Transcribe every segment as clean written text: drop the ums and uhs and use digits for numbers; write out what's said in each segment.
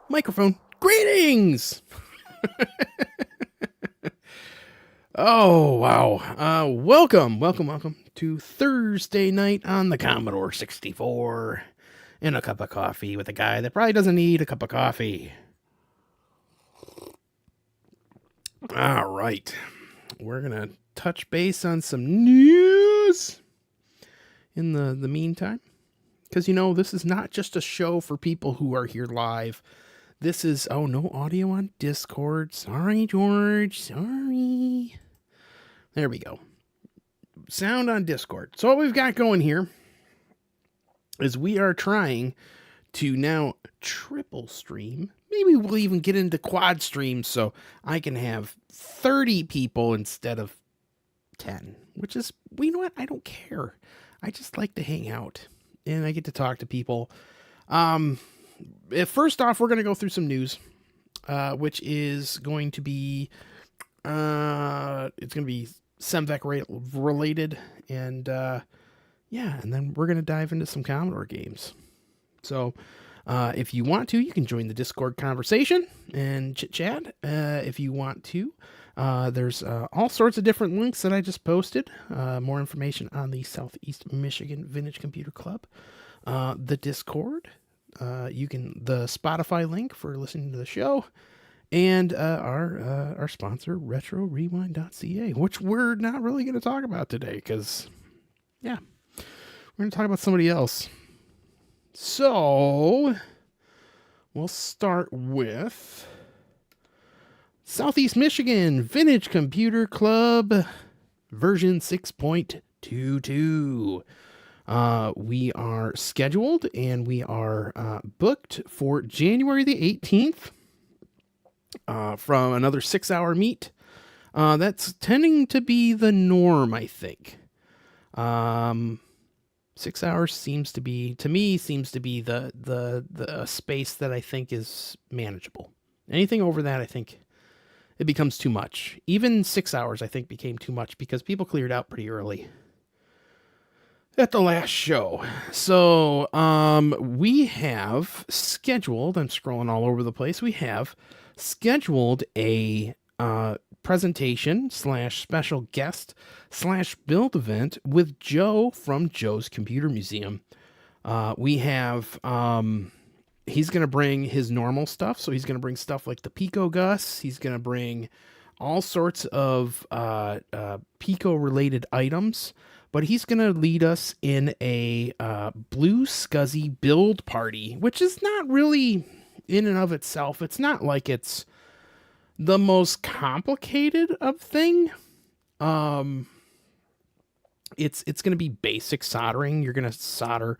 Microphone. Greetings! Oh, wow. Welcome to Thursday night on the Commodore 64 and a cup of coffee with a guy that probably doesn't need a cup of coffee. All right. We're going to touch base on some news in the meantime. Because, this is not just a show for people who are here live. This is, no audio on Discord. Sorry, George. Sorry. There we go. Sound on Discord. So what we've got going here is we are trying to now triple stream. Maybe we'll even get into quad streams so I can have 30 people instead of 10, which is, you know what? I don't care. I just like to hang out and I get to talk to people. First off, we're going to go through some news, which is going to be, it's going to be Semvec related, and and then we're going to dive into some Commodore games. So if you want to, you can join the Discord conversation and chit-chat. If you want to, there's all sorts of different links that I just posted. More information on the Southeast Michigan Vintage Computer Club, the Discord, the Spotify link for listening to the show, and our sponsor, RetroRewind.ca, which we're not really going to talk about today because, we're going to talk about somebody else. So, we'll start with Southeast Michigan Vintage Computer Club version 6.22. We are scheduled and we are booked for January the 18th. From another 6-hour meet. That's tending to be the norm, I think. 6 hours seems to be the space that I think is manageable. Anything over that, I think it becomes too much. Even 6 hours, I think, became too much because people cleared out pretty early at the last show. So, we have scheduled, I'm scrolling all over the place, we have scheduled a presentation / special guest / build event with Joe from Joe's Computer Museum. We have, he's going to bring his normal stuff. So he's going to bring stuff like the Pico Gus. He's going to bring all sorts of Pico related items. But he's going to lead us in a Blue Scuzzy build party, which is not really in and of itself. It's not like it's the most complicated of thing. It's going to be basic soldering. You're going to solder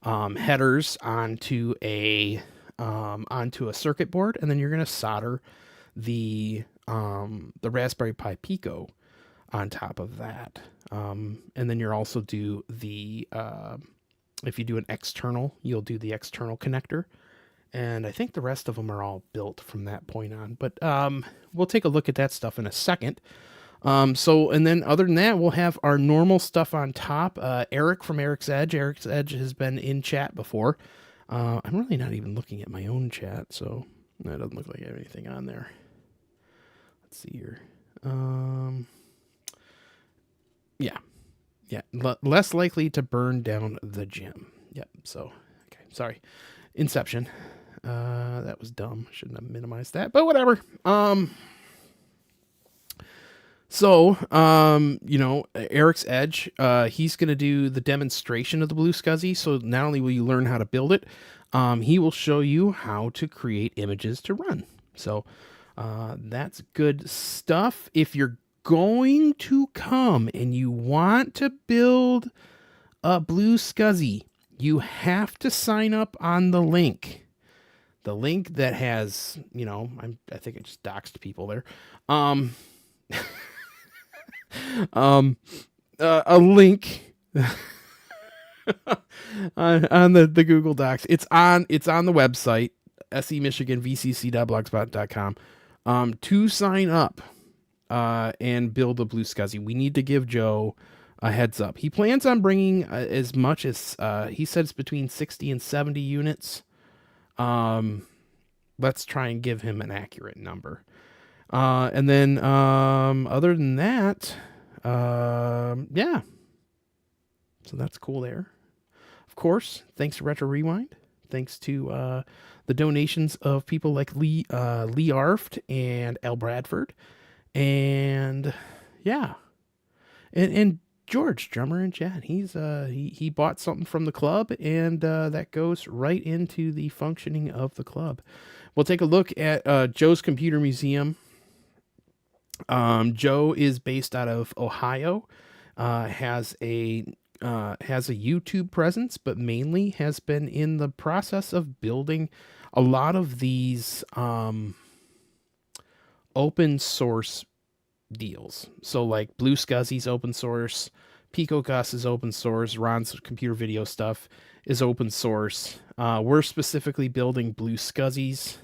headers onto a circuit board, and then you're going to solder the Raspberry Pi Pico on top of that. And then you'll also do the, if you do an external, you'll do the external connector. And I think the rest of them are all built from that point on. But we'll take a look at that stuff in a second. And then other than that, we'll have our normal stuff on top. Eric from Eric's Edge. Eric's Edge has been in chat before. I'm really not even looking at my own chat, so that doesn't look like I have anything on there. Let's see here. Less likely to burn down the gym. Yep. So, okay. Sorry. Inception. That was dumb. Shouldn't have minimized that, but whatever. Eric's Edge, he's going to do the demonstration of the Blue Scuzzy. So not only will you learn how to build it, he will show you how to create images to run. So, that's good stuff. If you're going to come and you want to build a Blue Scuzzy, you have to sign up on the link. The link that has, I think I just doxed people there. A link on the Google Docs. It's on the website, semichiganvcc.blogspot.com, to sign up and build a Blue Scuzzy. We need to give Joe a heads up. He plans on bringing as much as he said it's between 60 and 70 units. let's try and give him an accurate number. And then other than that, yeah. So that's cool there. Of course, thanks to Retro Rewind. Thanks to the donations of people like Lee Arft and Al Bradford. And yeah. And George, drummer in chat, he bought something from the club, and that goes right into the functioning of the club. We'll take a look at Joe's Computer Museum. Joe is based out of Ohio, has a YouTube presence, but mainly has been in the process of building a lot of these open source deals. So like Blue Scuzzy's open source, Pico Gus is open source, Ron's computer video stuff is open source. We're specifically building Blue Scuzzy's,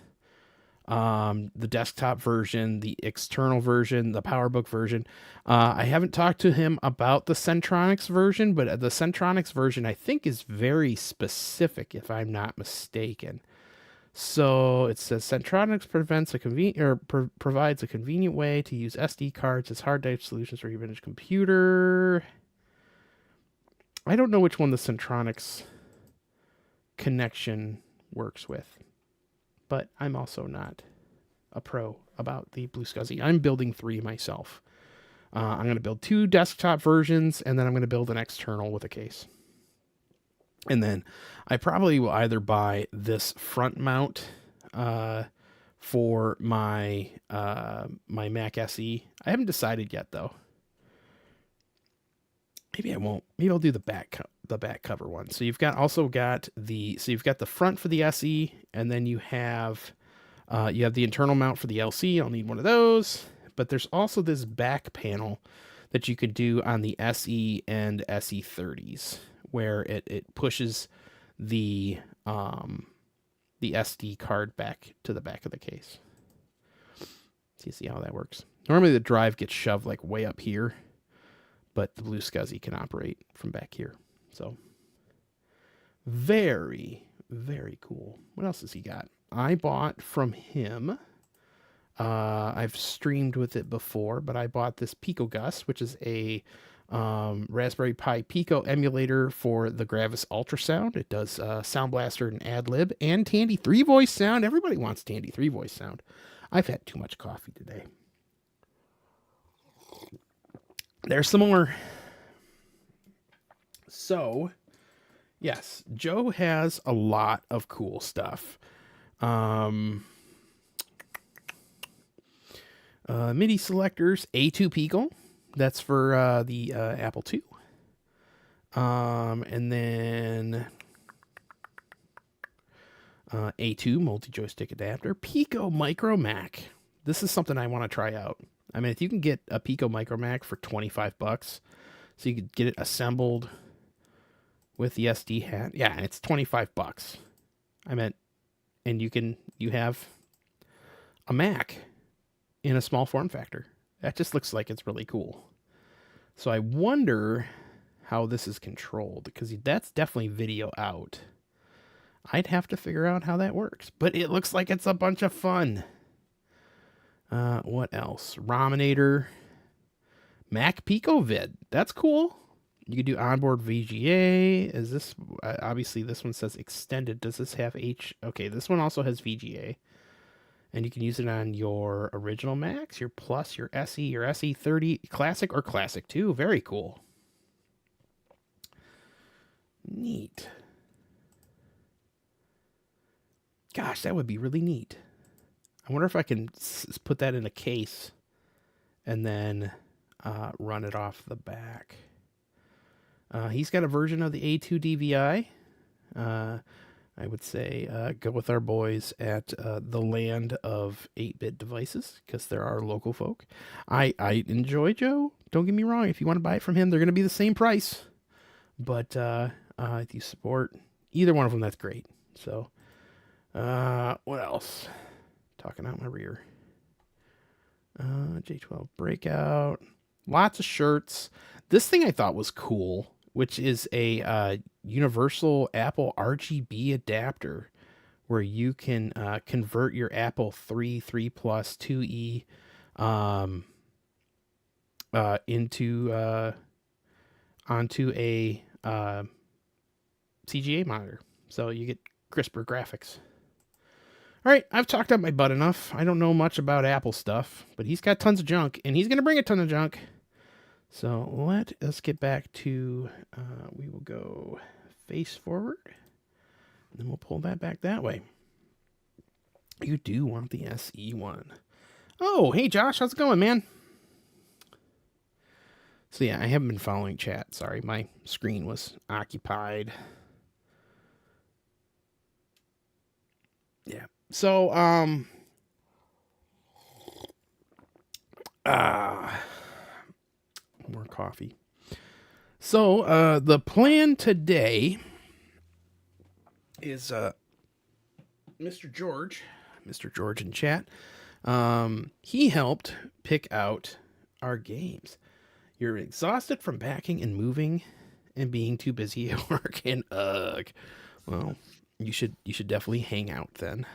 the desktop version, the external version, the PowerBook version. I haven't talked to him about the Centronics version, but the Centronics version I think is very specific, if I'm not mistaken. So it says Centronics provides a convenient way to use SD cards as hard drive solutions for your vintage computer. I don't know which one the Centronics connection works with, but I'm also not a pro about the Blue Scuzzy. I'm building 3 myself. I'm going to build 2 desktop versions, and then I'm going to build an external with a case. And then I probably will either buy this front mount for my my Mac SE. I haven't decided yet though. Maybe I won't. Maybe I'll do the back cover one. So you've got the front for the SE, and then you have the internal mount for the LC. I'll need one of those. But there's also this back panel that you could do on the SE and SE30s, where it pushes the SD card back to the back of the case. So you see how that works. Normally the drive gets shoved like way up here, but the Blue Scuzzy can operate from back here. So very, very cool. What else has he got? I bought from him. I've streamed with it before, but I bought this Pico Gus, which is a Raspberry Pi Pico emulator for the Gravis Ultrasound. It does Sound Blaster and AdLib and Tandy 3 voice sound. Everybody wants Tandy 3 voice sound. I've had too much coffee today. There's some more. So, yes, Joe has a lot of cool stuff. MIDI selectors, A2 Pico. That's for the Apple II. And then A2 multi-joystick adapter. Pico Micro Mac. This is something I want to try out. I mean, if you can get a Pico Micro Mac for $25, so you could get it assembled with the SD hat. Yeah, it's $25. I meant, and you have a Mac in a small form factor. That just looks like it's really cool. So I wonder how this is controlled, because that's definitely video out. I'd have to figure out how that works, but it looks like it's a bunch of fun. What else? Rominator. Mac Pico Vid. That's cool. You could do onboard VGA. Is this, obviously this one says extended. Does this have Okay, this one also has VGA. And you can use it on your original Macs, your Plus, your SE, your SE30, Classic, or Classic 2. Very cool. Neat. Gosh, that would be really neat. I wonder if I can put that in a case and then run it off the back. He's got a version of the A2 DVI. I would say go with our boys at the land of 8-bit devices, because there are local folk. I enjoy Joe. Don't get me wrong. If you want to buy it from him, they're going to be the same price. But if you support either one of them, that's great. So what else? Talking out my rear. J12 Breakout. Lots of shirts. This thing I thought was cool, which is a universal Apple RGB adapter, where you can convert your Apple 3 Plus, 2E into onto a CGA monitor, so you get crisper graphics. All right, I've talked up my butt enough. I don't know much about Apple stuff, but he's got tons of junk, and he's going to bring a ton of junk. So let us get back to, we will go face forward, and then we'll pull that back that way. You do want the SE one. Oh, hey Josh, how's it going, man? So yeah, I haven't been following chat. Sorry, my screen was occupied. Yeah. So, more coffee. So, the plan today is, Mr. George in chat, he helped pick out our games. You're exhausted from packing and moving and being too busy at work, and well, you should definitely hang out then.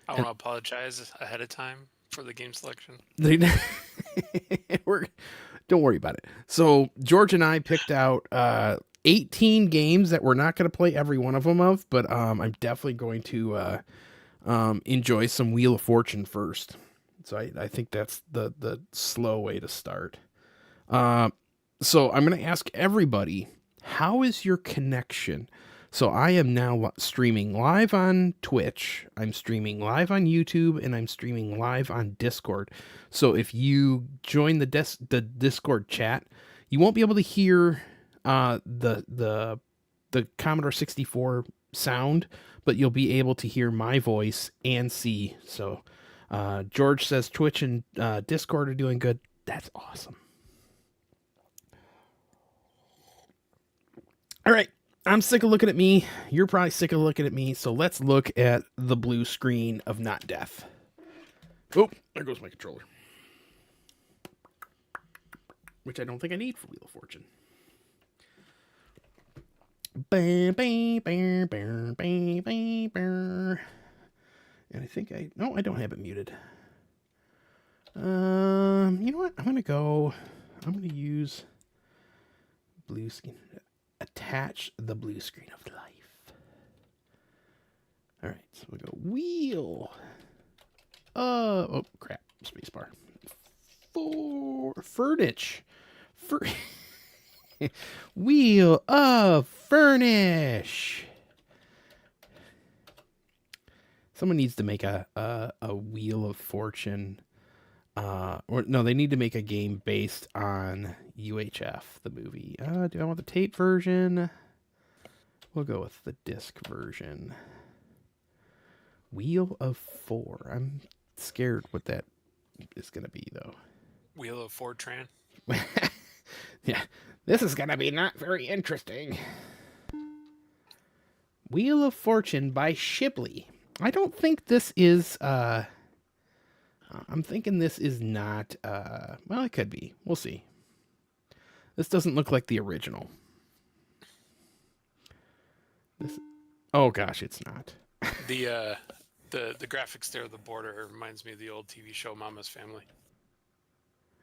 I want to apologize ahead of time for the game selection. Don't worry about it. So George and I picked out 18 games that we're not going to play every one of them of, but I'm definitely going to enjoy some Wheel of Fortune first. So I think that's the slow way to start. So I'm going to ask everybody, how is your connection? So I am now streaming live on Twitch, I'm streaming live on YouTube, and I'm streaming live on Discord. So if you join the Discord chat, you won't be able to hear the Commodore 64 sound, but you'll be able to hear my voice and see. So George says Twitch and Discord are doing good. That's awesome. All right. I'm sick of looking at me. You're probably sick of looking at me. So let's look at the blue screen of not death. Oh, there goes my controller. Which I don't think I need for Wheel of Fortune. And I think no, I don't have it muted. You know what? I'm going to use blue screen. Attach the blue screen of life. All right, so we go wheel. Oh crap! Spacebar. Furnish. Wheel of Furnish. Someone needs to make a Wheel of Fortune. Or no, they need to make a game based on UHF, the movie. Do I want the tape version? We'll go with the disc version. Wheel of 4. I'm scared what that is going to be, though. Wheel of Fortran. Yeah, this is going to be not very interesting. Wheel of Fortune by Shibley. I don't think this is... I'm thinking this is not... well, it could be. We'll see. This doesn't look like the original. Oh gosh, it's not. The graphics there, the border reminds me of the old TV show Mama's Family.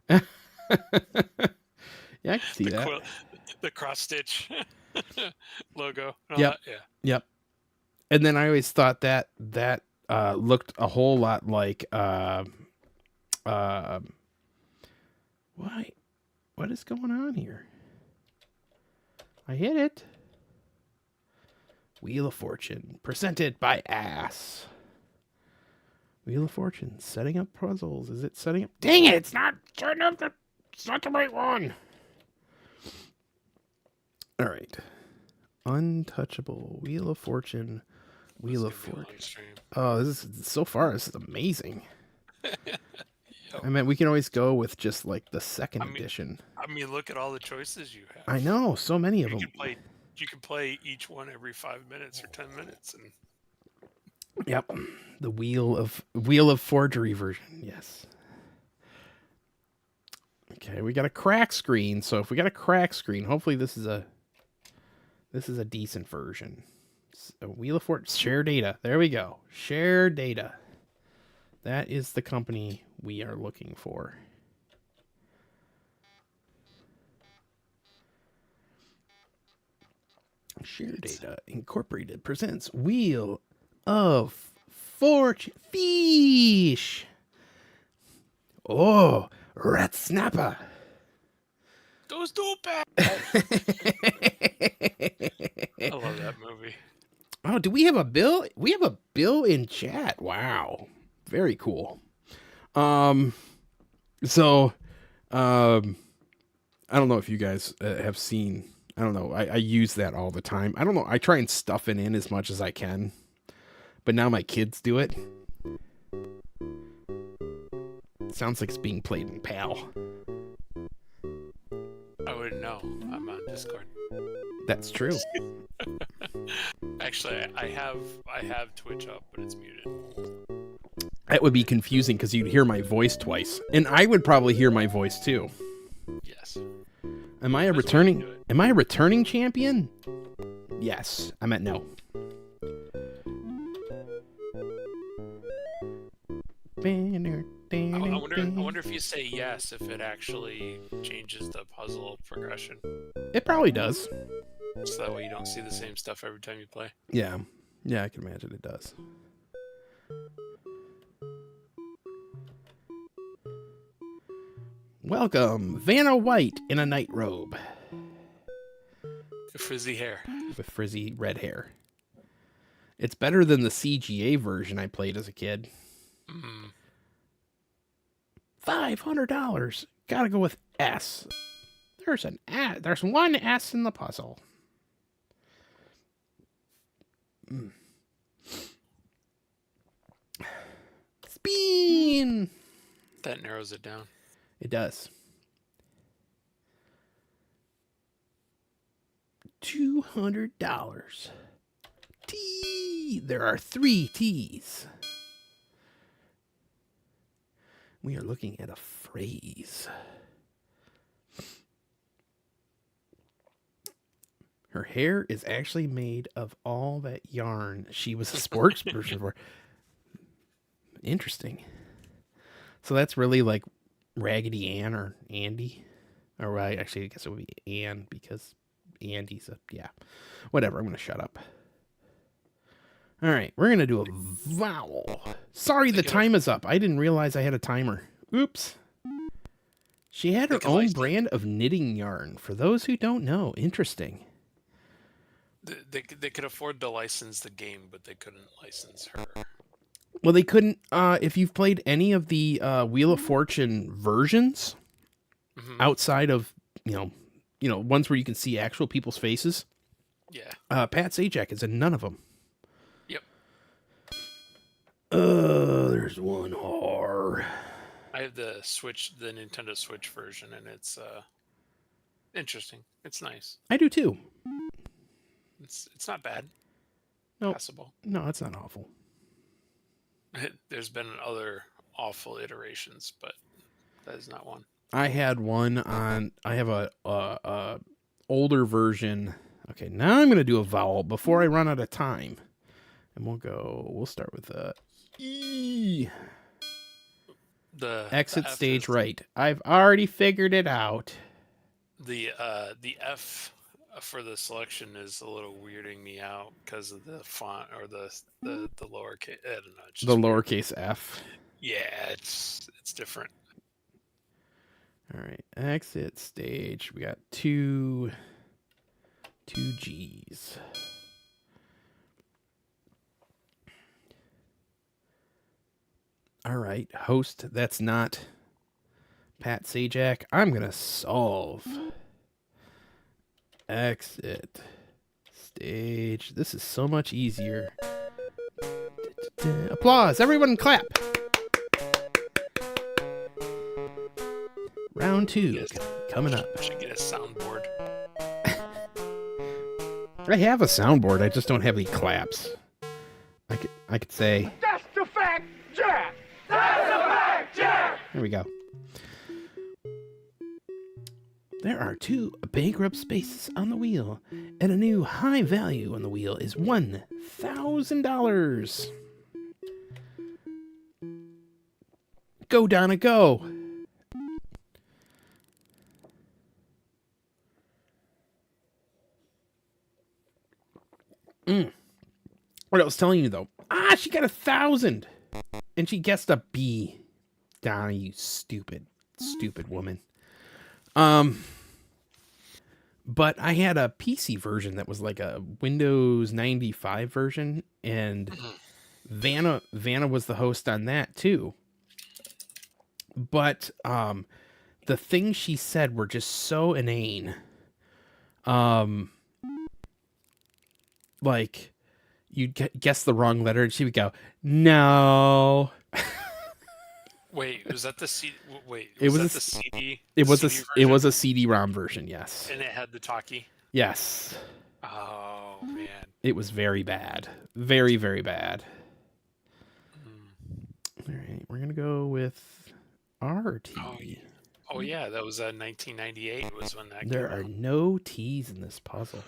Yeah, I can see that. The cross stitch logo. Yep. Yep. And then I always thought that looked a whole lot like why? What is going on here? I hit it. Wheel of Fortune, presented by Ass. Wheel of Fortune, setting up puzzles. Is it setting up? Dang it! It's not setting up. It's not the right one. All right. Untouchable. Wheel of Fortune. Wheel of Fortune. Oh, this is amazing. I mean, we can always go with just like the second edition. I mean, look at all the choices you have. I know, so many of them. You can play each one every 5 minutes or 10 minutes, and yep, the Wheel of Forgery version. Yes. Okay, we got a crack screen. So if we got a crack screen, hopefully this is a decent version. Wheel of Fortune. Share data. There we go. Share data. That is the company we are looking for. Share Data Incorporated presents Wheel of Fortune. Fish. Oh, rat snapper. Those stupid. I love that movie. Oh, do we have a bill? We have a bill in chat. Wow. Very cool. So, I don't know if you guys have seen, I don't know. I use that all the time. I don't know. I try and stuff it in as much as I can, but now my kids do it. It sounds like it's being played in PAL. I wouldn't know. I'm on Discord. That's true. Actually, I have Twitch up, but it's muted. That would be confusing because you'd hear my voice twice, and I would probably hear my voice too. Yes. Am I a returning champion? Yes. I meant no. I wonder if you say yes, if it actually changes the puzzle progression. It probably does. So that way you don't see the same stuff every time you play. Yeah. Yeah, I can imagine it does. Welcome, Vanna White in a night robe. Frizzy hair. With frizzy red hair. It's better than the CGA version I played as a kid. $500. Gotta go with S. There's one S in the puzzle. Spin. That narrows it down. It does. $200. T. There are 3 T's. We are looking at a phrase. Her hair is actually made of all that yarn she was a spokesperson for. Interesting. So that's really like Raggedy Ann or Andy. Or I guess it would be Ann because Andy's yeah. Whatever, I'm going to shut up. All right, we're going to do a vowel. Sorry, the time is up. I didn't realize I had a timer. Oops. She had her own brand of knitting yarn. For those who don't know, interesting. They could afford to license the game, but they couldn't license her. Well, they couldn't. If you've played any of the Wheel of Fortune versions, outside of ones where you can see actual people's faces. Yeah. Pat Sajak is in none of them. Yep. There's one R. I have the Nintendo Switch version, and it's interesting. It's nice. I do too. It's not bad. No, Passable. No, it's not awful. There's been other awful iterations, but that is not one. I had one on. I have a older version. Okay, now I'm gonna do a vowel before I run out of time, and we'll start with E. The exit stage right. I've already figured it out. The F for the selection is a little weirding me out because of the font or the lowercase. I don't know. The lowercase f. Yeah, it's different. All right, exit stage. We got two G's. All right, host. That's not Pat Sajak. I'm gonna solve. Exit stage. This is so much easier. Applause. Everyone clap. Round 2 coming up. I should get a soundboard. I have a soundboard. I just don't have any claps. I could say. That's the fact, Jack. That's the fact, Jack. There we go. There are 2 bankrupt spaces on the wheel, and a new high value on the wheel is $1,000. Go, Donna, go. What I was telling you, though. She got 1,000. And she guessed a B. Donna, you stupid woman. But I had a PC version that was like a Windows 95 version, and Vanna was the host on that too. But the things she said were just so inane. Like you'd guess the wrong letter, and she would go, "No." Wait, was that the CD? Wait, It was that the CD? It was CD it was version? a CD-ROM version, yes. And it had the talkie. Yes. Oh man, It was very bad. Very, very bad. All right, we're gonna go with RT. Oh yeah, that was 1998 was when that There came are out. no T's in this puzzle.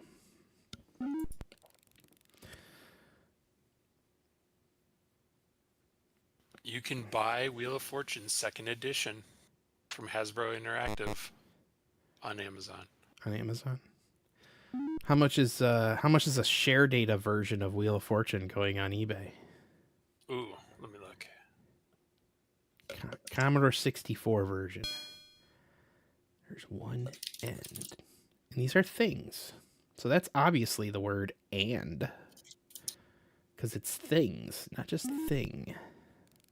You can buy Wheel of Fortune 2nd edition from Hasbro Interactive on Amazon. On Amazon. How much is a share data version of Wheel of Fortune going on eBay? Ooh, let me look. Commodore 64 version. There's one end. And these are things. So that's obviously the word and. Because it's things, not just thing.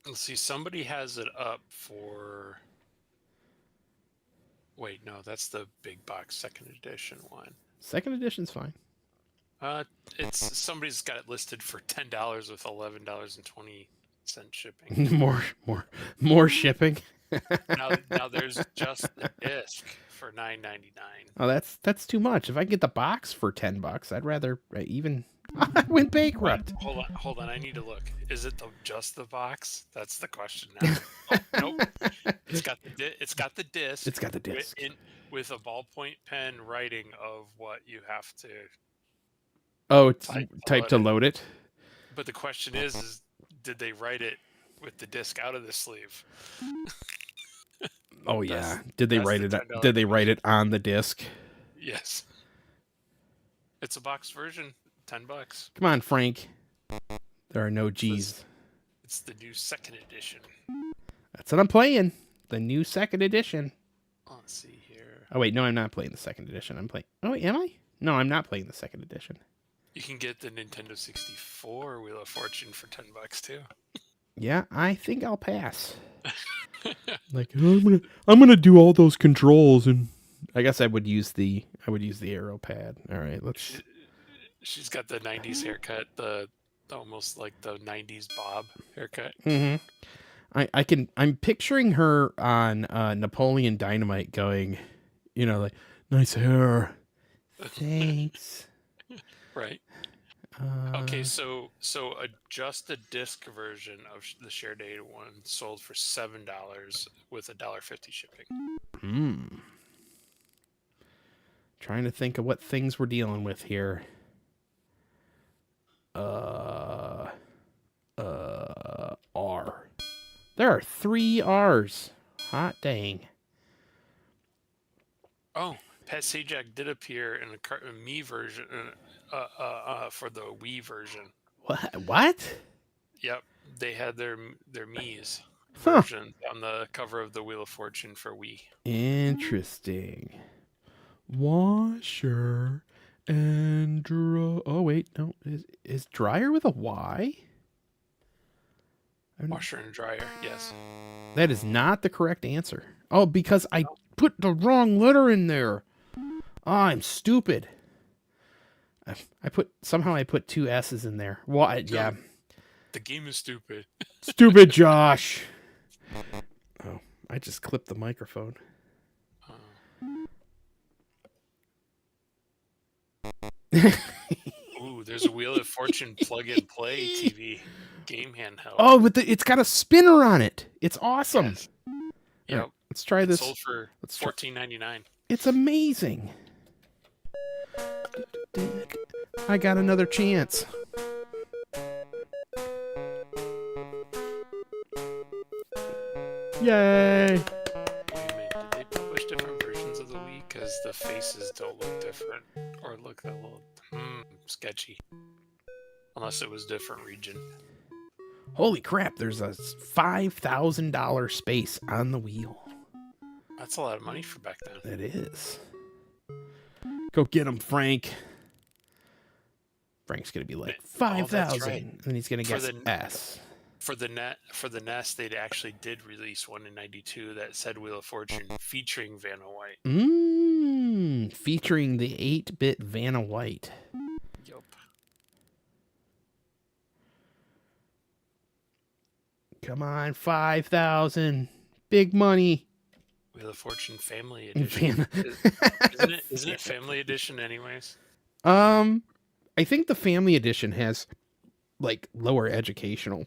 Let's see, somebody has it up for... Wait, no, that's the big box 2nd edition one. 2nd edition's fine. It's somebody's got it listed for $10 with $11.20 shipping. more shipping. now there's just the disc for $9.99. Oh, that's too much. If I get the box for $10, I'd rather even. I went bankrupt. Hold on. I need to look. Is it just the box? That's the question now. Oh, nope. It's got the disc. It's got the disc with a ballpoint pen writing of what you have to. Oh, it's type to load it. But the question is did they write it with the disc out of the sleeve? Oh yeah. Did they write it? Did they write it on the disc? Yes. It's a box version. $10. Come on, Frank. There are no G's. It's the new 2nd edition. That's what I'm playing. The new 2nd edition. Let's see here. Oh wait, no, I'm not playing the 2nd edition. I'm playing. Oh, am I? No, I'm not playing the 2nd edition. You can get the Nintendo 64 Wheel of Fortune for $10 too. Yeah, I think I'll pass. Like I'm gonna do all those controls, and I guess I would use the arrow pad. All right, let's. She's got the 90s haircut, the almost like the 90s Bob haircut. Mm-hmm. I'm picturing her on Napoleon Dynamite going, like, nice hair. Thanks. Right. Okay, so just the disc version of the share data one sold for $7 with $1.50 shipping. Trying to think of what things we're dealing with here. R. There are 3 R's. Hot dang. Oh, Pat Sajak did appear in a Mii version for the Wii version. What? Yep, they had their Mii's version on the cover of the Wheel of Fortune for Wii. Interesting. Washer and oh wait, no, is dryer with a Y? Washer and dryer, yes. That is not the correct answer. Oh, because I put the wrong letter in there. Oh, I'm stupid. I put 2 S's in there. What? Yeah. The game is stupid. Stupid Josh. Oh, I just clipped the microphone. Ooh, there's a Wheel of Fortune plug-and-play TV game handheld. Oh, but it's got a spinner on it. It's awesome. Yes. Yep. Right, let's try this. Sold for $14.99. It's amazing. I got another chance. Yay! Wait a minute, did they publish different versions of the Wii? Because the faces don't look different, or look a little sketchy. Unless it was different region. Holy crap, there's a $5,000 space on the wheel. That's a lot of money for back then. It is. Go get him, Frank. Frank's going to be like, 5,000. right. And he's going to For guess the- S. For the NES, they actually did release one in '92 that said Wheel of Fortune featuring Vanna White. Featuring the 8-bit Vanna White. Yup. Come on, 5,000. Big money. Wheel of Fortune Family Edition. Isn't it Family Edition anyways? I think the Family Edition has like lower educational,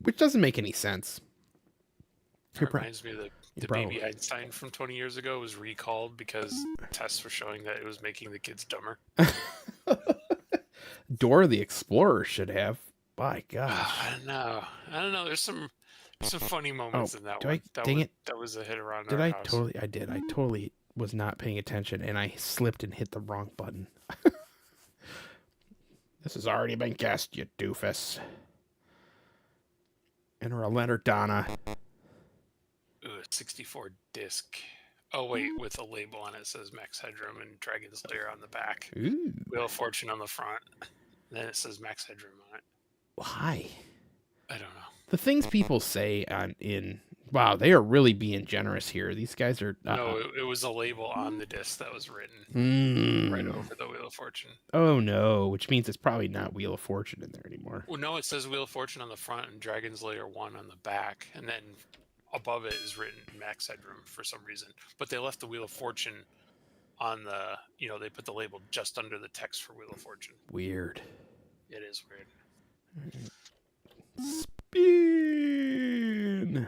which doesn't make any sense. It reminds me of the baby Einstein from 20 years ago was recalled because tests were showing that it was making the kids dumber. Dora the Explorer should have. By gosh. I don't know. There's some funny moments in that do one. I- That was a hit around Did our I house. totally? I did. I totally was not paying attention, and I slipped and hit the wrong button. This has already been guessed, you doofus. Enter a letter, Donna. Ooh, 64 disc. Oh wait, with a label on it says Max Headroom and Dragon's Lair on the back. Ooh, Wheel of Fortune on the front. Then it says Max Headroom on it. why? I don't know. The things people say wow, they are really being generous here. These guys are. No, it was a label on the disc that was written right over the Wheel of Fortune. Oh no, which means it's probably not Wheel of Fortune in there anymore. Well, no, it says Wheel of Fortune on the front and Dragon's Lair 1 on the back, and then above it is written Max Headroom for some reason. But they left the Wheel of Fortune on the, they put the label just under the text for Wheel of Fortune. Weird. It is weird. Spin.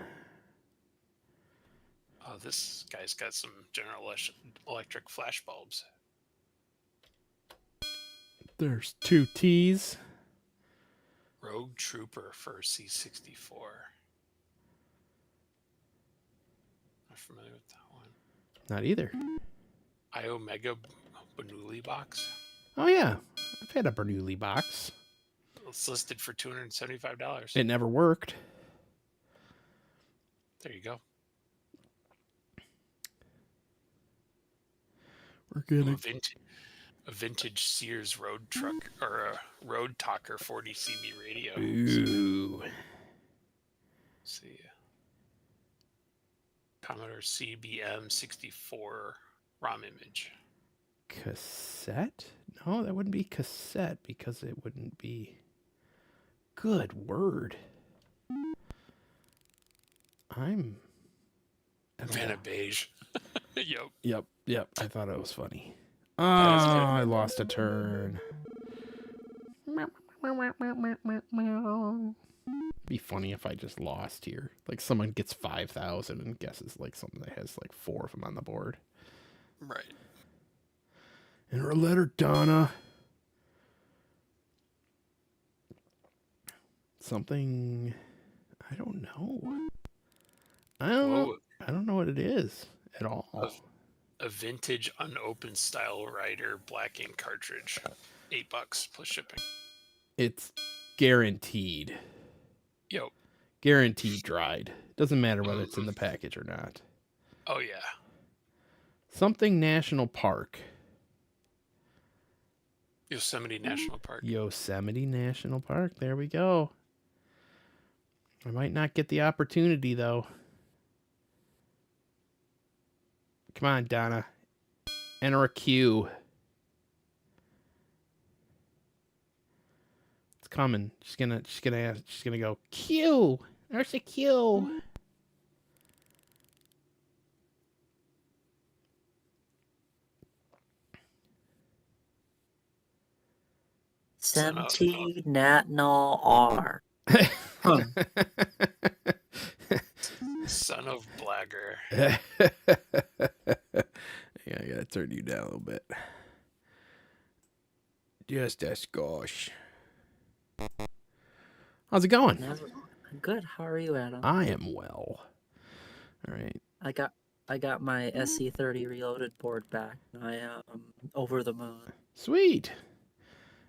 Oh, this guy's got some General Electric flash bulbs. There's 2 T's. Rogue Trooper for C64. Not familiar with that one. Not either. Omega Bernoulli box. Oh yeah, I've had a Bernoulli box. It's listed for $275. It never worked. There you go. We're gonna A vintage Sears road truck or a Road Talker 40 CB radio. Ooh. Let's see. Commodore CBM 64 ROM image. Cassette? No, that wouldn't be cassette because it wouldn't be. Good word. I'm. Vanna Beige. Yep. Yep. I thought it was funny. Oh, I lost a turn. Be funny if I just lost here. Like someone gets 5,000 and guesses like something that has like 4 of them on the board. Right. Enter a letter, Donna. Something. I don't know. I don't know what it is at all. A vintage unopened style Rider black ink cartridge. $8 plus shipping. It's guaranteed. Yep. Guaranteed dried. Doesn't matter whether it's in the package or not. Oh yeah. Something National Park. Yosemite National Park. Yosemite National Park. There we go. I might not get the opportunity though. Come on, Donna. Enter a Q. It's coming. She's gonna go Q. There's a Q. Sentinel R. Son of Blagger. to turn you down a little bit. Just a skosh. How's it going? Good. How are you, Adam? I am well. All right. I got my SC30 Reloaded board back. I am over the moon. Sweet.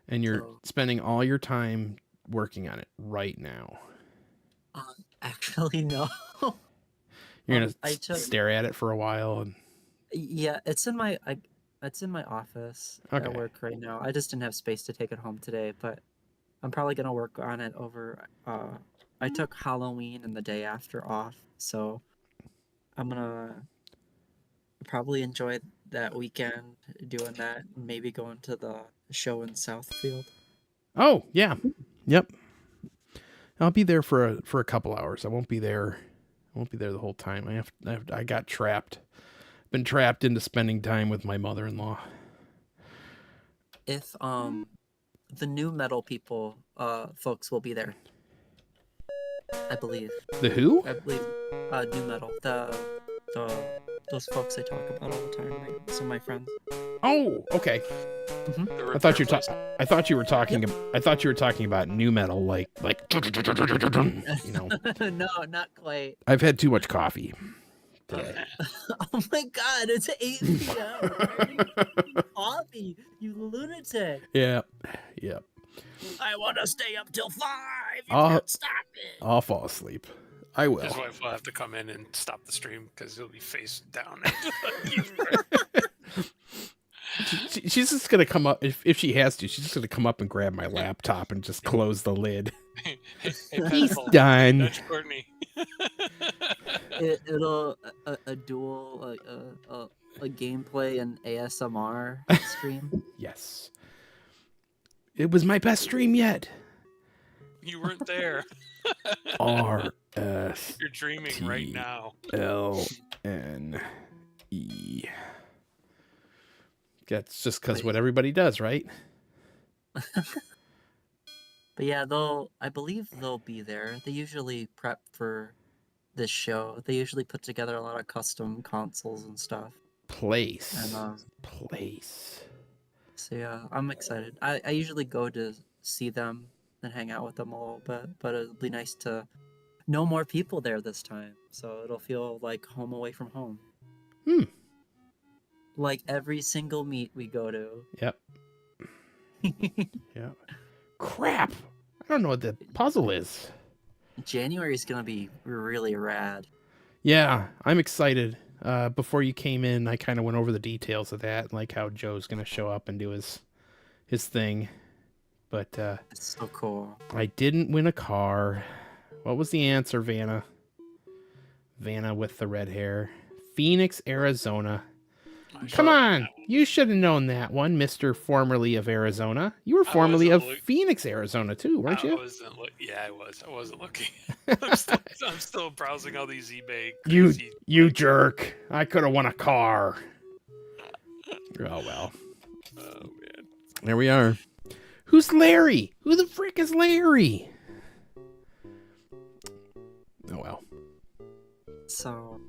And you're So- spending all your time working on it right now. Actually, no. You're gonna I took- stare at it for a while. And Yeah, it's in my office Okay. at work right now. I just didn't have space to take it home today, but I'm probably gonna work on it over. I took Halloween and the day after off, so I'm gonna probably enjoy that weekend doing that. And maybe going to the show in Southfield. oh yeah, yep. I'll be there for a couple hours. I won't be there. I won't be there the whole time. I got trapped. Been trapped into spending time with my mother-in-law. If the new metal people folks will be there. I believe. The who? I believe new metal. Those folks I talk about all the time. Right? Some of my friends. Oh, okay. The I thought you repair I thought you were talking. I thought you were talking about new metal, like you know. No, not quite. I've had too much coffee today. Oh my God! It's 8 p.m. Why are you drinking coffee? You lunatic! Yeah. I want to stay up till 5. You Oh. can't stop it. I'll fall asleep. I will. His wife will have to come in and stop the stream because he'll be face down. She's just gonna come up if she has to. She's just gonna come up and grab my laptop and just close the lid. He's done. Nudge Courtney. It'll a dual a gameplay and ASMR stream. Yes. It was my best stream yet. You weren't there. R-S-L-N-E. You're dreaming right now. That's just because what everybody does, right? But yeah, I believe they'll be there. They usually prep for this show. They usually put together a lot of custom consoles and stuff. Place. And Place. so yeah, I'm excited. I usually go to see them and hang out with them a little bit, but it'll be nice to know more people there this time. So it'll feel like home away from home. Like every single meet we go to. Yep. Yeah. Crap. I don't know what the puzzle is. January is gonna be really rad. Yeah, I'm excited. Before you came in, I kind of went over the details of that, like how Joe's gonna show up and do his thing. But It's so cool. I didn't win a car. What was the answer, Vanna? Vanna with the red hair. Phoenix, Arizona. Come on, you should have known that one, Mr. Formerly of Arizona. You were formerly of Phoenix, Arizona, too, weren't you? I was. I wasn't looking. I'm still browsing all these eBay. You jerk! I could have won a car. Oh well. Oh man. There we are. Who's Larry? Who the frick is Larry? Oh well. So,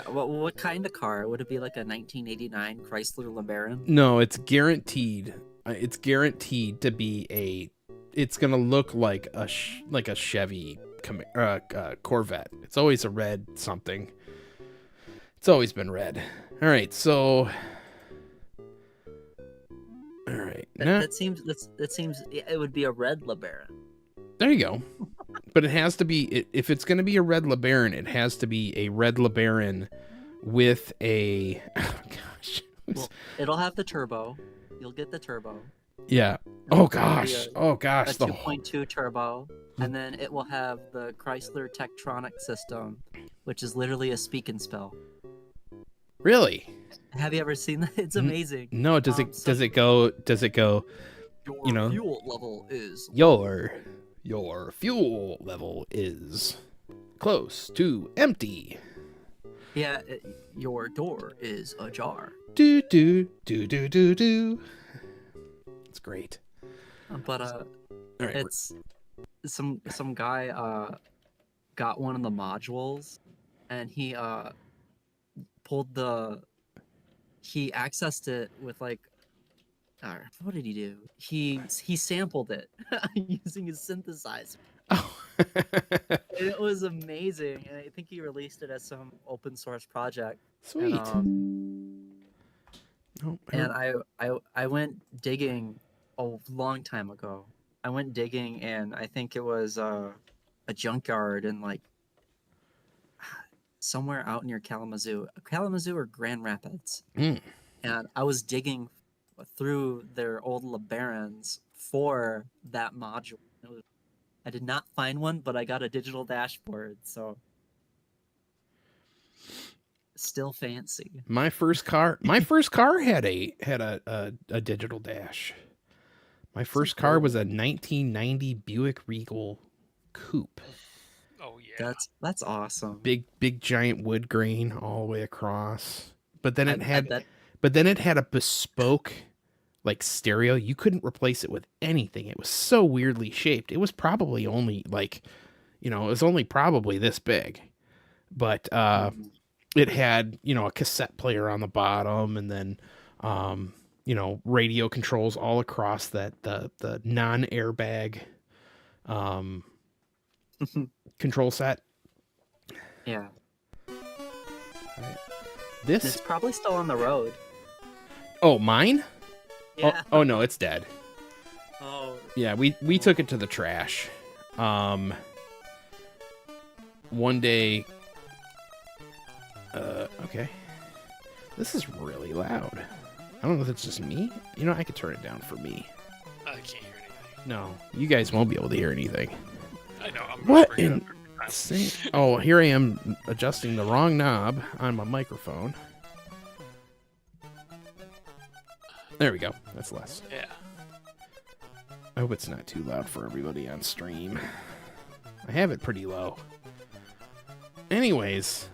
what kind of car? Would it be like a 1989 Chrysler LeBaron? No, it's guaranteed. It's guaranteed to be a. It's gonna look like a Chevy Corvette. It's always a red something. It's always been red. All right, so. All right. That seems it would be a red LeBaron. There you go. But it has to be, if it's going to be a red LeBaron, it has to be a red LeBaron with a, oh gosh. Well, it'll have the turbo. You'll get the turbo. Yeah. Oh gosh. Oh gosh. A 2.2 turbo. And then it will have the Chrysler Tektronic system, which is literally a speak and spell. Really? Have you ever seen that? It's amazing. No, does it go, Your fuel level is your fuel level is close to empty. Yeah, your door is ajar. Do do do do do do. It's great. But All right, it's some guy got one of the modules and he pulled the he accessed it with like, what did he do? He sampled it using his synthesizer. Oh. And it was amazing, and I think he released it as some open source project. Sweet. And I went digging a long time ago. I went digging, and I think it was a junkyard in like somewhere out near Kalamazoo or Grand Rapids. Mm. And I was digging through their old LeBarons for that module. I did not find one, but I got a digital dashboard, so still fancy. My first car had a digital dash. My first car was a 1990 Buick Regal Coupe. Oh yeah. That's awesome. Big giant wood grain all the way across. But then it had a bespoke like stereo. You couldn't replace it with anything. It was so weirdly shaped. It was probably only like, it was only probably this big. But it had, a cassette player on the bottom, and then radio controls all across that the non-airbag control set. Yeah. Right. It's probably still on the road. Oh, mine? Yeah. Oh no, it's dead. Oh. Yeah, we took it to the trash. One day. Okay. This is really loud. I don't know if it's just me. I could turn it down for me. I can't hear anything. No, you guys won't be able to hear anything. I know. I'm What bring it in? up every time. Oh, here I am adjusting the wrong knob on my microphone. There we go. That's less. Yeah. I hope it's not too loud for everybody on stream. I have it pretty low. Anyways,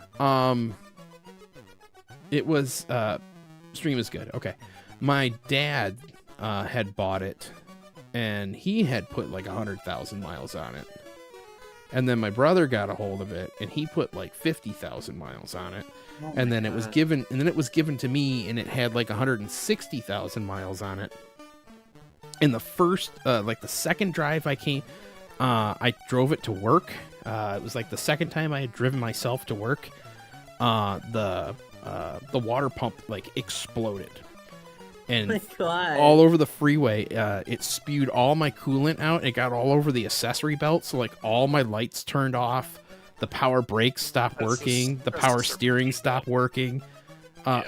it was stream is good. Okay. My dad had bought it, and he had put like 100,000 miles on it. And then my brother got a hold of it, and he put like 50,000 miles on it. Oh And my then it was God. given to me, and it had like 160,000 miles on it. In the first, like the second drive I drove it to work. It was like the second time I had driven myself to work. The water pump like exploded, and Oh my God. all over the freeway. It spewed all my coolant out. It got all over the accessory belt, so like all my lights turned off. The power brakes stopped working. The power steering stopped working.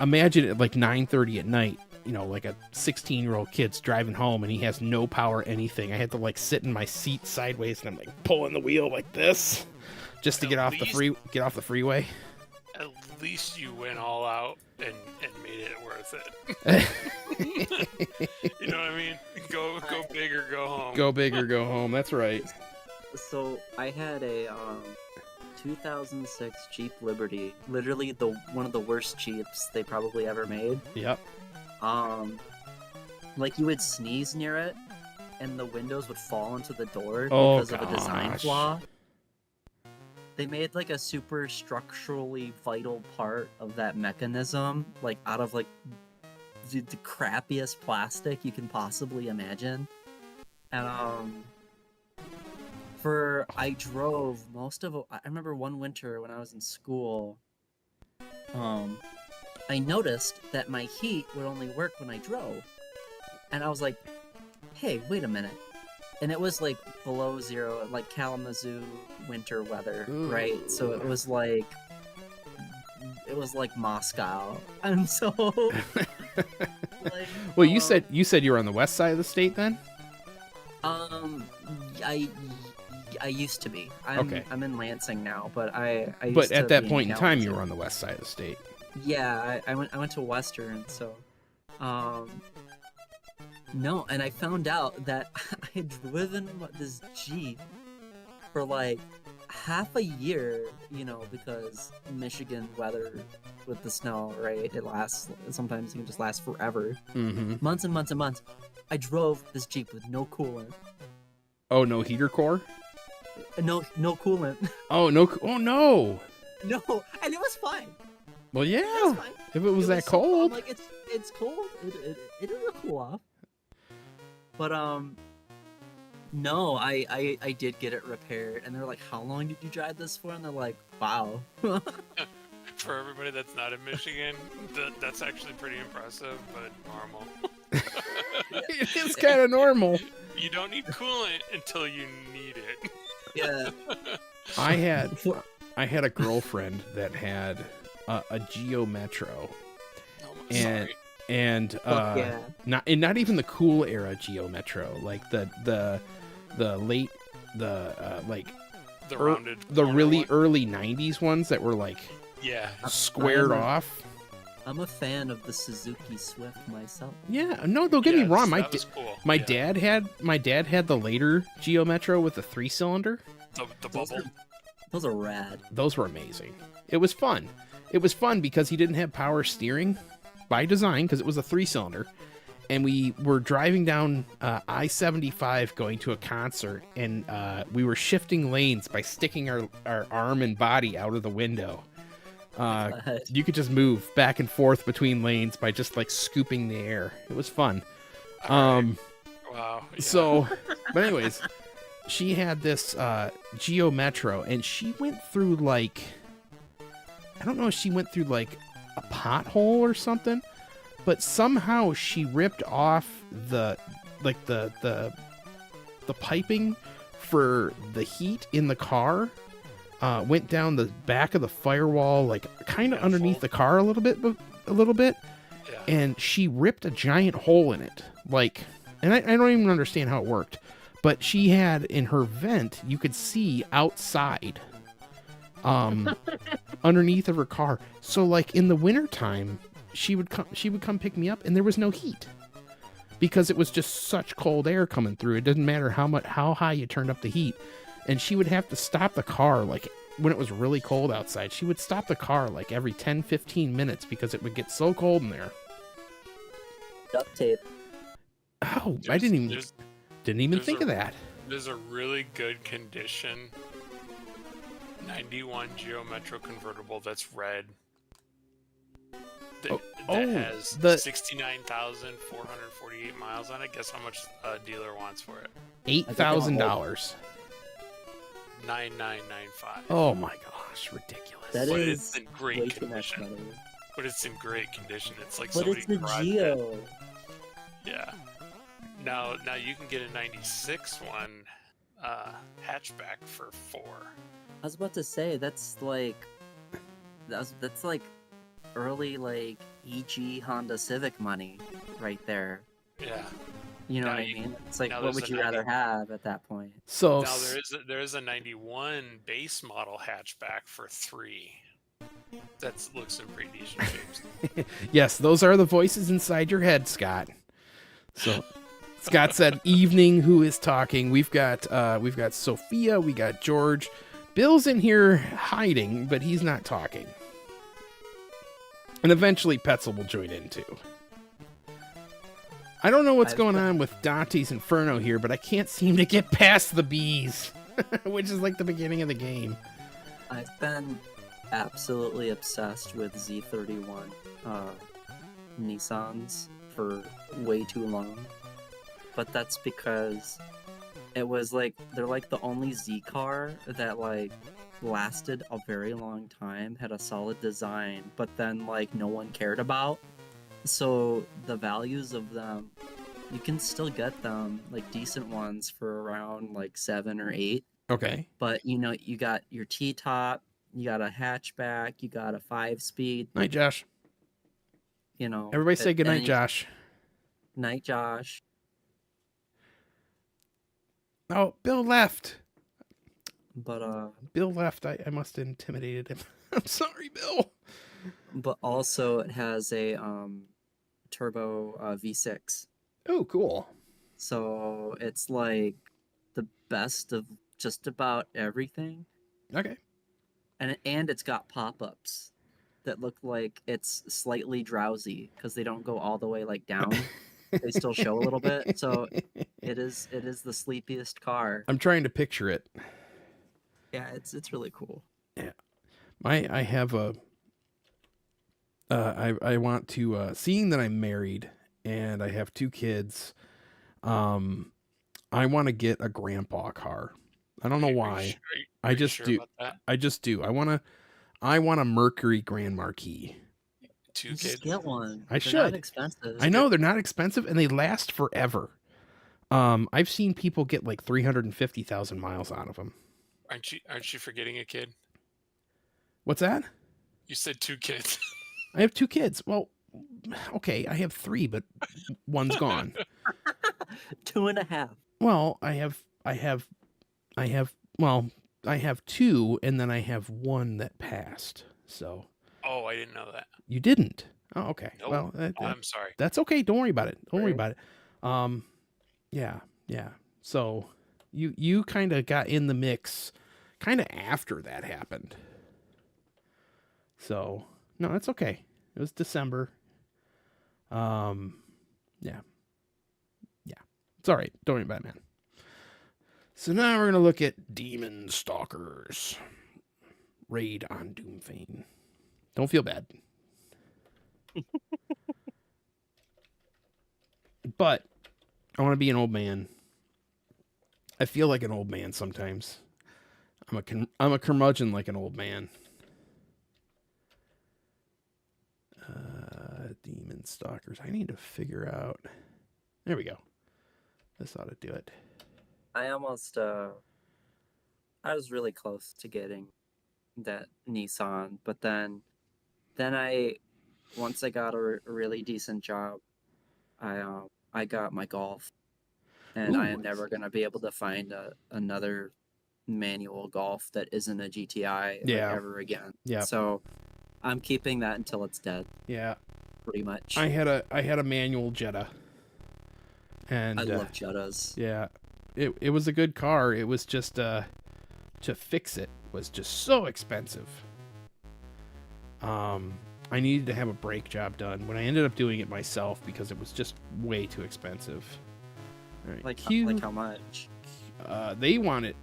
Imagine it like 9:30 at night. Like a 16-year-old kid's driving home, and he has no power anything. I had to like sit in my seat sideways, and I'm like pulling the wheel like this, just to get off the freeway. At least you went all out and made it worth it. You know what I mean? Go big or go home. Go big or go home. That's right. So I had a 2006 Jeep Liberty, literally one of the worst Jeeps they probably ever made. Yep. Like you would sneeze near it, and the windows would fall into the door Oh, because of a design gosh. flaw. They made like a super structurally vital part of that mechanism, like out of like the crappiest plastic you can possibly imagine. And I drove most of. I remember one winter when I was in school. I noticed that my heat would only work when I drove, and I was like, "Hey, wait a minute." And it was like below zero, like Kalamazoo winter weather, right? So it was like Moscow, and so. Like, Well, you said you were on the west side of the state then? I used to be. Okay. I'm in Lansing now, but I used But at to that be point in time, you Kalamazoo. were on the west side of the state. Yeah, I went to Western, so no, and I found out that I had driven this Jeep for like half a year, because Michigan weather with the snow, right? It lasts, sometimes it can just last forever. Mm-hmm. Months and months and months. I drove this Jeep with no coolant. Oh, no heater core? No coolant. Oh, no. Oh, no. No, and it was fine. Well, yeah. That's fine. If it was that so cold. cold. I'm like, it's cold. It'll cool off. But no, I did get it repaired, and they're like, "How long did you drive this for?" And they're like, "Wow." For everybody that's not in Michigan, that's actually pretty impressive, but normal. It is kind of normal. You don't need coolant until you need it. Yeah. I had a girlfriend that had a Geo Metro, Sorry. and yeah. not even the cool era Geo Metro, like the late like The rounded the corner really one. early 90s ones that were like Yeah. squared off. I'm a fan of the Suzuki Swift myself. Yeah, no, don't get me wrong. That was cool. My Yeah. dad had the later Geo Metro with the 3-cylinder. The bubble. Those are rad. Those were amazing. It was fun. It was fun because he didn't have power steering by design because it was a 3-cylinder. And we were driving down I-75 going to a concert, and we were shifting lanes by sticking our arm and body out of the window. You could just move back and forth between lanes by just like scooping the air. It was fun. Wow. Yeah. So, but anyways, she had this Geo Metro, and she went through like, I don't know if she went through like a pothole or something, but somehow she ripped off the piping for the heat in the car. Went down the back of the firewall, like kind of underneath the car a little bit, Yeah. and she ripped a giant hole in it. Like, and I don't even understand how it worked, but she had in her vent, you could see outside, underneath of her car. So like in the wintertime, she would come pick me up, and there was no heat because it was just such cold air coming through. It didn't matter how high you turned up the heat. And she would have to stop the car, like, when it was really cold outside. She would stop the car, like, every 10, 15 minutes because it would get so cold in there. Duct tape. Oh, I didn't even think of that. There's a really good condition 91 Geo Metro convertible that's red. That has 69,448 miles on it. Guess how much a dealer wants for it? $8,000. 9,995. Oh my gosh, ridiculous. That But is it's in great way too much condition. money. But it's in great condition. It's like But somebody it's the garaged it. Geo. Yeah. Now you can get a 96 one hatchback for $4. I was about to say that's like early like EG Honda Civic money right there. Yeah. You know Now what I you- mean? It's like, now what there's would a you rather have at that point? So, Now there is a 91 base model hatchback for $3. That looks in pretty decent shape. yes, those are the voices inside your head, Scott. So, Scott said, "Evening. Who is talking?" We've got Sophia. We got George. Bill's in here hiding, but he's not talking. And eventually, Petzel will join in too. I don't know what's going on with Dante's Inferno here, but I can't seem to get past the bees, which is like the beginning of the game. I've been absolutely obsessed with Z31 Nissans for way too long. But that's because it was like, they're like the only Z car that like lasted a very long time, had a solid design, but then like no one cared about. So the values of them, you can still get them, like decent ones for around like 7 or 8. Okay. But you know, you got your T-top, you got a hatchback, you got a 5-speed, Night, Josh. you know. Everybody say and goodnight, then Josh. Night, Josh. Oh, Bill left. But Bill left. I must have intimidated him. I'm sorry, Bill. but also it has a turbo V6. Oh, cool. So it's like the best of just about everything. Okay. And it's got pop-ups that look like it's slightly drowsy because they don't go all the way like down. They still show a little bit. So it is the sleepiest car. I'm trying to picture it. Yeah, it's really cool. I have a I want to, seeing that I'm married and I have 2 kids, I want to get a grandpa car. I don't know why. I Are you just sure do. about that? I just do. I want a Mercury Grand Marquis. Two You just kids. get one. I They're not should. expensive. I know they're not expensive and they last forever. I've seen people get like 350,000 miles out of them. Aren't you forgetting a kid? What's that? You said 2 kids. I have 2 kids. Well, okay, I have 3, but one's gone. 2.5. Well, well, I have 2 and then I have 1 that passed. So, Oh, I didn't know that. you didn't. Oh, okay. Nope. Well, I'm sorry. that's okay. Don't worry about it. Don't worry Right. about it. Yeah. So, you kind of got in the mix kind of after that happened. So, no, that's okay. It was December. Yeah. It's all right. Don't worry about it, man. So now we're going to look at Demon Stalkers. Raid on Doomfane. Don't feel bad. But I want to be an old man. I feel like an old man sometimes. I'm a curmudgeon like an old man. Demon Stalkers. I need to figure out. There we go. This ought to do it. I was really close to getting that Nissan, but then once I got a really decent job, I got my Golf, and I am Ooh. never gonna be able to find another manual Golf that isn't a GTI Yeah. ever again. Yeah. So I'm keeping that until it's dead, Yeah. pretty much. I had a manual Jetta. And I love Jettas. yeah. It was a good car. It was just to fix it was just so expensive. I needed to have a brake job done when I ended up doing it myself because it was just way too expensive. All right. Like how much? They wanted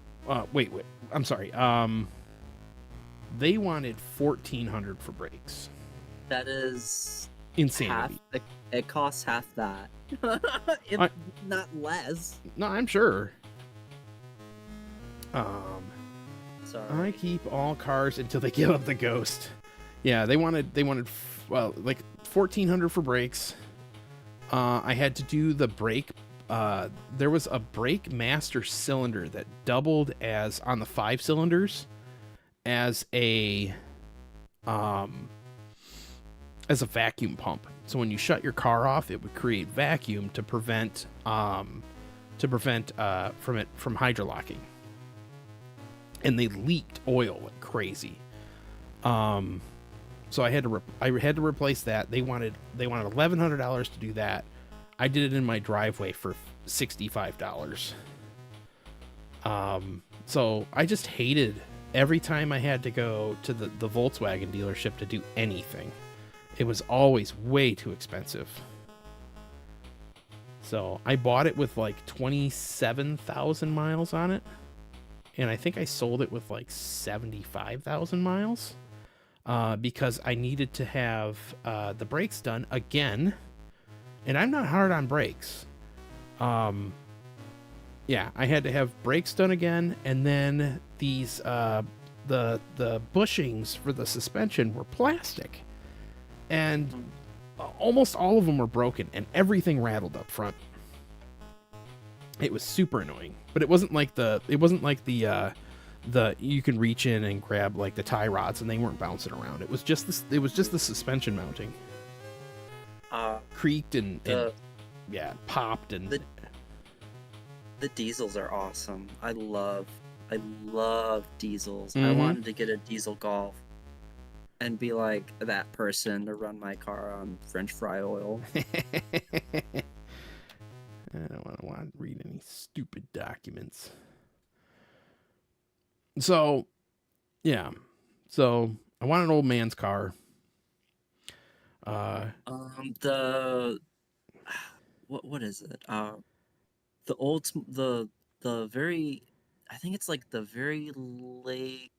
wait, I'm sorry. They wanted $1,400 for brakes. That is Insanity. it costs half that. If not less. No, I'm sure. Sorry. I keep all cars until they give up the ghost. Yeah, they wanted like $1,400 for brakes. I had to do the brake. There was a brake master cylinder that doubled as on the 5 cylinders as a vacuum pump. So when you shut your car off, it would create vacuum to prevent from hydrolocking. And they leaked oil like crazy. So I had to replace that. They wanted $1,100 to do that. I did it in my driveway for $65. So I just hated every time I had to go to the Volkswagen dealership to do anything. It was always way too expensive. So I bought it with like 27,000 miles on it. And I think I sold it with like 75,000 miles. Because I needed to have the brakes done again. And I'm not hard on brakes. Yeah, I had to have brakes done again. And then these, the bushings for the suspension were plastic. And almost all of them were broken. And everything rattled up front. It was super annoying. But it wasn't like the you can reach in and grab like the tie rods and they weren't bouncing around. It was just the suspension mounting. Creaked and popped and the diesels are awesome. I love diesels. I Mhm. wanted to get a diesel Golf and be like that person to run my car on French fry oil. I don't want to read any stupid documents. So, yeah. So, I want an old man's car. What is it? The very, I think it's like the very late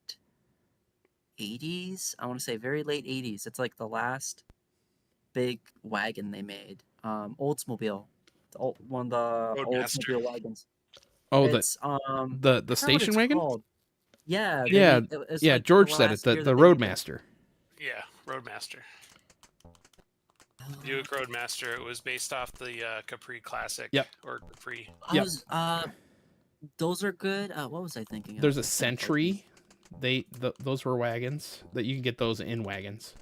80s. I want to say very late 80s. It's like the last big wagon they made. Oldsmobile, one of the Roadmaster. Oldsmobile wagons. Oh, It's the I forgot what station it's wagon. called. Yeah, Yeah, it's yeah. like the George said it. last The year the that they made it. Roadmaster. Yeah, Roadmaster. Buick Roadmaster. It was based off the Capri Classic. Yep. Or Capri. Yep. Those are good. What was I thinking of? There's a I think Century. Those were wagons that you can get those in wagons.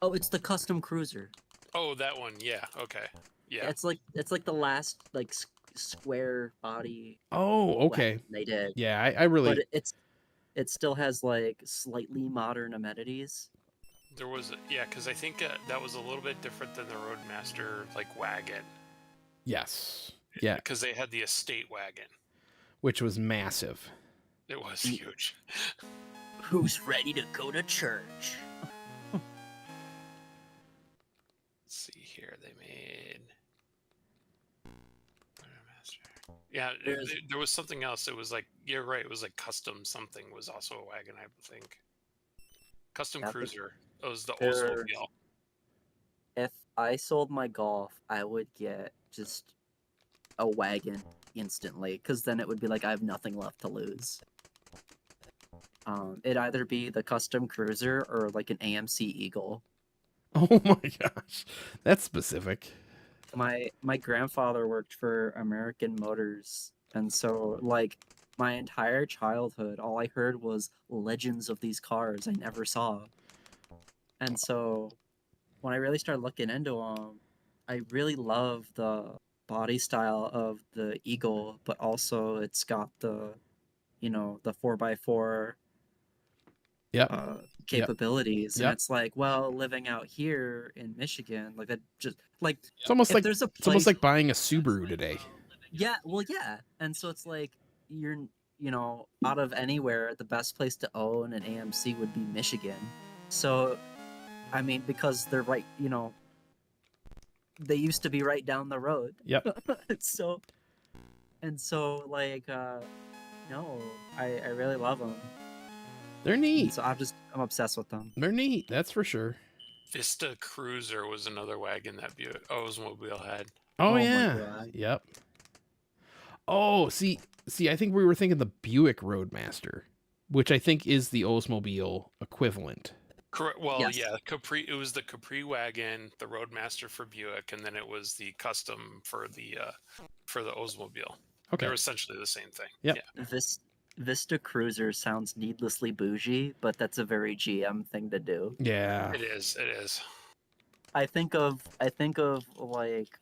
Oh, it's the custom cruiser. Oh, that one. Yeah. Okay. Yeah. It's like the last like square body Oh, okay. wagon they did. Yeah, I really. But it still has like slightly modern amenities. There was, because I think that was a little bit different than the Roadmaster like wagon. Yes. Yeah. Because they had the estate wagon. Which was massive. It was huge. Who's ready to go to church? Let's see here. They made Roadmaster. Yeah, there was something else. It was like, you're right. It was like custom something was also a wagon, I think. Custom Cruiser. It was the Oldsmobile. If I sold my Golf, I would get just a wagon instantly, because then it would be like I have nothing left to lose. It'd either be the custom cruiser or like an AMC Eagle. Oh my gosh, that's specific. My grandfather worked for American Motors, and so like my entire childhood, all I heard was legends of these cars I never saw. And so when I really started looking into them, I really love the body style of the Eagle, but also it's got the, the 4x4 capabilities. Yep. And it's like, well, living out here in Michigan, like that just like It's almost like there's a it's almost place- like buying a Subaru today. Yeah, well, yeah. And so it's like you're, out of anywhere, the best place to own an AMC would be Michigan. So, I mean, because they're right, they used to be right down the road. Yep. so like, no, I really love them. They're neat. So I'm obsessed with them. They're neat. That's for sure. Vista Cruiser was another wagon that Buick Oldsmobile had. Oh my yeah. God. Yep. Oh, see, I think we were thinking the Buick Roadmaster, which I think is the Oldsmobile equivalent. Correct. Well, Yes. yeah, Capri. It was the Capri wagon, the Roadmaster for Buick, and then it was the custom for the Oldsmobile. Okay. They're essentially the same thing. Yep. Yeah. Vista Cruiser sounds needlessly bougie, but that's a very GM thing to do. Yeah. It is. It is. I think of like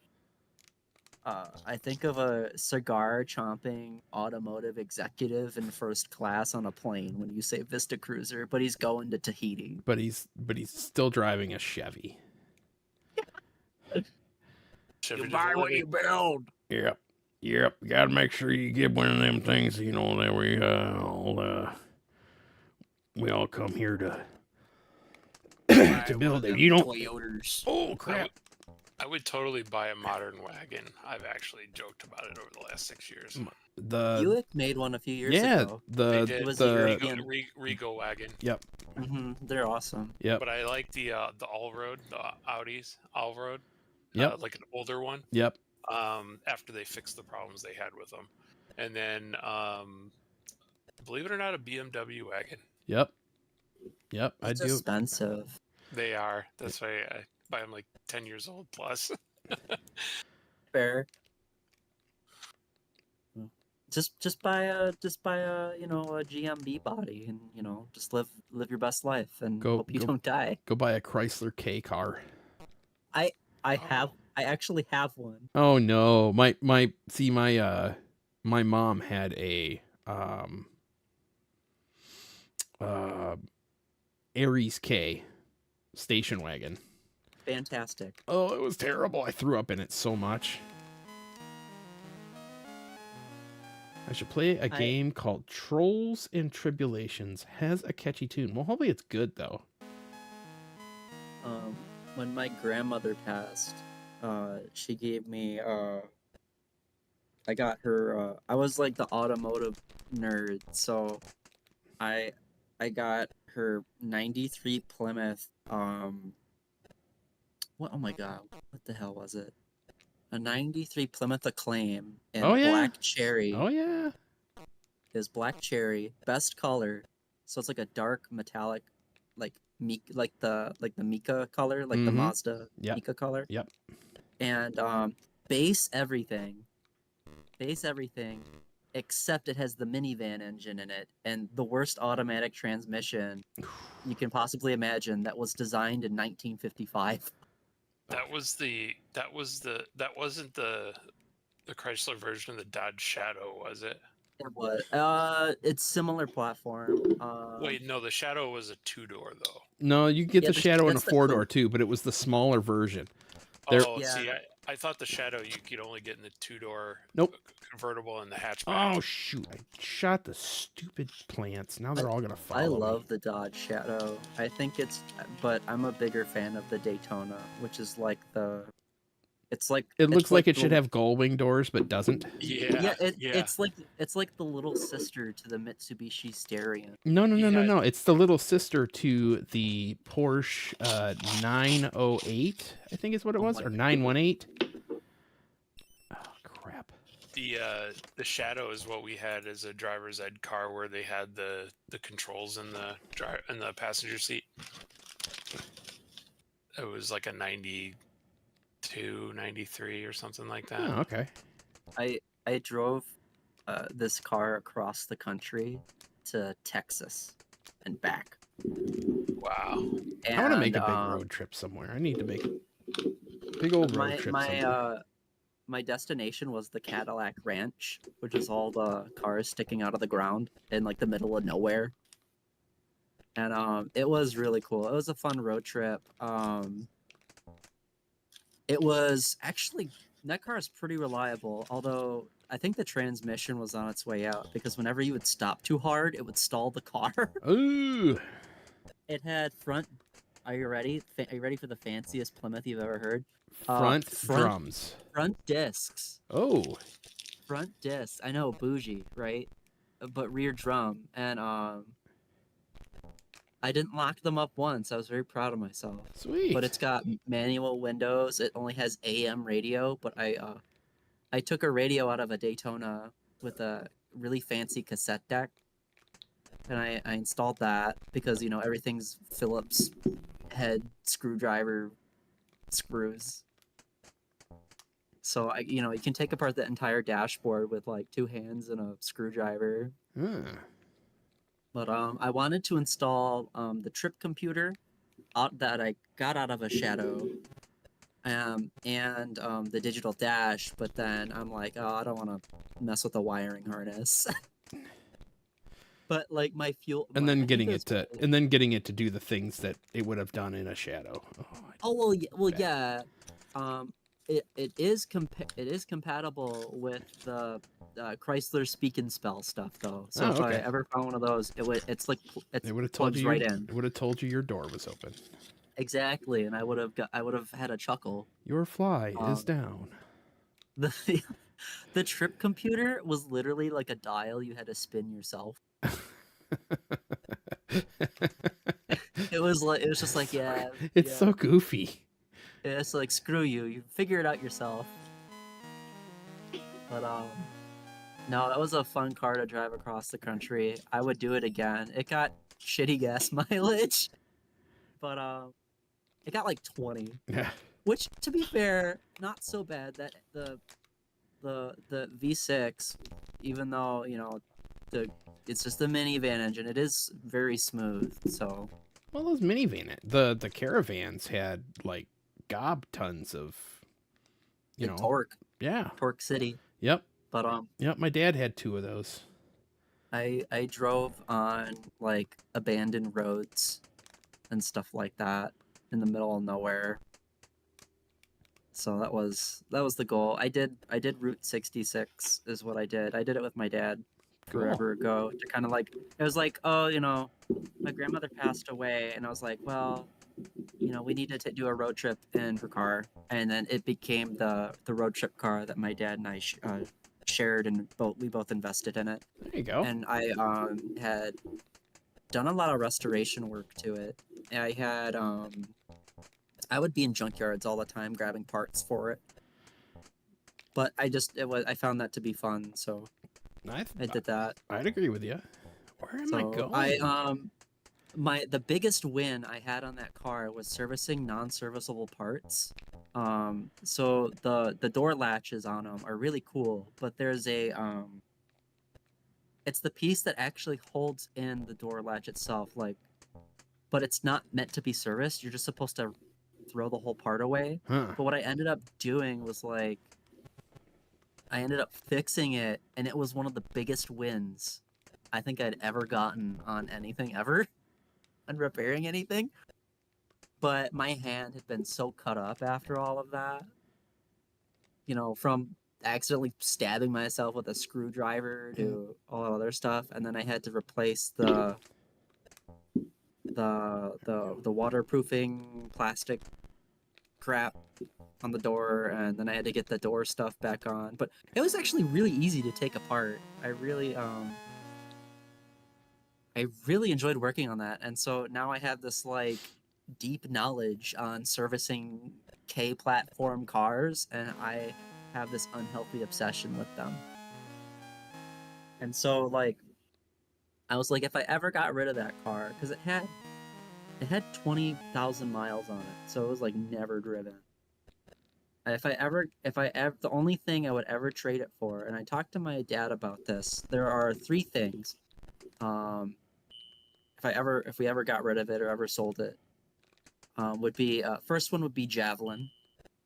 I think of a cigar chomping automotive executive in first class on a plane when you say Vista Cruiser, but he's going to Tahiti. But he's still driving a Chevy. Chevy You buy what Chevrolet. you build. Yep. You gotta make sure you get one of them things, that we all come here to to build it. You don't. Toyotas. Oh crap! I would totally buy a modern wagon. I've actually joked about it over the last 6 years. The Buick made one a few years yeah ago. the They did. was the European. Regal wagon. yep They're awesome. yep But I like the all-road, the Audis all-road. Yep. Like an older one. yep. After they fixed the problems they had with them, and then believe it or not, a BMW wagon. Yep. I It's do. expensive. They are. That's why I buy them like 10 years old plus. Fair. Just buy a a GMB body and just live your best life and hope you don't die. Go buy a Chrysler K car. I actually have one. Oh no, my my mom had a Aries K station wagon. Fantastic. Oh, it was terrible. I threw up in it so much. I should play a game called Trolls and Tribulations. Has a catchy tune. Well, hopefully it's good though. When my grandmother passed, she gave me I got her I was like the automotive nerd, so I got her 93 Plymouth what? Oh my god, what the hell was it? A '93 Plymouth Acclaim in Oh, yeah. black cherry. Oh yeah. Is black cherry, best color. So it's like a dark metallic, like like the Mika color, like the Mhm. Mazda Yep. Mika color. Yep. And base everything, except it has the minivan engine in it and the worst automatic transmission you can possibly imagine that was designed in 1955. That wasn't the Chrysler version of the Dodge Shadow, was it? It was. It's similar platform. Wait, no, the Shadow was a 2-door though. No, you get Yeah, the Shadow in a that's the 4-door too, but it was the smaller version. There. Oh, Yeah. see, I thought the Shadow you could only get in the 2-door Nope. convertible and the hatchback. Oh shoot! I shot the stupid plants. Now they're all gonna follow I me. love the Dodge Shadow. I think but I'm a bigger fan of the Daytona, which is like the. It's like It looks like it the- should have gull wing doors, but doesn't. Yeah, It's like the little sister to the Mitsubishi Starion. No. Yeah. It's the little sister to the Porsche 908, I think is what it Oh was, my or 918. Oh crap! the Shadow is what we had as a driver's ed car, where they had the controls in the passenger seat. It was like a 92, 93 or something like that. Oh, okay. I drove this car across the country to Texas and back. Wow. I want to make a And, big road trip somewhere. I need to make a big old road trip somewhere. My destination was the Cadillac Ranch, which is all the cars sticking out of the ground in like the middle of nowhere. And it was really cool. It was a fun road trip. It was actually that car is pretty reliable, although I think the transmission was on its way out because whenever you would stop too hard, it would stall the car. Ooh. It had front. Are you ready? Are you ready for the fanciest Plymouth you've ever heard? Front drums. Front discs. Oh. Front discs. I know, bougie, right? But rear drum, and I didn't lock them up once. I was very proud of myself. Sweet. But it's got manual windows. It only has AM radio, but I took a radio out of a Daytona with a really fancy cassette deck, and I installed that because everything's Phillips head screwdriver screws. So you can take apart the entire dashboard with like 2 hands and a screwdriver. But I wanted to install the trip computer that I got out of a Shadow, and the digital dash. But then I'm like, oh, I don't want to mess with the wiring harness. But like my fuel, and then I think getting was it to really- and then getting it to do the things that it would have done in a Shadow. Oh well, bad. yeah. It is compatible with the Chrysler Speak and Spell stuff though. So Oh, if I okay. ever found one of those, it would It would have told plugs you right in. It would have told you your door was open. Exactly, and I would have had a chuckle. Your fly is Um, down. The trip computer was literally like a dial you had to spin yourself. It was just like yeah. It's yeah. so goofy. It's like screw you. You figure it out yourself. But no, that was a fun car to drive across the country. I would do it again. It got shitty gas mileage, but it got like 20, Yeah. which to be fair, not so bad. That the V6, even though it's just a minivan engine, it is very smooth. So Well, those minivan, the Caravans had like gob tons of, torque Yeah. city. Yep. But Yep. My dad had 2 of those. I drove on like abandoned roads and stuff like that in the middle of nowhere. So that was the goal. I did Route 66 is what I did. I did it with my dad forever ago to kind of like it was like, oh, my grandmother passed away and I was like, well, we need to do a road trip in her car, and then it became the road trip car that my dad and I shared, and we both invested in it. There you go. And I had done a lot of restoration work to it. I had I would be in junkyards all the time grabbing parts for it. But I found that to be fun, so I did that. I'd agree with you. Where am I So going? the biggest win I had on that car was servicing non-serviceable parts. So the door latches on them are really cool, but there's a it's the piece that actually holds in the door latch itself, like, but it's not meant to be serviced. You're just supposed to throw the whole part away. Huh. But what I ended up doing was like, I ended up fixing it, and it was one of the biggest wins I think I'd ever gotten on anything ever, on repairing anything. But my hand had been so cut up after all of that, from accidentally stabbing myself with a screwdriver to all that other stuff, and then I had to replace the waterproofing plastic crap on the door, and then I had to get the door stuff back on. But it was actually really easy to take apart. I really enjoyed working on that, and so now I have this like deep knowledge on servicing K platform cars, and I have this unhealthy obsession with them. And so like I was like, if I ever got rid of that car, because it had 20,000 miles on it, so it was like never driven. The only thing I would ever trade it for, and I talked to my dad about this, there are 3 things. If we ever got rid of it or ever sold it, would be first one would be Javelin.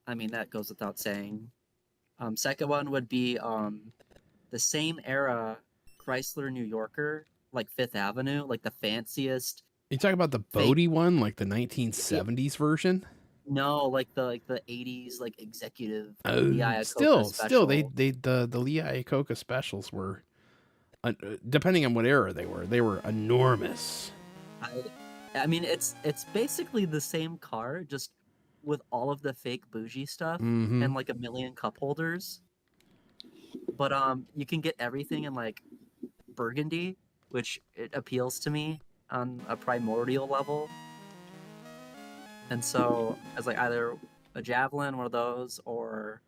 I mean, that goes without saying. Second one would be the same era Chrysler New Yorker, like Fifth Avenue, like the fanciest. You talking about the Bodie one, like the 1970s version? No, like the 80s, like executive. Still, the Lee Iacocca specials were, depending on what era they were enormous. I mean, it's basically the same car, just with all of the fake bougie stuff and like a million cup holders. But you can get everything in like burgundy, which it appeals to me on a primordial level. And so I was like, either a Javelin, one of those, or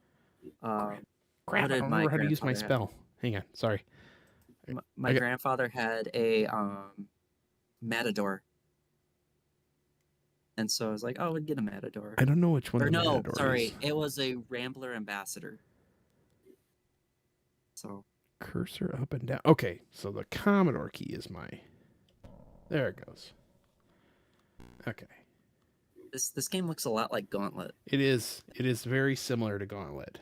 crap! I don't remember how to use my spell. Hang on, sorry. My grandfather had a Matador. And so I was like, oh, we'd get a Matador. I don't know which one the Matador is. It was a Rambler Ambassador. So cursor up and down. Okay, so the Commodore key is my... There it goes. Okay. This game looks a lot like Gauntlet. It is. It is very similar to Gauntlet.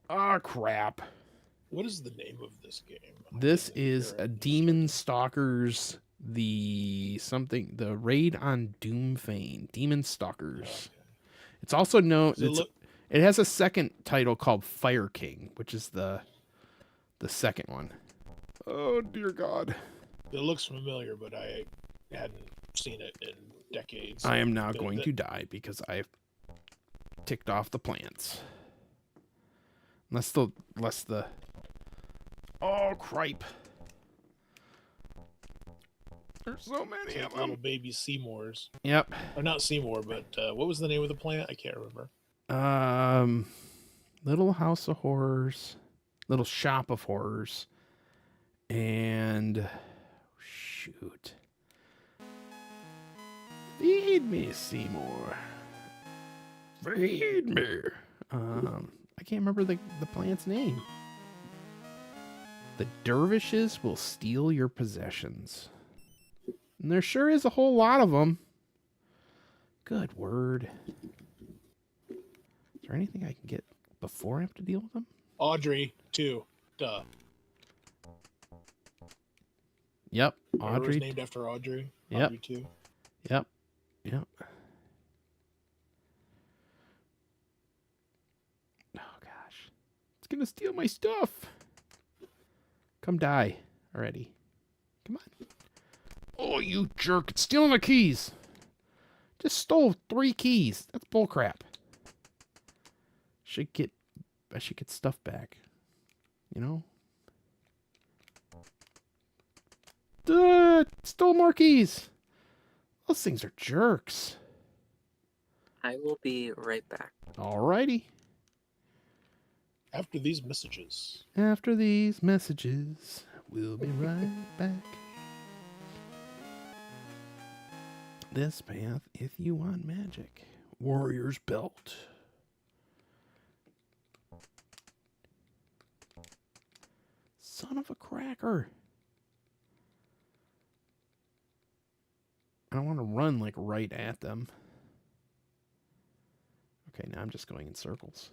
Oh, crap. What is the name of this game? This is a Demon Stalkers... The Raid on Doomfane, Demon Stalkers. Okay. It's also known. It has a second title called Fire King, which is the second one. Oh dear God! It looks familiar, but I hadn't seen it in decades. I am now going to die because I've ticked off the plants. Unless the. Oh cripe! There's so many of them. Little baby Seymours. Yep. Or not Seymour, but what was the name of the plant? I can't remember. Little House of Horrors, Little Shop of Horrors, and shoot. Feed me, Seymour. Feed me. I can't remember the plant's name. The dervishes will steal your possessions. And there sure is a whole lot of them. Good word. Is there anything I can get before I have to deal with them? Audrey, too. Duh. Yep. Audrey was named after Audrey. Yep. Audrey, too. Yep. Yep. Oh, gosh. It's going to steal my stuff. Come die already. Come on. Oh, you jerk. It's stealing my keys. Just stole 3 keys. That's bullcrap. I should get stuff back. You know? Duh! Stole more keys. Those things are jerks. I will be right back. Alrighty. After these messages. After these messages, we'll be right back. This path, if you want magic. Warrior's Belt. Son of a cracker. I don't want to run like right at them. Okay, now I'm just going in circles.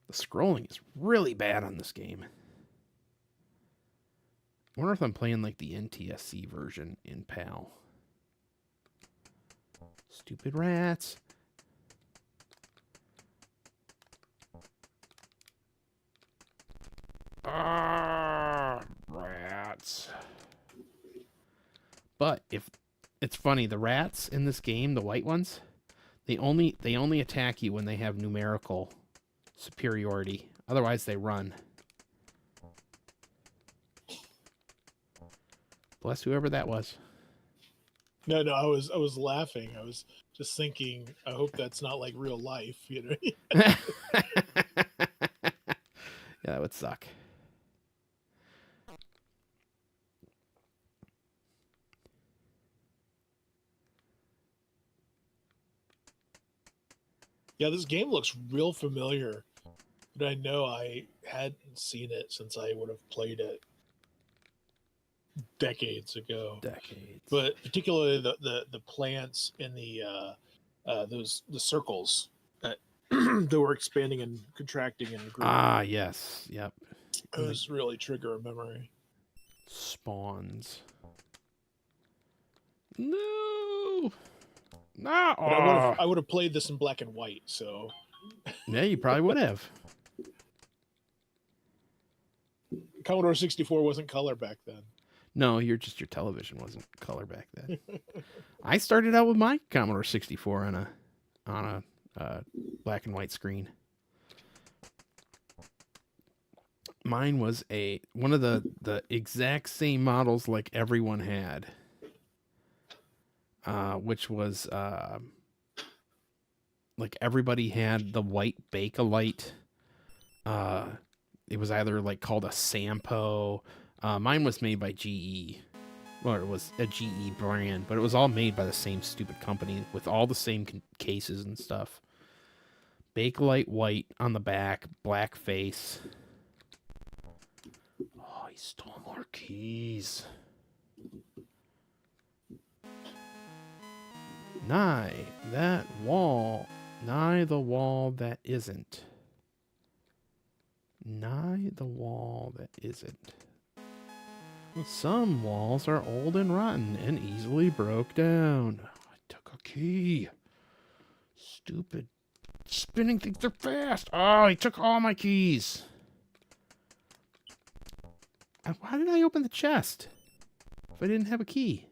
The scrolling is really bad on this game. I wonder if I'm playing like the NTSC version in PAL. Stupid rats. Ah, rats. But if it's funny, the rats in this game, the white ones, they only attack you when they have numerical superiority. Otherwise, they run. Bless whoever that was. No, I was laughing. I was just thinking, I hope that's not like real life, you know. Yeah, that would suck. Yeah, this game looks real familiar, but I know I hadn't seen it since I would have played it decades ago. Decades. But particularly the plants in the circles that that were expanding and contracting and growing. Ah, yes. Yep. Those really trigger a memory. Spawns. No. No. But I would have played this in black and white, so Yeah, you probably would have. Commodore 64 wasn't color back then. No, your television wasn't color back then. I started out with my Commodore 64 on a black and white screen. Mine was one of the exact same models like everyone had, which was like everybody had the white Bakelite. It was either like called a Sampo. Mine was made by GE. Well, it was a GE brand, but it was all made by the same stupid company with all the same cases and stuff. Bakelite white on the back, black face. Oh, he stole more keys. Nigh the wall that isn't. Nigh the wall that isn't. Some walls are old and rotten and easily broke down. I took a key. Stupid spinning things are fast. Oh, he took all my keys. Why did I open the chest if I didn't have a key?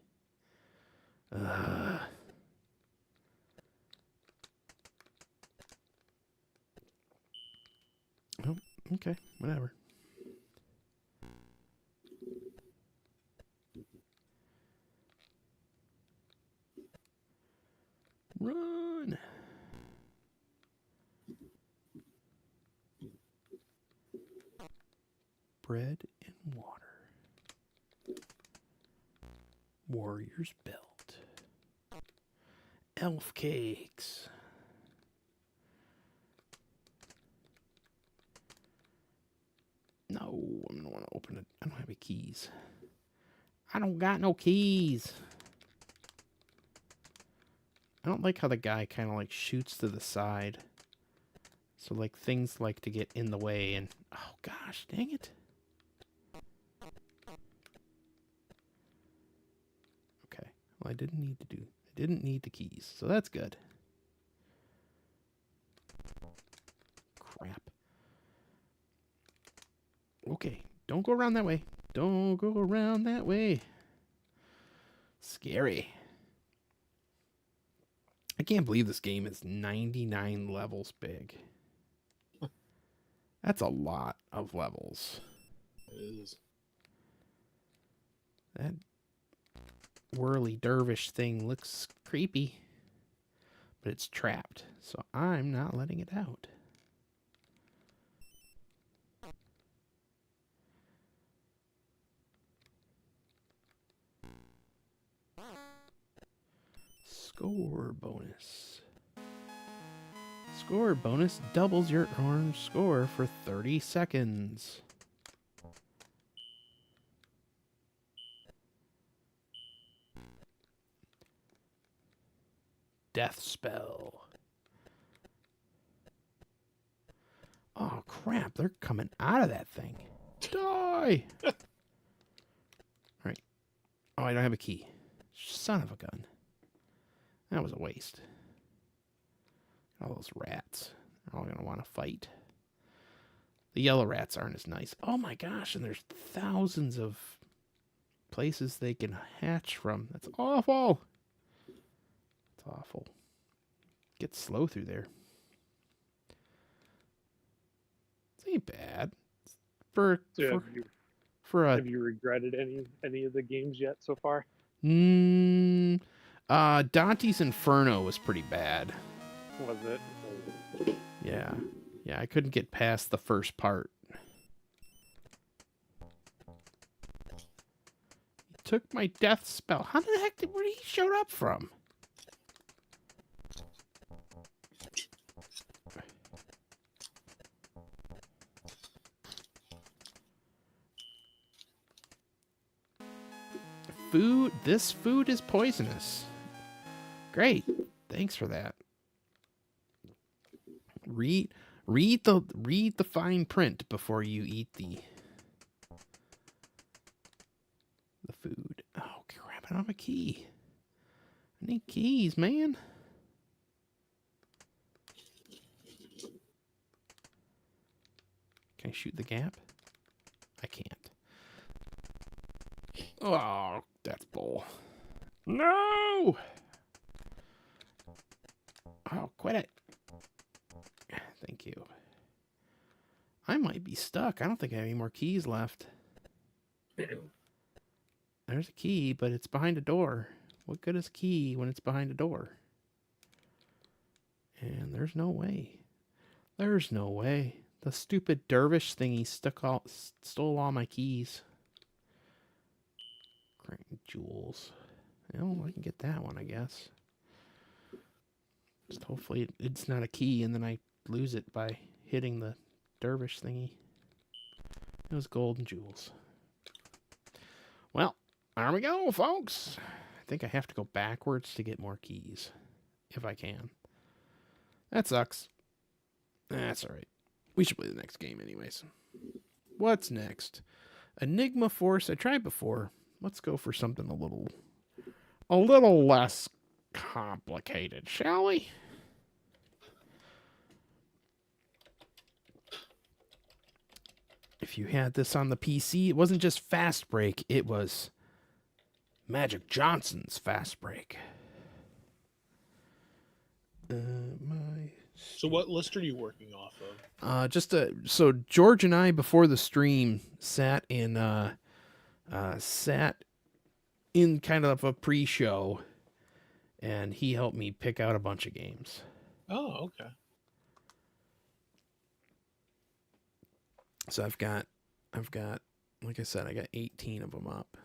Oh, okay, whatever. Run. Bread and water. Warrior's Belt. Elf cakes. No, I'm gonna want to open it. I don't have any keys. I don't got no keys. I don't like how the guy kind of like shoots to the side. So like things like to get in the way and oh gosh, dang it. Okay. Well, I didn't need the keys. So that's good. Crap. Okay, don't go around that way. Don't go around that way. Scary. I can't believe this game is 99 levels big. That's a lot of levels. It is. That whirly dervish thing looks creepy, but it's trapped, so I'm not letting it out. Score bonus. Score bonus doubles your orange score for 30 seconds. Death spell. Oh crap, they're coming out of that thing. Die! Alright. Oh, I don't have a key. Son of a gun. That was a waste. All those rats. They're all going to want to fight. The yellow rats aren't as nice. Oh my gosh, and there's thousands of places they can hatch from. That's awful. It's awful. Get slow through there. This ain't bad. For Have you regretted any of the games yet so far? Dante's Inferno was pretty bad. Was it? Yeah. Yeah, I couldn't get past the first part. He took my death spell. How the heck where did he show up from? Food. This food is poisonous. Great. Thanks for that. Read the fine print before you eat the food. Oh crap! I don't have a key. I need keys, man. Can I shoot the gap? I can't. Oh, that's bull. No! Oh, quit it. Thank you. I might be stuck. I don't think I have any more keys left. There's a key, but it's behind a door. What good is a key when it's behind a door? And there's no way. There's no way. The stupid dervish thingy stole all my keys. Jewels. Well, I can get that one, I guess. Just hopefully it's not a key and then I lose it by hitting the dervish thingy. It was gold and jewels. Well, there we go, folks. I think I have to go backwards to get more keys. If I can. That sucks. That's alright. We should play the next game anyways. What's next? Enigma Force. I tried before. Let's go for something a little less complicated, shall we? If you had this on the PC, it wasn't just Fast Break, it was Magic Johnson's Fast Break. So what list are you working off of? So George and I before the stream sat in kind of a pre-show, and he helped me pick out a bunch of games. Oh, okay. So I've got, like I said, I got 18 of them up.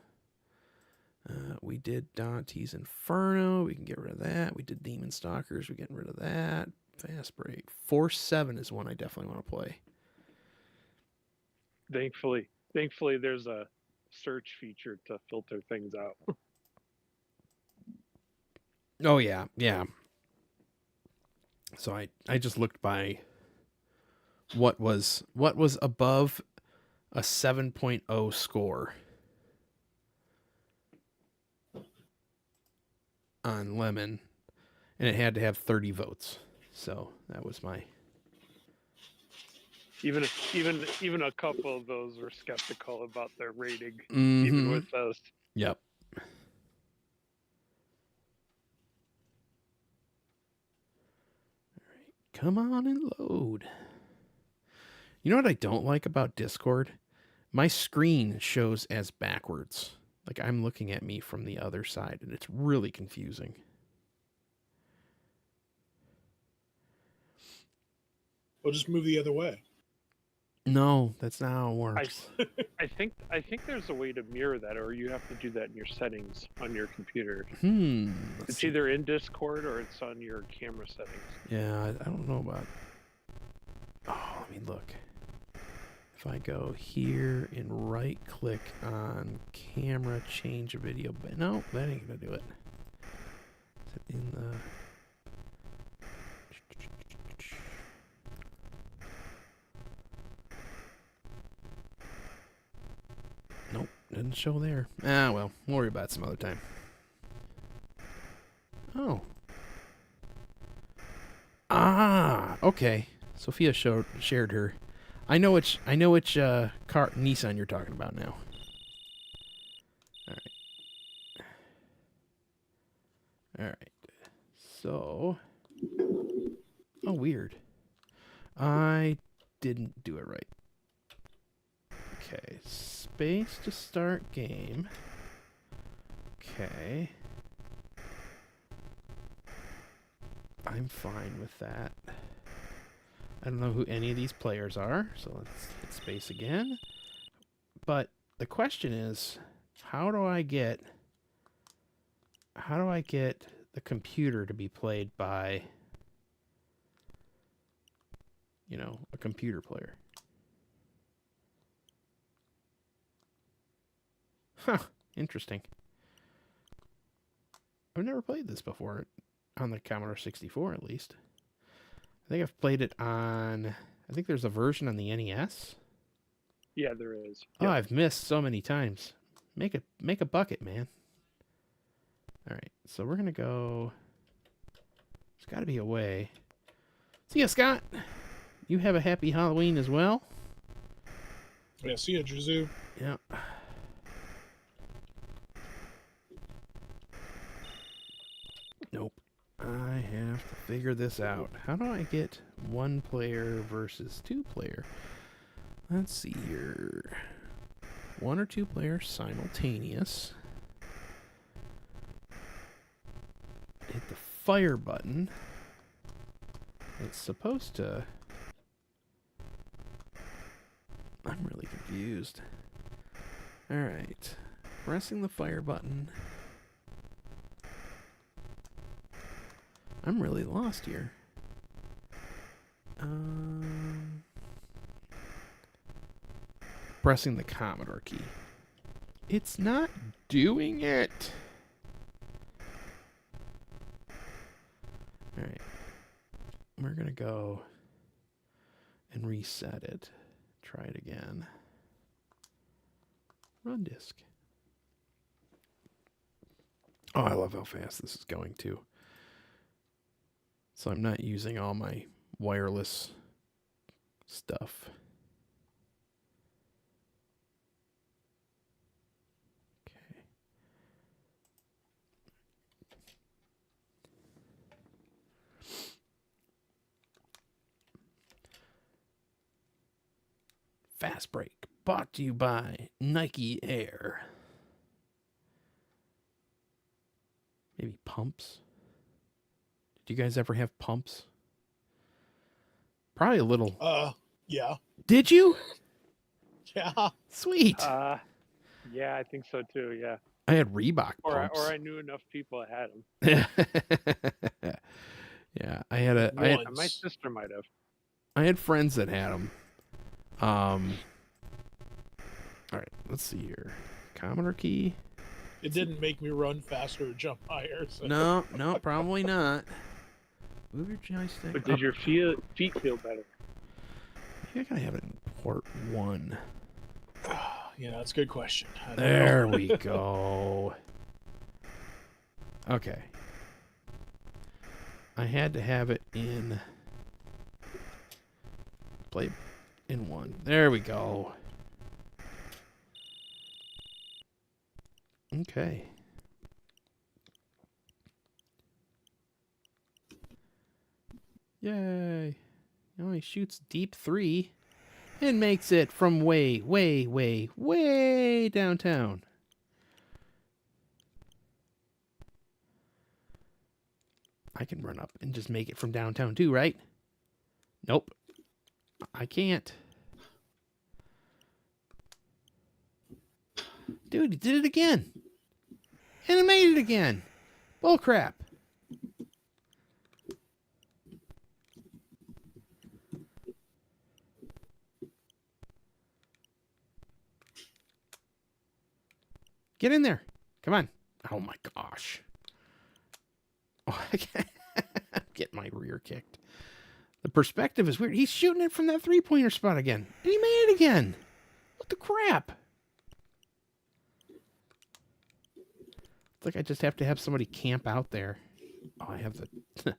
We did Dante's Inferno. We can get rid of that. We did Demon Stalkers. We're getting rid of that. Fast Break. Force 7 is one I definitely want to play. Thankfully, there's a search feature to filter things out. Oh yeah, yeah. So I just looked by what was above a 7.0 score on Lemon, and it had to have 30 votes. So that was my. Even a couple of those were skeptical about their rating, Mm-hmm. even with those. Yep. All right, come on and load. You know what I don't like about Discord? My screen shows as backwards. Like I'm looking at me from the other side, and it's really confusing. We'll just move the other way. No, that's not how it works. I think there's a way to mirror that, or you have to do that in your settings on your computer. Let's It's see. either in Discord or it's on your camera settings. Yeah, I don't know about. Oh, let me look. If I go here and right click on camera, change a video, but no, that ain't gonna do it. Is it in the? Nope, didn't show there. Ah, well, we'll worry about it some other time. Oh. Ah, okay. Sophia shared her. I know which car Nissan you're talking about now. All right. So, oh weird. I didn't do it right. Okay, space to start game. Okay. I'm fine with that. I don't know who any of these players are, so let's hit space again. But the question is, how do I get the computer to be played by, you know, a computer player? Huh, interesting. I've never played this before, on the Commodore 64 at least. I think I've played it on, I think there's a version on the NES. Yeah, there is. Oh, Yeah. I've missed so many times. Make a bucket, man. All right, so we're gonna go. There's got to be a way. See ya, Scott. You have a happy Halloween as well. Yeah, see ya, Drizu. Yeah. Nope. I have to figure this out. How do I get one player versus two player? Let's see here. One or two players simultaneous. Hit the fire button. It's supposed to... I'm really confused. Alright. Pressing the fire button. I'm really lost here. Pressing the Commodore key. It's not doing it. Alright. We're going to go and reset it. Try it again. Run disk. Oh, I love how fast this is going too. So I'm not using all my wireless stuff. Okay. Fast break brought to you by Nike Air. Maybe pumps. Did you guys ever have pumps? Probably a little. Yeah. Did you? Yeah. Sweet. Yeah, I think so too. Yeah. I had Reebok Or pumps. I knew enough people that had them. Yeah, I had My sister might have. I had friends that had them. All right, let's see here. Commodore key. It didn't make me run faster or jump higher. So. No, probably not. Move your joystick. But did your feet feel better? I gotta have it in port 1. Yeah, that's a good question. I don't know. There we go. Okay. I had to have it in play in 1. There we go. Okay. Yay. Oh, he shoots deep 3 and makes it from way, way, way, way downtown. I can run up and just make it from downtown too, right? Nope. I can't. Dude, he did it again. And I made it again. Bull crap. Get in there. Come on. Oh my gosh. Oh, I can't get my rear kicked. The perspective is weird. He's shooting it from that three-pointer spot again. And he made it again. What the crap? It's like I just have to have somebody camp out there. Oh, I have the...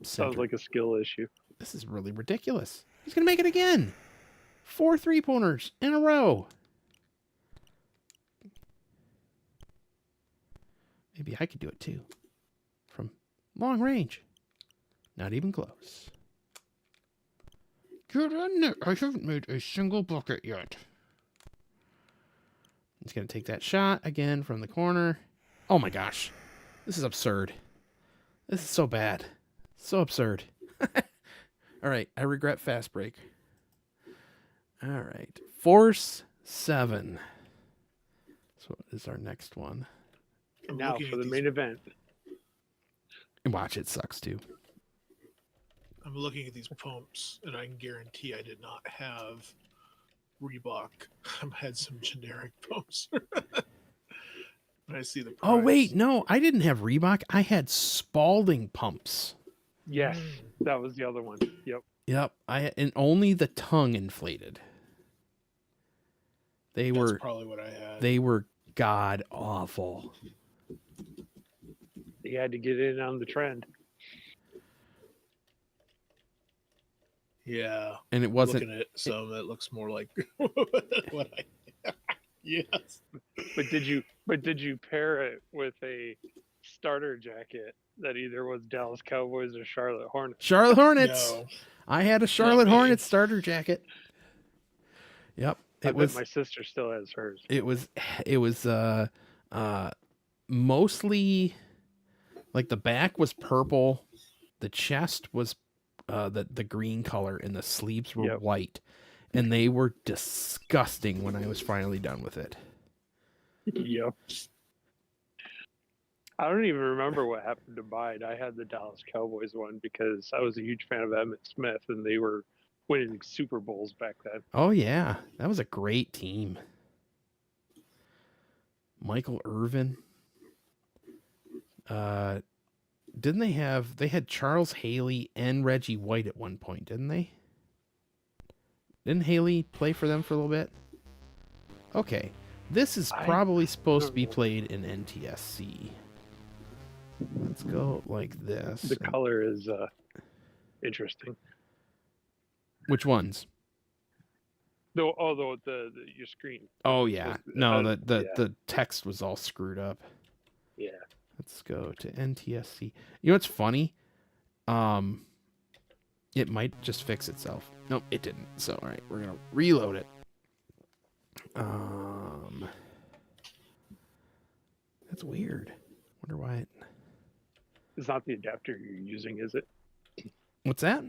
Sounds like a skill issue. This is really ridiculous. He's going to make it again. 4 3-pointers in a row. Maybe I could do it too. From long range. Not even close. Get in there. I haven't made a single bucket yet. He's going to take that shot again from the corner. Oh my gosh. This is absurd. This is so bad. So absurd. All right. I regret fast break. All right. Force 7. So what is our next one? I'm Now looking for at the these- main event. And watch, it sucks too. I'm looking at these pumps, and I can guarantee I did not have Reebok. I had some generic pumps. When I see the price. Oh, wait. No, I didn't have Reebok. I had Spalding pumps. Yes, that was the other one. Yep. Yep. And only the tongue inflated. They That's were probably what I had. They were god awful. You had to get in on the trend. Yeah. And it wasn't Looking at some that looks more like what I. Yes. But did you pair it with a starter jacket that either was Dallas Cowboys or Charlotte Hornets? Charlotte Hornets. No. I had a Charlotte me. Hornets starter jacket. Yep. I It bet was my sister still has hers. it was mostly like the back was purple, the chest was the green color, and the sleeves were Yep. white, and they were disgusting when I was finally done with it. Yep. I don't even remember what happened to mine. I had the Dallas Cowboys one because I was a huge fan of Emmitt Smith, and they were winning Super Bowls back then. Oh yeah, that was a great team. Michael Irvin. Didn't they had Charles Haley and Reggie White at one point, didn't they? Didn't Haley play for them for a little bit? Okay. This is I probably supposed to be don't know. played in NTSC. Let's go like this. The color is interesting. Which ones? Though, although your screen. Oh yeah. Was- No, yeah. the text was all screwed up. Yeah. Let's go to NTSC. You know what's funny? It might just fix itself. Nope, it didn't. So all right, we're gonna reload it. That's weird. Wonder why it... It's not the adapter you're using, is it? What's that?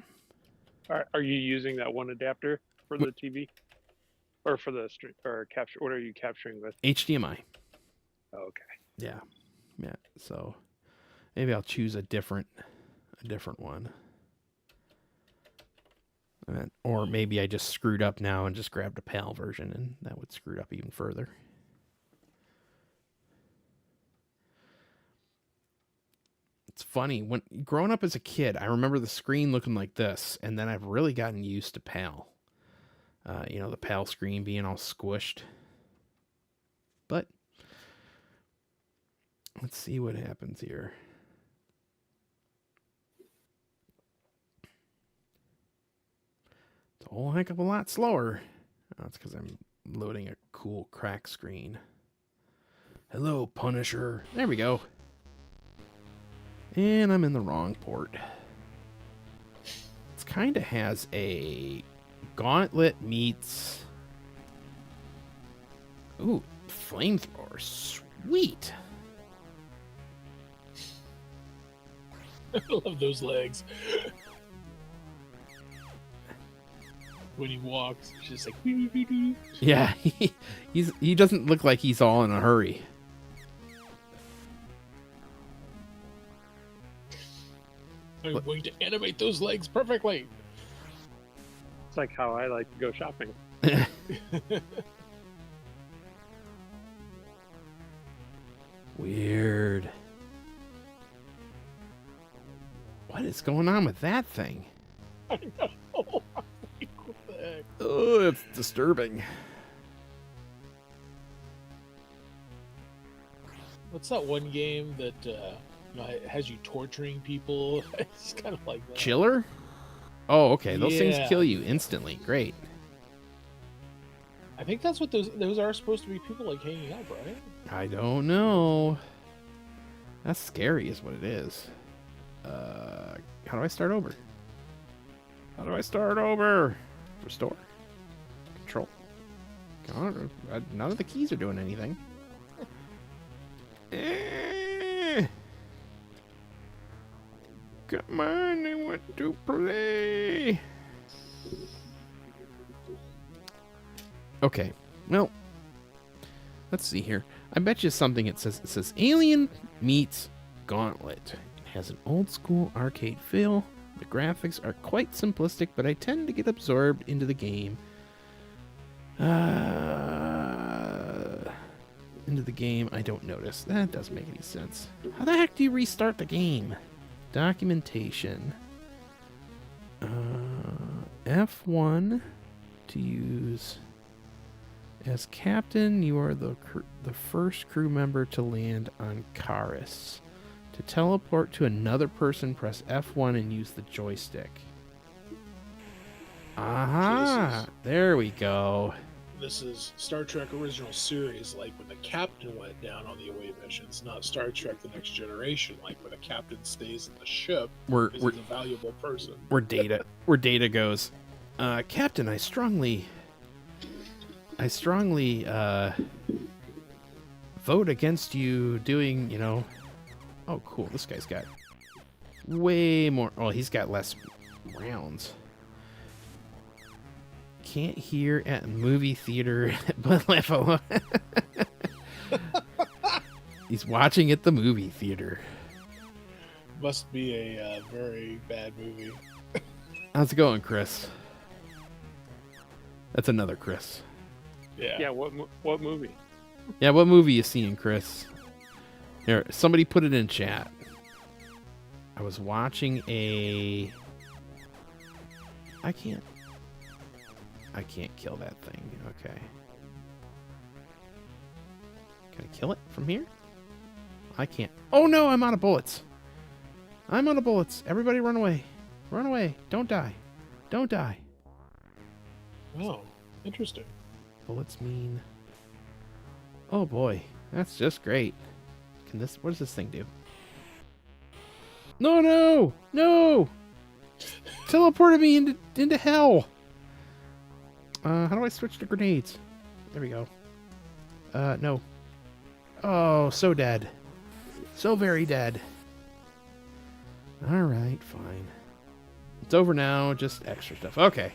Are you using that one adapter for the TV? Or for the stream or capture? What are you capturing with? HDMI. Oh, okay. Yeah. Yeah. So maybe I'll choose a different one. Or maybe I just screwed up now and just grabbed a PAL version, and that would screw it up even further. It's funny, when growing up as a kid, I remember the screen looking like this, and then I've really gotten used to PAL. The PAL screen being all squished. But let's see what happens here. It's a whole heck of a lot slower. That's because I'm loading a cool crack screen. Hello, Punisher. There we go. And I'm in the wrong port. It kind of has a Gauntlet meets... Ooh, flamethrower. Sweet. I love those legs. When he walks, it's just like. Yeah, he doesn't look like he's all in a hurry. I'm going to animate those legs perfectly. It's like how I like to go shopping. Weird. What is going on with that thing? I know. What the heck? Oh, it's disturbing. What's that one game that has you torturing people? It's kind of like that. Chiller? Oh, okay. Those things Yeah. kill you instantly. Great. I think that's what those are supposed to be. People like hanging up, right? I don't know. That's scary is what it is. How do I start over? How do I start over? Restore. Control. Come on. None of the keys are doing anything. Come on, I want to play. Okay, well, let's see here. I bet you something it says Alien meets Gauntlet. It has an old school arcade feel. The graphics are quite simplistic, but I tend to get absorbed into the game. I don't notice. That doesn't make any sense. How the heck do you restart the game? Documentation. F1 to use. As captain, you are the first crew member to land on Karis. To teleport to another person, press F1 and use the joystick. Aha! There we go. This is Star Trek Original Series, like when the captain went down on the away missions, not Star Trek The Next Generation, like when the captain stays in the ship We're because he's a valuable person. where Data goes. Captain, I strongly vote against you doing, Oh, cool. This guy's got way more. Oh, he's got less rounds. Can't hear at movie theater, but laugh alone. He's watching at the movie theater. Must be a very bad movie. How's it going, Chris? That's another Chris. Yeah, what movie? Yeah, what movie you seeing, Chris? Here, somebody put it in chat. I was watching a... I can't kill that thing. Okay. Can I kill it from here? I can't. Oh no, I'm out of bullets. I'm out of bullets. Everybody run away. Run away. Don't die. Don't die. Oh, interesting. Bullets mean... Oh boy. That's just great. What does this thing do? No, no! No! Teleported me into hell! How do I switch to grenades? There we go. No. Oh, so dead. So very dead. Alright, fine. It's over now, just extra stuff. Okay.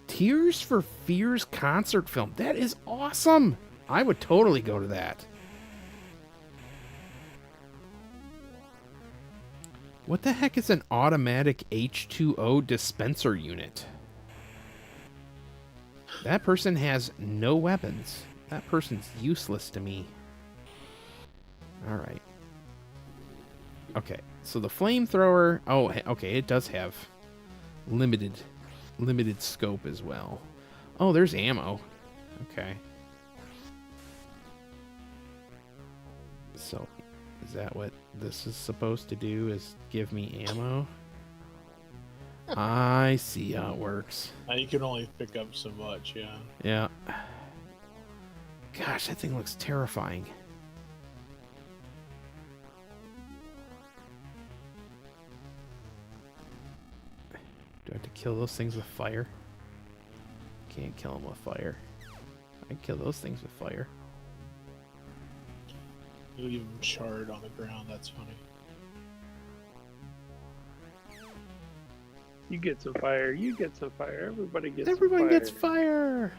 Tears for Fears concert film. That is awesome! I would totally go to that. What the heck is an automatic H2O dispenser unit? That person has no weapons. That person's useless to me. Alright. Okay, so the flamethrower... Oh, okay, it does have limited scope as well. Oh, there's ammo. Okay. So, is that what this is supposed to do, is give me ammo? I see how it works. You can only pick up so much, yeah. Yeah. Gosh, that thing looks terrifying. Do I have to kill those things with fire? Can't kill them with fire. I can kill those things with fire. You leave them charred on the ground, that's funny. You get some fire. You get some fire. Everybody gets Everyone some fire. gets fire.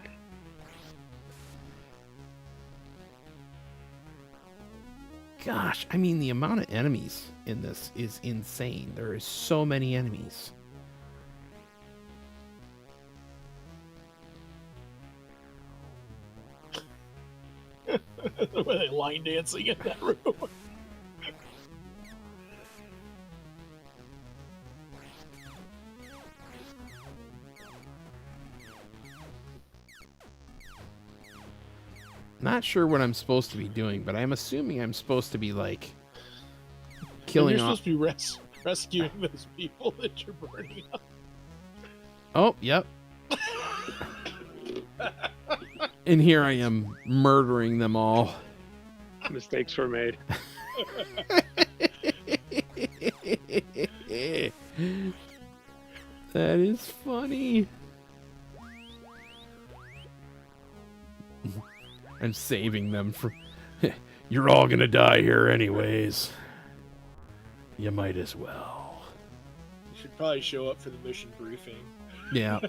Gosh, I mean, the amount of enemies in this is insane. There is so many enemies. Were they line dancing in that room? Not sure what I'm supposed to be doing, but I'm assuming I'm supposed to be, like, You're killing off... supposed to be rescuing those people that you're burning up. Oh, yep. And here I am murdering them all. Mistakes were made. That is funny. I'm saving them from... You're all gonna die here anyways. You might as well. You should probably show up for the mission briefing. Yeah.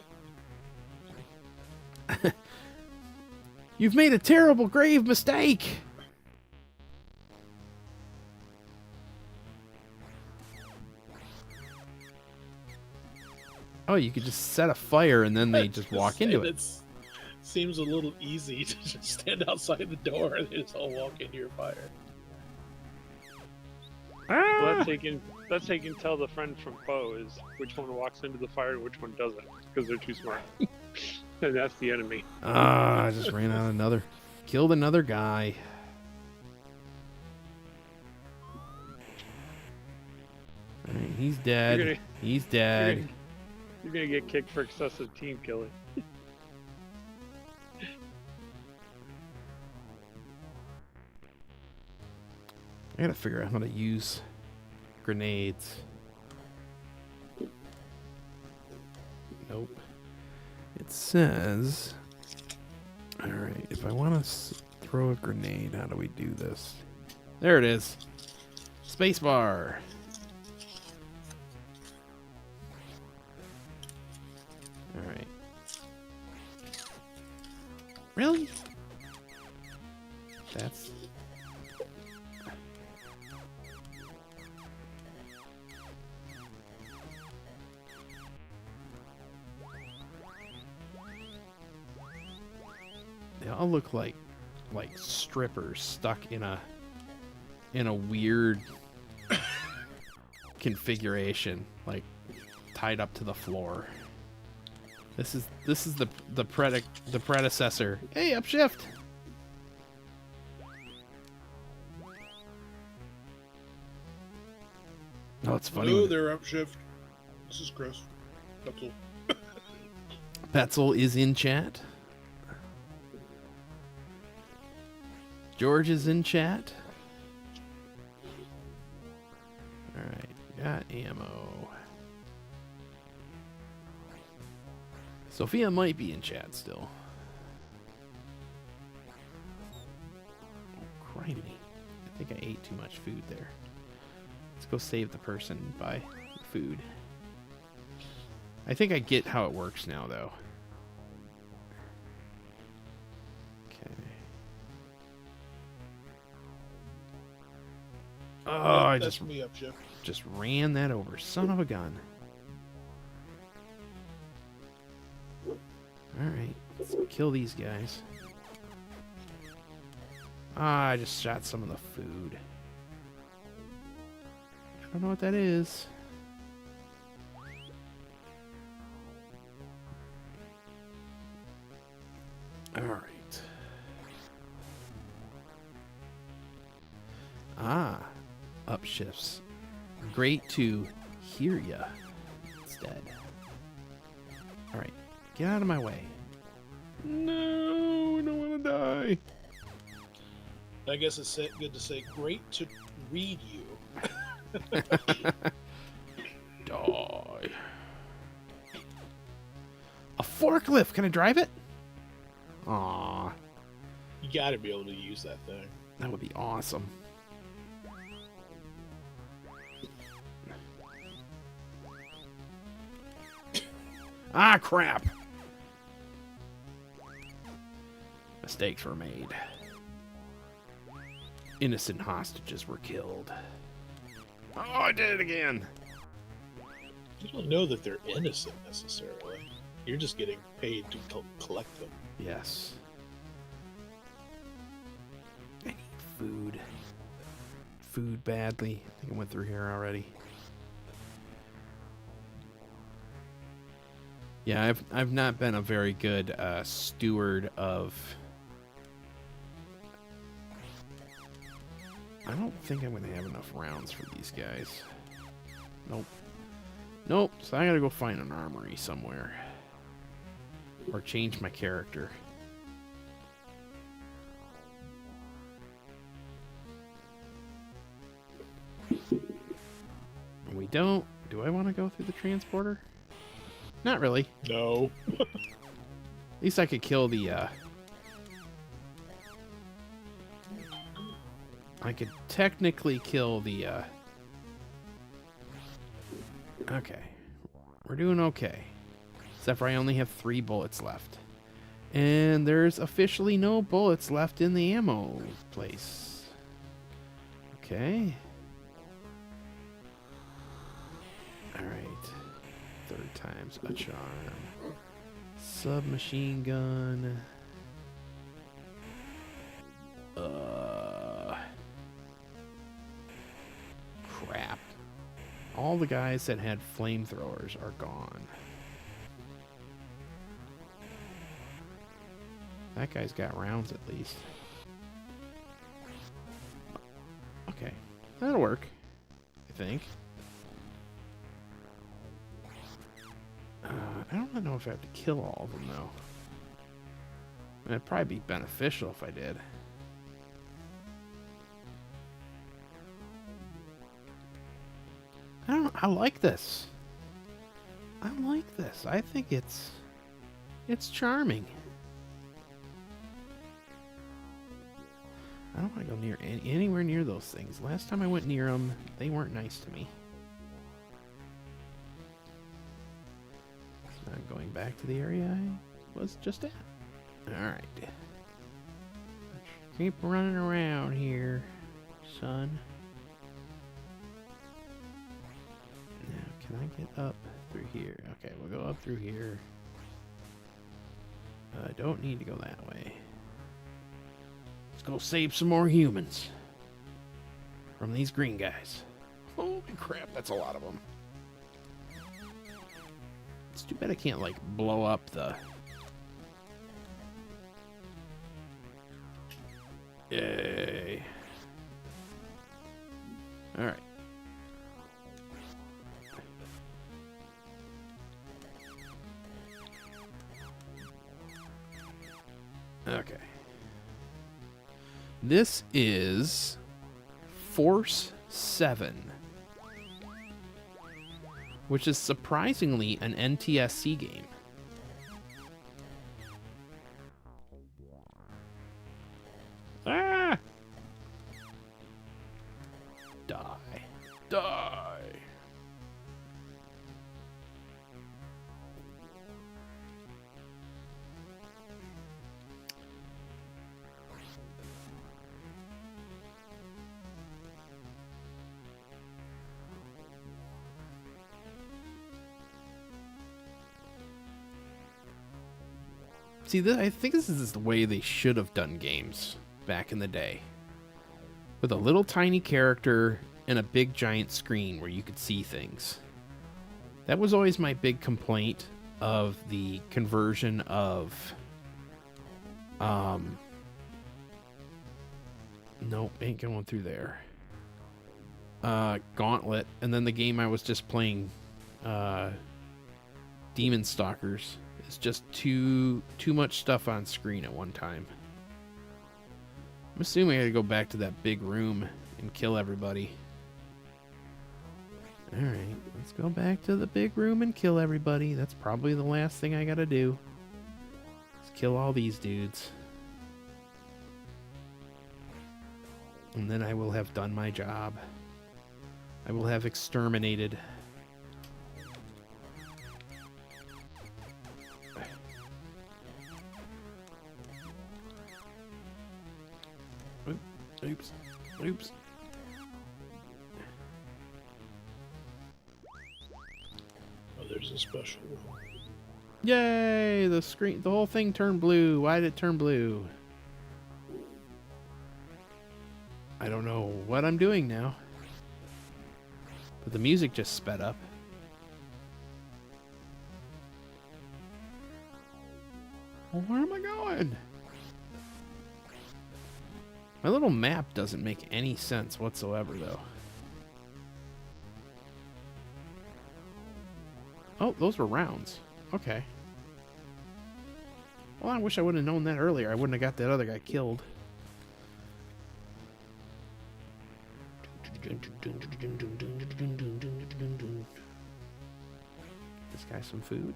You've made a terrible, grave mistake. Oh, you could just set a fire and then they just walk into it. It seems a little easy to just stand outside the door and they just all walk into your fire. Well, that's how you can tell the friend from foe is which one walks into the fire and which one doesn't, because they're too smart. And that's the enemy. Ah, I just ran out another. Killed another guy. Alright, he's dead. He's dead. You're gonna get kicked for excessive team killing. I gotta figure out how to use grenades. Nope. It says... Alright, if I want to throw a grenade, how do we do this? There it is. Spacebar. Alright. Really? That's... They all look like strippers stuck in a weird configuration, like tied up to the floor. This is the predecessor. Hey, upshift. Oh, it's funny. Hello there, Upshift. This is Chris. Petzel. Petzel is in chat. George is in chat. Alright, got ammo. Sophia might be in chat still. Oh, criminy. I think I ate too much food there. Let's go save the person and buy food. I think I get how it works now, though. Oh, I That's me, Upshift. just ran that over. Son of a gun. Alright, let's kill these guys. Ah, I just shot some of the food. I don't know what that is. Alright. Ah. Upshifts. Great to hear ya instead. Alright, get out of my way. No, I don't want to die. I guess it's good to say, great to read you. Die. A forklift, can I drive it? Aw, You gotta be able to use that thing. that would be awesome. Ah, crap! Mistakes were made. Innocent hostages were killed. Oh, I did it again! You don't know that they're innocent necessarily. You're just getting paid to collect them. Yes. I need food. Food badly. I think I went through here already. Yeah, I've not been a very good steward of... I don't think I'm going to have enough rounds for these guys. Nope. Nope, so I gotta go find an armory somewhere. Or change my character. We don't. Do I want to go through the transporter? Not really. No. At least I could kill the, I could technically kill the, Okay. We're doing okay. Except for I only have 3 bullets left. And there's officially no bullets left in the ammo place. Okay. Alright. 3rd time's a charm. Submachine gun. Crap. All the guys that had flamethrowers are gone. That guy's got rounds at least. Okay. That'll work. I think. I don't know if I have to kill all of them, though. It'd probably be beneficial if I did. I don't know. I like this. I like this. I think it's charming. I don't want to go near anywhere near those things. Last time I went near them, they weren't nice to me. So I'm going back to the area I was just at. Alright. Keep running around here, son. Now, can I get up through here? Okay, we'll go up through here. I don't need to go that way. Let's go save some more humans from these green guys. Holy crap, that's a lot of them. It's too bad I can't, like, blow up the... Yay. Alright. Okay. This is Force 7, which is surprisingly an NTSC game. Ah! Die. Die. See, I think this is the way they should have done games back in the day. With a little tiny character and a big giant screen where you could see things. That was always my big complaint of the conversion of... Nope, ain't going through there. Gauntlet, and then the game I was just playing, Demon Stalkers. It's just too much stuff on screen at one time. I'm assuming I gotta go back to that big room and kill everybody. Alright, let's go back to the big room and kill everybody. That's probably the last thing I gotta do. Let's kill all these dudes. And then I will have done my job. I will have exterminated Oops. Oops. Oh, there's a special one. Yay! The whole thing turned blue. Why did it turn blue? I don't know what I'm doing now. But the music just sped up. Well, where am I going? My little map doesn't make any sense whatsoever, though. Oh, those were rounds. Okay. Well, I wish I would have known that earlier. I wouldn't have got that other guy killed. This guy some food.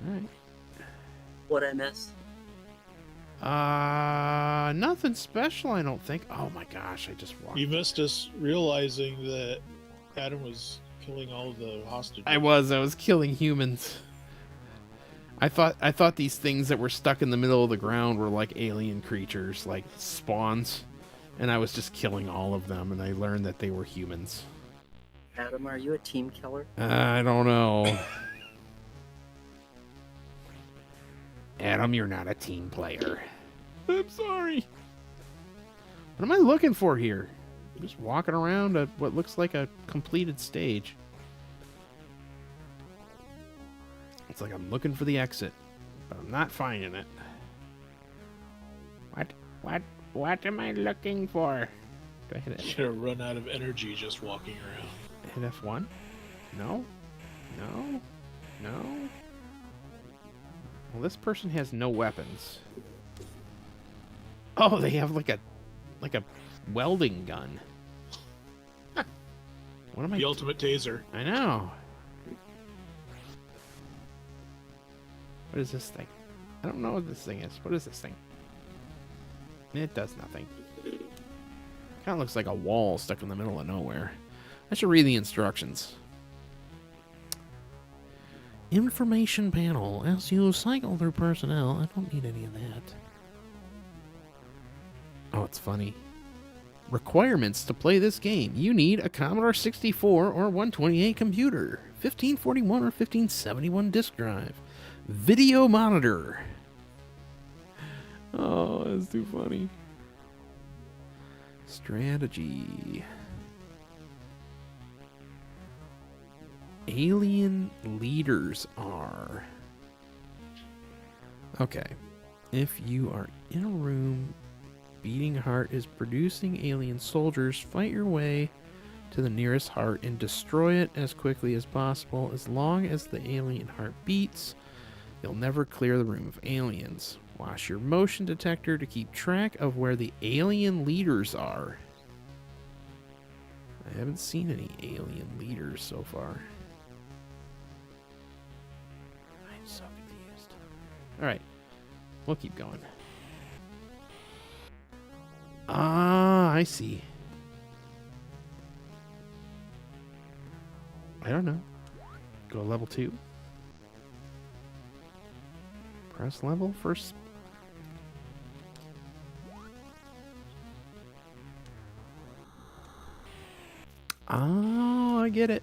Alright. What I miss? Nothing special, I don't think. Oh my gosh, I just walked. You missed us realizing that Adam was killing all the hostages. I was killing humans. I thought these things that were stuck in the middle of the ground were like alien creatures, like spawns, and I was just killing all of them, and I learned that they were humans. Adam, are you a team killer? I don't know. Adam, you're not a team player. I'm sorry. What am I looking for here? I'm just walking around at what looks like a completed stage. It's like I'm looking for the exit, but I'm not finding it. What am I looking for? Do I hit it? You're gonna run out of energy just walking around. Hit F1? No? No? No? Well, this person has no weapons. Oh, they have like a welding gun. What am I? The ultimate taser. I know. What is this thing? I don't know what this thing is. What is this thing? It does nothing. Kind of looks like a wall stuck in the middle of nowhere. I should read the instructions. Information panel. As you cycle through personnel, I don't need any of that. Oh, it's funny. Requirements to play this game. You need a Commodore 64 or 128 computer, 1541 or 1571 disk drive, video monitor. Oh, that's too funny. Strategy. Alien leaders are. Okay. If you are in a room, beating heart is producing alien soldiers, fight your way to the nearest heart and destroy it as quickly as possible. As long as the alien heart beats, you'll never clear the room of aliens. Wash your motion detector to keep track of where the alien leaders are. I haven't seen any alien leaders so far. I'm so confused. Alright, we'll keep going. Ah, I see. I don't know. Go to level 2. Press level first. Oh, I get it.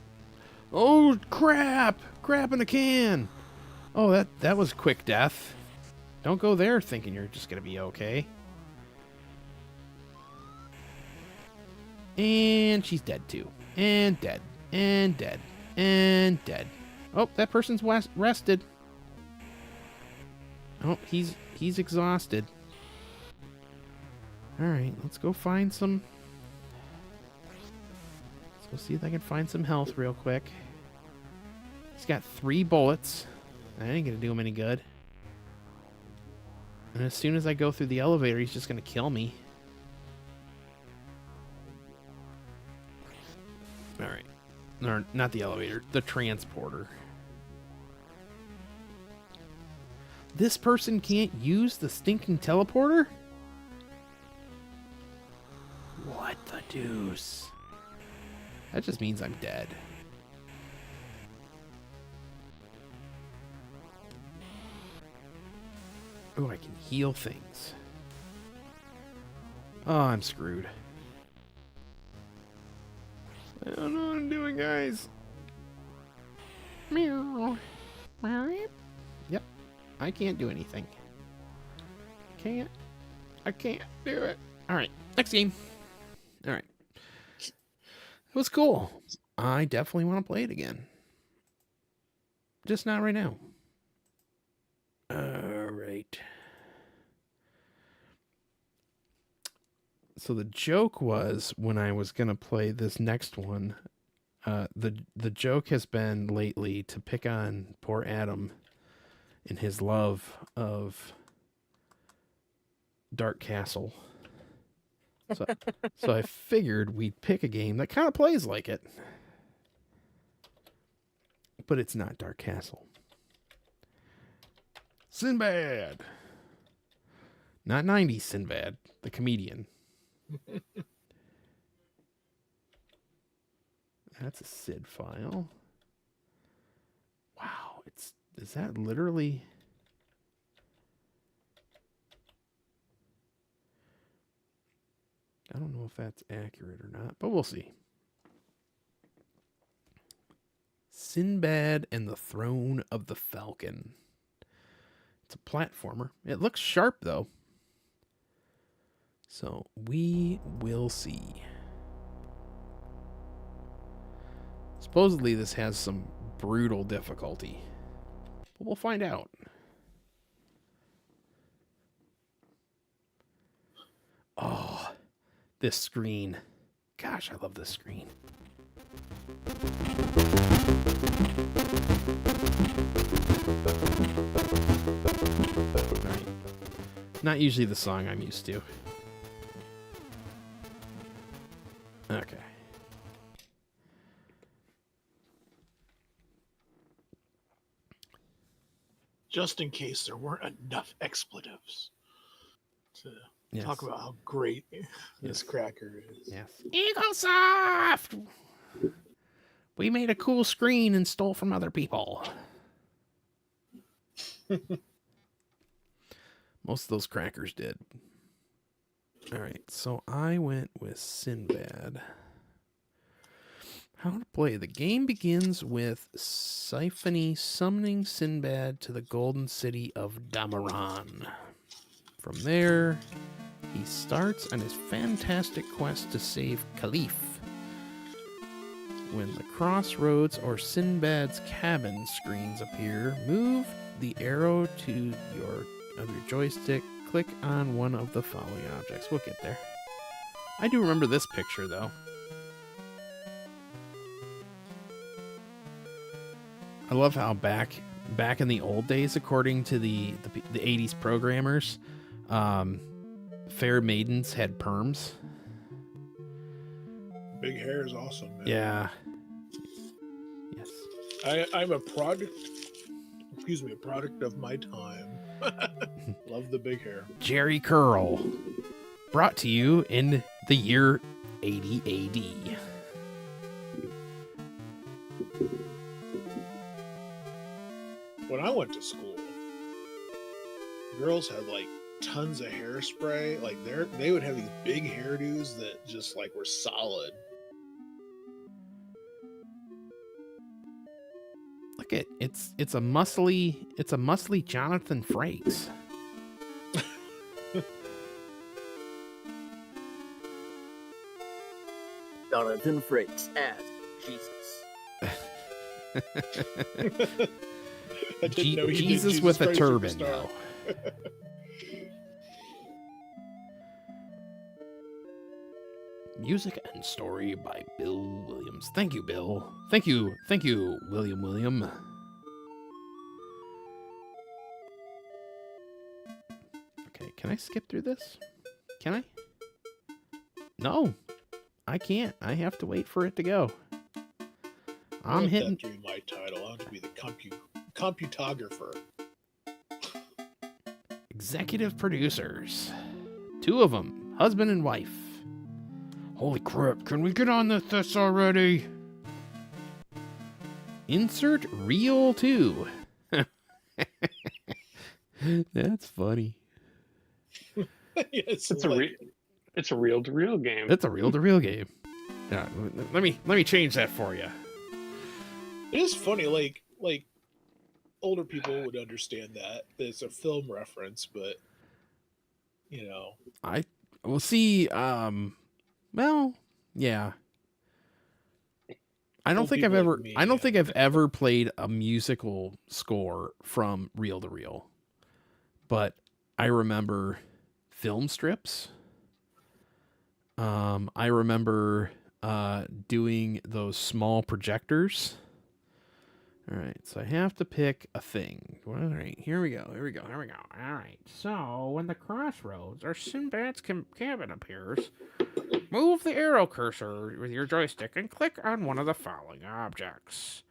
Oh, crap! Crap in a can! Oh, that was quick death. Don't go there thinking you're just gonna be okay. And she's dead too. And dead. And dead. And dead. Oh, that person's rested. Oh, he's exhausted. Alright, let's go find some... Let's go see if I can find some health real quick. He's got 3 bullets. That ain't gonna do him any good. And as soon as I go through the elevator, he's just gonna kill me. Alright. Or, not the elevator, the transporter. This person can't use the stinking teleporter? What the deuce? That just means I'm dead. Oh, I can heal things. Oh, I'm screwed. I don't know what I'm doing, guys. Meow. Yep. I can't do anything. I can't do it. Alright, next game. Alright. It was cool. I definitely want to play it again. Just not right now. Alright. So the joke was when I was going to play this next one, the joke has been lately to pick on poor Adam and his love of Dark Castle. So I figured we'd pick a game that kind of plays like it. But it's not Dark Castle. Sinbad. Not 90s Sinbad, the comedian. That's a SID file. Wow, is that literally... I don't know if that's accurate or not, but we'll see. Sinbad and the Throne of the Falcon. It's a platformer. It looks sharp, though. So we will see. Supposedly this has some brutal difficulty, but we'll find out. Oh, this screen. Gosh, I love this screen. All right. Not usually the song I'm used to. Okay. Just in case there weren't enough expletives to Yes. talk about how great this cracker is. Yes. EagleSoft! We made a cool screen and stole from other people. Most of those crackers did. All right, so I went with Sinbad. How to play. The game begins with Siphony summoning Sinbad to the golden city of Damaran. From there, he starts on his fantastic quest to save Caliph. When the crossroads or Sinbad's cabin screens appear, move the arrow to your joystick. Click on one of the following objects. We'll get there. I do remember this picture, though. I love how back in the old days, according to the 80s programmers, fair maidens had perms. Big hair is awesome, man. Yeah. Yes. I'm a product of my time. Love the big hair. Jerry Curl. Brought to you in the year 80 AD. When I went to school, girls had like tons of hairspray. Like they would have these big hairdos that just like were solid. Look at it's a muscly Jonathan Frakes. Jonathan Frakes as Jesus. I didn't know he did Jesus with a Christ turban Superstar. now. Music and story by Bill Williams. Thank you, Bill. Thank you, William. Okay, can I skip through this? Can I? No, I can't. I have to wait for it to go. I'm hitting. That to be my title. I want to be the computographer. Executive producers. 2 of them, husband and wife. Holy crap, can we get on this already? Insert reel 2. That's funny. Yes, It's like, It's a reel-to-reel game. It's a reel-to-reel game. Yeah, let me change that for you. It is funny, like older people would understand that it's a film reference, but I will see. Well, yeah. I don't Old think I've people like ever. me, I don't yeah. think I've ever played a musical score from reel to reel, but I remember film strips. I remember doing those small projectors. All right, so I have to pick a thing. All right, here we go. All right, so when the crossroads or Sinbad's cabin appears, move the arrow cursor with your joystick and click on one of the following objects.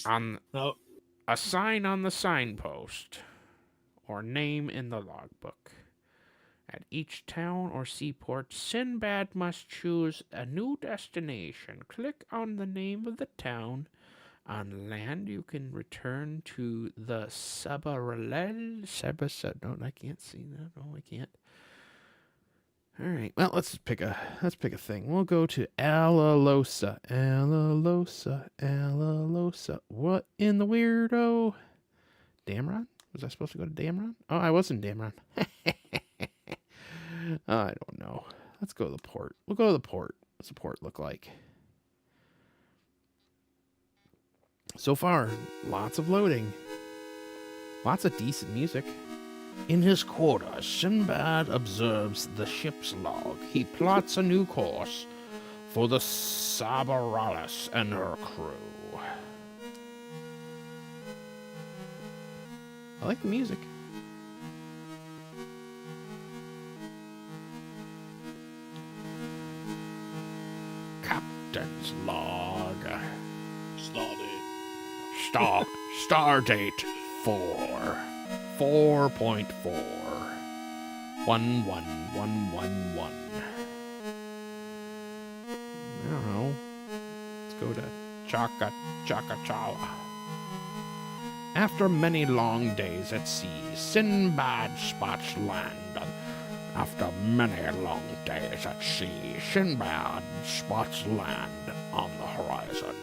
On No, a sign on the signpost or name in the logbook. At each town or seaport, Sinbad must choose a new destination. Click on the name of the town. On land, you can return to the Sabaralel. No, I can't see that. No, I can't. All right. Well, let's pick a thing. We'll go to Alalosa. What in the weirdo? Damron? Was I supposed to go to Damron? Oh, I was in Damron. I don't know. Let's go to the port. We'll go to the port. What's the port look like? So far, lots of loading. Lots of decent music. In his quarters, Sinbad observes the ship's log. He plots a new course for the Sabaralis and her crew. I like the music. Captain's log. Star date 4.4. 11111. I don't know. Let's go to Chaka Chawa. After many long days at sea, Sinbad spots land. After many long days at sea, Sinbad spots land on the horizon.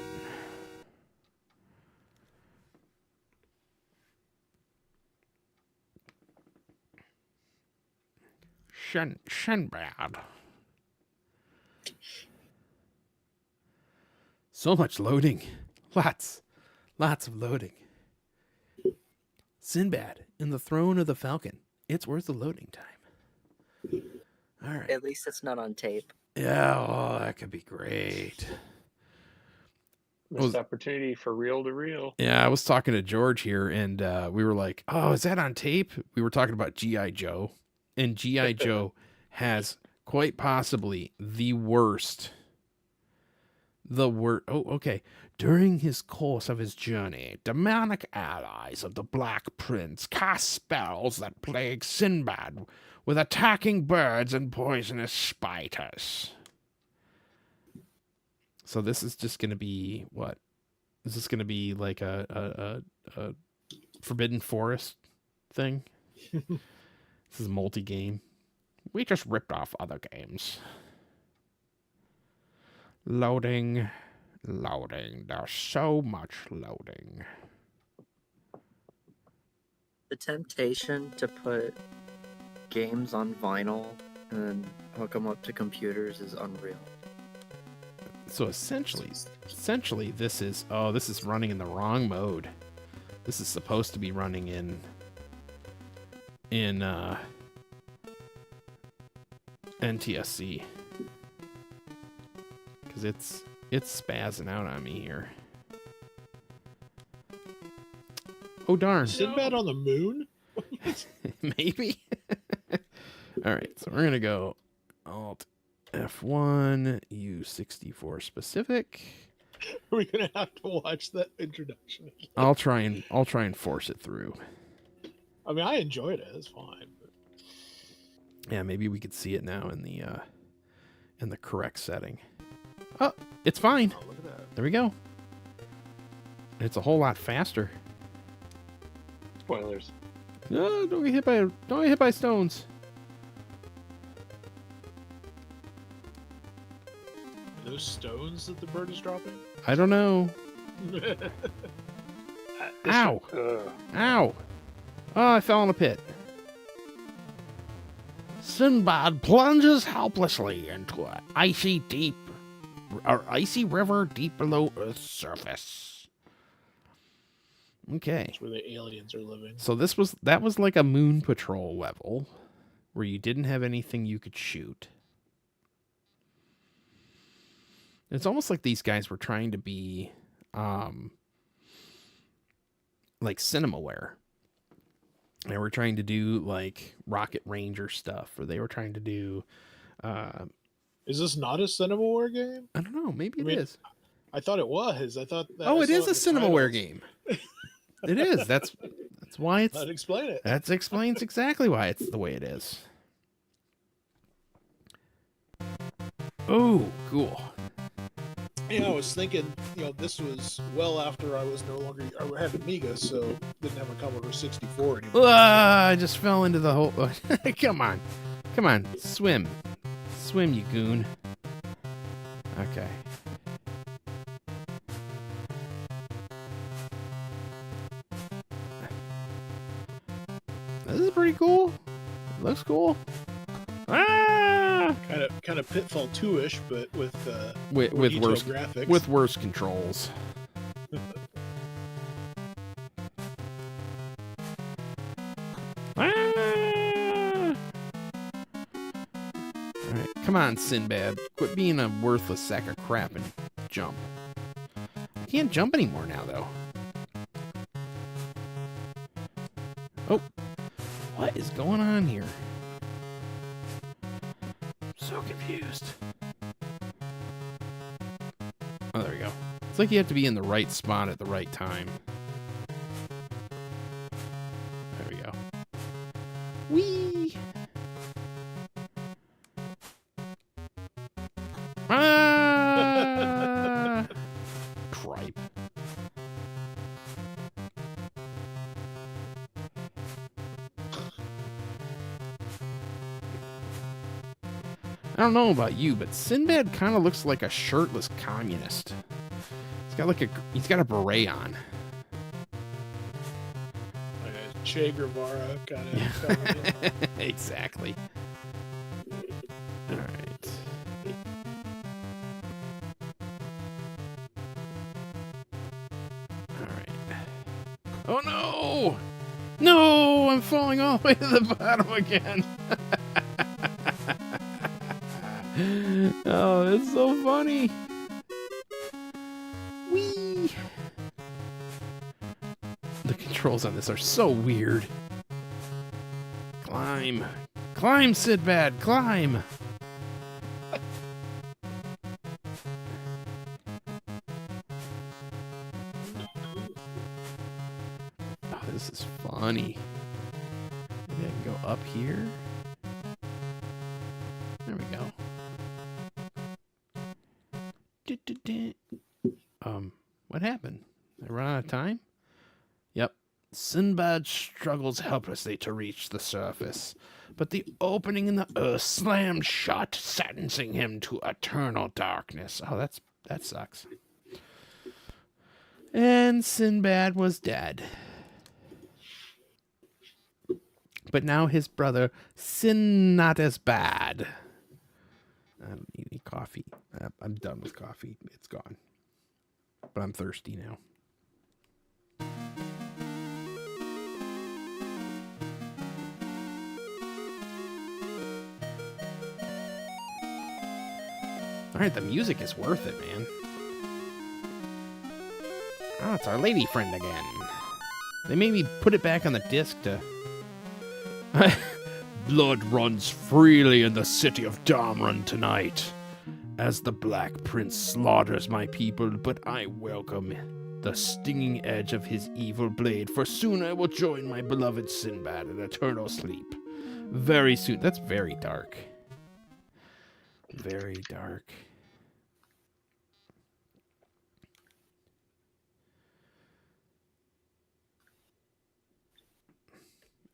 Sinbad. So much loading. Lots of loading. Sinbad in the throne of the Falcon. It's worth the loading time. All right. At least it's not on tape. Yeah, oh, that could be great. Missed opportunity for reel-to-reel. Yeah, I was talking to George here, and we were like, oh, is that on tape? We were talking about G.I. Joe. And G.I. Joe has quite possibly the worst. Oh, okay. During his course of his journey, demonic allies of the Black Prince cast spells that plague Sinbad with attacking birds and poisonous spiders. So this is just going to be what? Is this going to be like a Forbidden Forest thing? This is multi-game. We just ripped off other games. Loading. There's so much loading. The temptation to put games on vinyl and then hook them up to computers is unreal. So essentially this is running in the wrong mode. This is supposed to be running in NTSC. Cuz it's spazzing out on me here. Oh darn. Sinbad on the moon? Maybe. All right, so we're going to go Alt F1 U64 specific. Are we gonna have to watch that introduction again? I'll try and force it through. I mean, I enjoyed it. It's fine. But... Yeah, maybe we could see it now in the correct setting. Oh, it's fine. Oh, look at that. There we go. It's a whole lot faster. Spoilers. No, don't get hit by stones. those stones that the bird is dropping? I don't know. Ow! Ow! Oh, I fell in a pit. Sinbad plunges helplessly into an icy river deep below Earth's surface. Okay. That's where the aliens are living. So that was like a moon patrol level where you didn't have anything you could shoot. It's almost like these guys were trying to be like Cinemaware. They were trying to do like Rocket Ranger stuff, or they were trying to do Is this not a Cinemaware game? I don't know, maybe it is. I thought it was. I thought that. Oh, I it saw is a in the Cinemaware titles. game. It is. That's why it's That'd explain it. that explains exactly why it's the way it is. Oh, cool. Yeah, I was thinking, this was well after I was no longer. I had Amiga, so didn't have a Commodore 64 anymore. I just fell into the hole. Come on. Come on. Swim. Swim, you goon. Okay. This is pretty cool. Looks cool. Ah! Kind of Pitfall 2-ish, but with With more detailed worse graphics. with worse controls. Ah! Alright, come on, Sinbad. Quit being a worthless sack of crap and jump. I can't jump anymore now, though. Oh. What is going on here? So confused. Oh, there we go. It's like you have to be in the right spot at the right time. There we go. Whee! Ah! Tripe. I don't know about you, but Sinbad kind of looks like a shirtless communist. He's got a beret on. Like a Che Guevara kind of. Exactly. All right. All right. Oh no! No! I'm falling all the way to the bottom again. Oh, it's so funny. Whee! The controls on this are so weird. Climb. Climb, Sinbad, climb! Oh, this is funny. Maybe I can go up here. There we go. What happened? I run out of time? Yep. Sinbad struggles helplessly to reach the surface, but the opening in the earth slams shut, sentencing him to eternal darkness. Oh, that sucks. And Sinbad was dead. But now his brother, Sin not as bad. I don't need any coffee. I'm done with coffee. It's gone. But I'm thirsty now. All right, the music is worth it, man. Oh, it's our lady friend again. They made me put it back on the disc to... Blood runs freely in the city of Damran tonight, as the Black Prince slaughters my people, but I welcome the stinging edge of his evil blade, for soon I will join my beloved Sinbad in eternal sleep. Very soon. That's very dark. Very dark.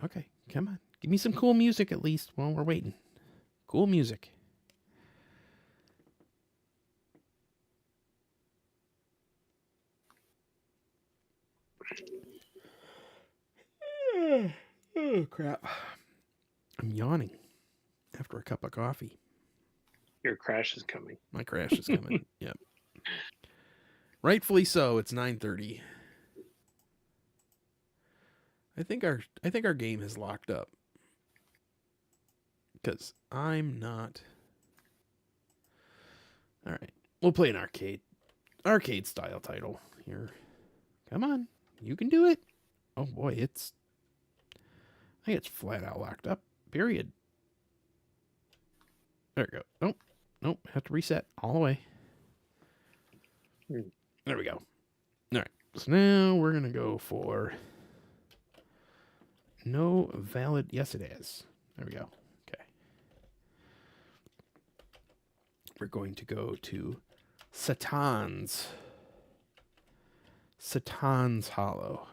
Okay, come on. Give me some cool music at least while we're waiting. Cool music. Oh, crap. I'm yawning after a cup of coffee. Your crash is coming. My crash is coming. Yep. Rightfully so. It's 9:30. I think our game is locked up. Because I'm not. All right. We'll play an arcade style title here. Come on. You can do it. Oh boy, I think it's flat out locked up. Period. There we go. Nope. Have to reset all the way. There we go. All right. So now we're going to go for no valid. Yes, it is. There we go. Okay. We're going to go to Satan's Hollow.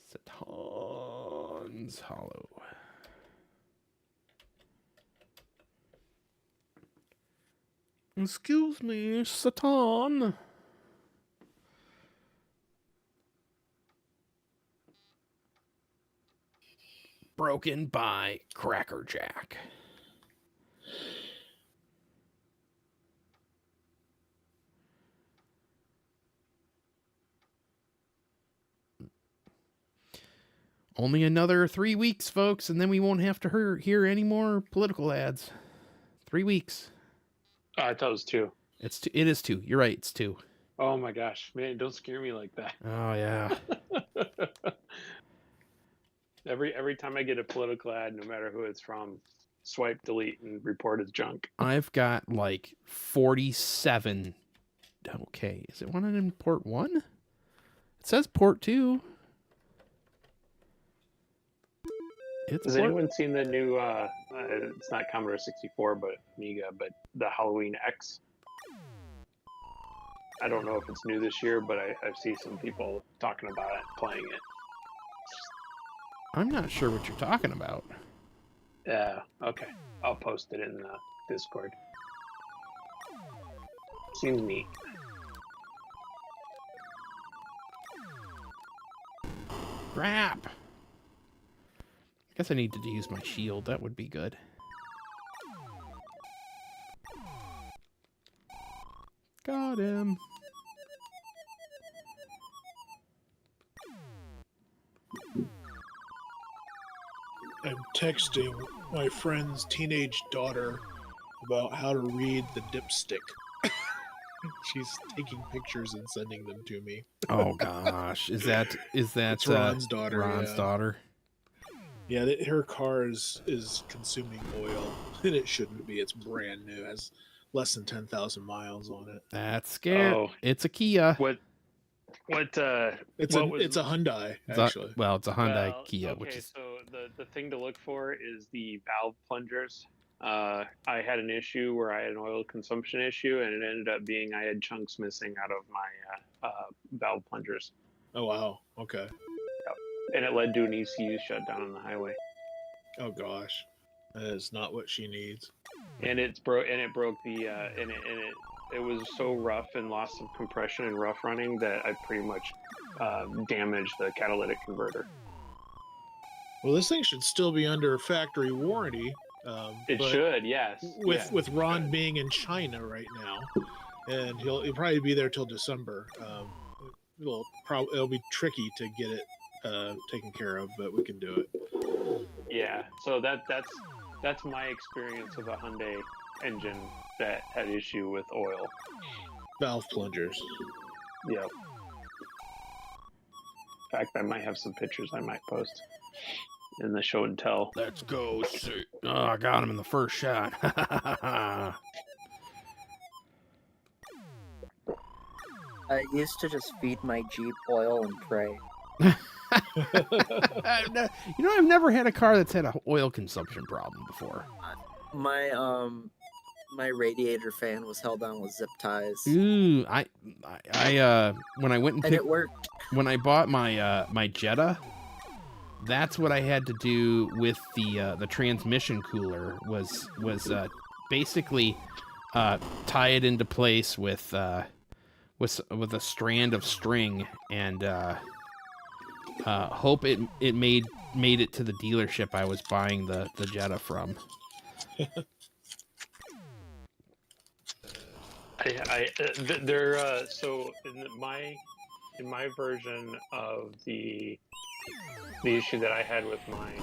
Satan's Hollow. Excuse me, Satan. Broken by Cracker Jack. Only another 3 weeks, folks, and then we won't have to hear any more political ads. 3 weeks. I thought it was 2. It is 2. You're right. It's 2. Oh my gosh, man! Don't scare me like that. Oh yeah. Every time I get a political ad, no matter who it's from, swipe, delete, and report as junk. I've got like 47. Okay, is it one in port 1? It says port 2. Has anyone seen the new? It's not Commodore 64, but Amiga, but the Halloween X. I don't know if it's new this year, but I've seen some people talking about it, playing it. I'm not sure what you're talking about. Yeah. Okay. I'll post it in the Discord. Seems neat. Crap. I guess I need to use my shield. That would be good. Got him. I'm texting my friend's teenage daughter about how to read the dipstick. She's taking pictures and sending them to me. Oh gosh, is that It's Ron's daughter? Ron's daughter. Yeah, her car is consuming oil, and it shouldn't be. It's brand new. It has less than 10,000 miles on it. That's scary. Oh. It's a Kia. What? It's a Hyundai, actually. It's a Hyundai Well, Kia, okay, which is so the thing to look for is the valve plungers. I had an issue where I had an oil consumption issue, and it ended up being I had chunks missing out of my valve plungers, Oh wow. Okay. and it led to an ECU shutdown on the highway. Oh gosh, that is not what she needs. And it broke the it was so rough and lost some compression and rough running that I pretty much damaged the catalytic converter. Well, this thing should still be under factory warranty. It but should, yes. With Ron being in China right now, and he'll probably be there till December. It'll be tricky to get it taken care of, but we can do it. Yeah, so that's my experience of a Hyundai engine that had issue with oil. Valve plungers. Yep. In fact, I might have some pictures I might post in the show and tell. let's go. Oh, I got him in the first shot. I used to just feed my Jeep oil and pray. I've never had a car that's had an oil consumption problem before. My radiator fan was held on with zip ties, Ooh, I when I went and and picked, it worked. when I bought my Jetta, that's what I had to do with the transmission cooler was basically tie it into place with a strand of string and Hope it made it to the dealership I was buying the Jetta from. So in my version of the issue that I had with mine,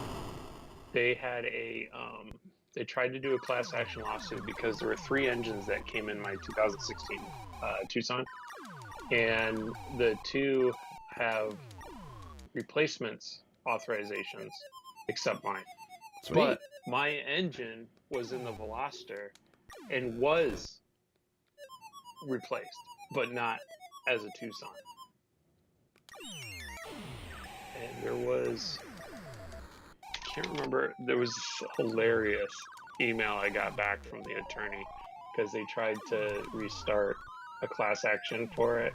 they had they tried to do a class action lawsuit because there were 3 engines that came in my 2016 Tucson, and the 2 have replacements authorizations except mine. Sweet. But my engine was in the Veloster and was replaced, but not as a Tucson. And there was, I can't remember, there was a hilarious email I got back from the attorney because they tried to restart a class action for it.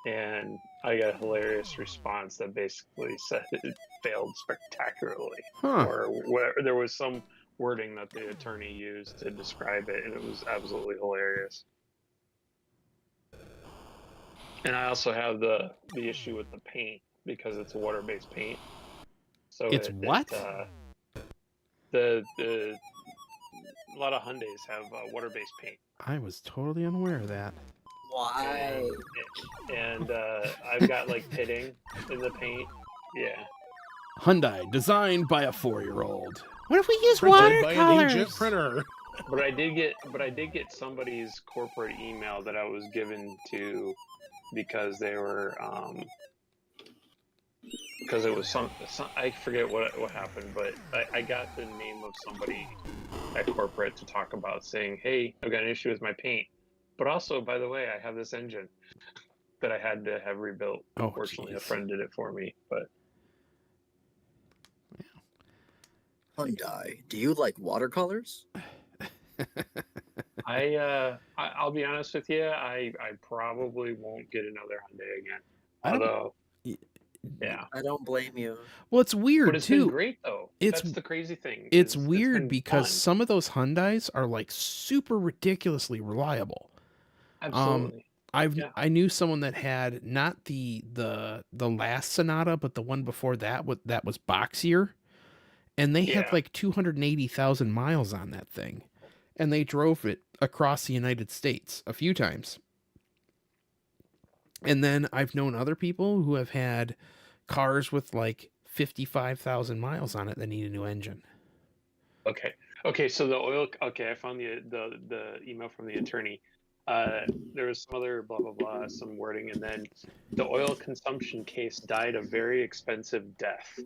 And I got a hilarious response that basically said it failed spectacularly. Huh. Or whatever. There was some wording that the attorney used to describe it, and it was absolutely hilarious. And I also have the issue with the paint because it's a water-based paint. So It's what? A lot of Hyundais have water-based paint. I was totally unaware of that. Why? And I've got like pitting in the paint. Yeah. Hyundai, designed by a 4-year-old. What if we use Printed by an watercolors? inkjet printer. But I did get somebody's corporate email that I was given to because they were because it was some I forget what happened, but I got the name of somebody at corporate to talk about saying, hey, I've got an issue with my paint. But also, by the way, I have this engine that I had to have rebuilt. Oh, Unfortunately, geez. a friend did it for me. But Hyundai, do you like watercolors? I'll be honest with you, I probably won't get another Hyundai again. Although, yeah. I don't blame you. Well, it's weird But it's too. been great though. That's the crazy thing. It's been weird because fun. some of those Hyundais are like super ridiculously reliable. Absolutely. I knew someone that had not the last Sonata, but the one before that that was boxier, and they had like 280,000 miles on that thing, and they drove it across the United States a few times. And then I've known other people who have had cars with like 55,000 miles on it that need a new engine. Okay. So the oil. Okay, I found the email from the attorney. There was some other blah blah blah, some wording, and then the oil consumption case died a very expensive death.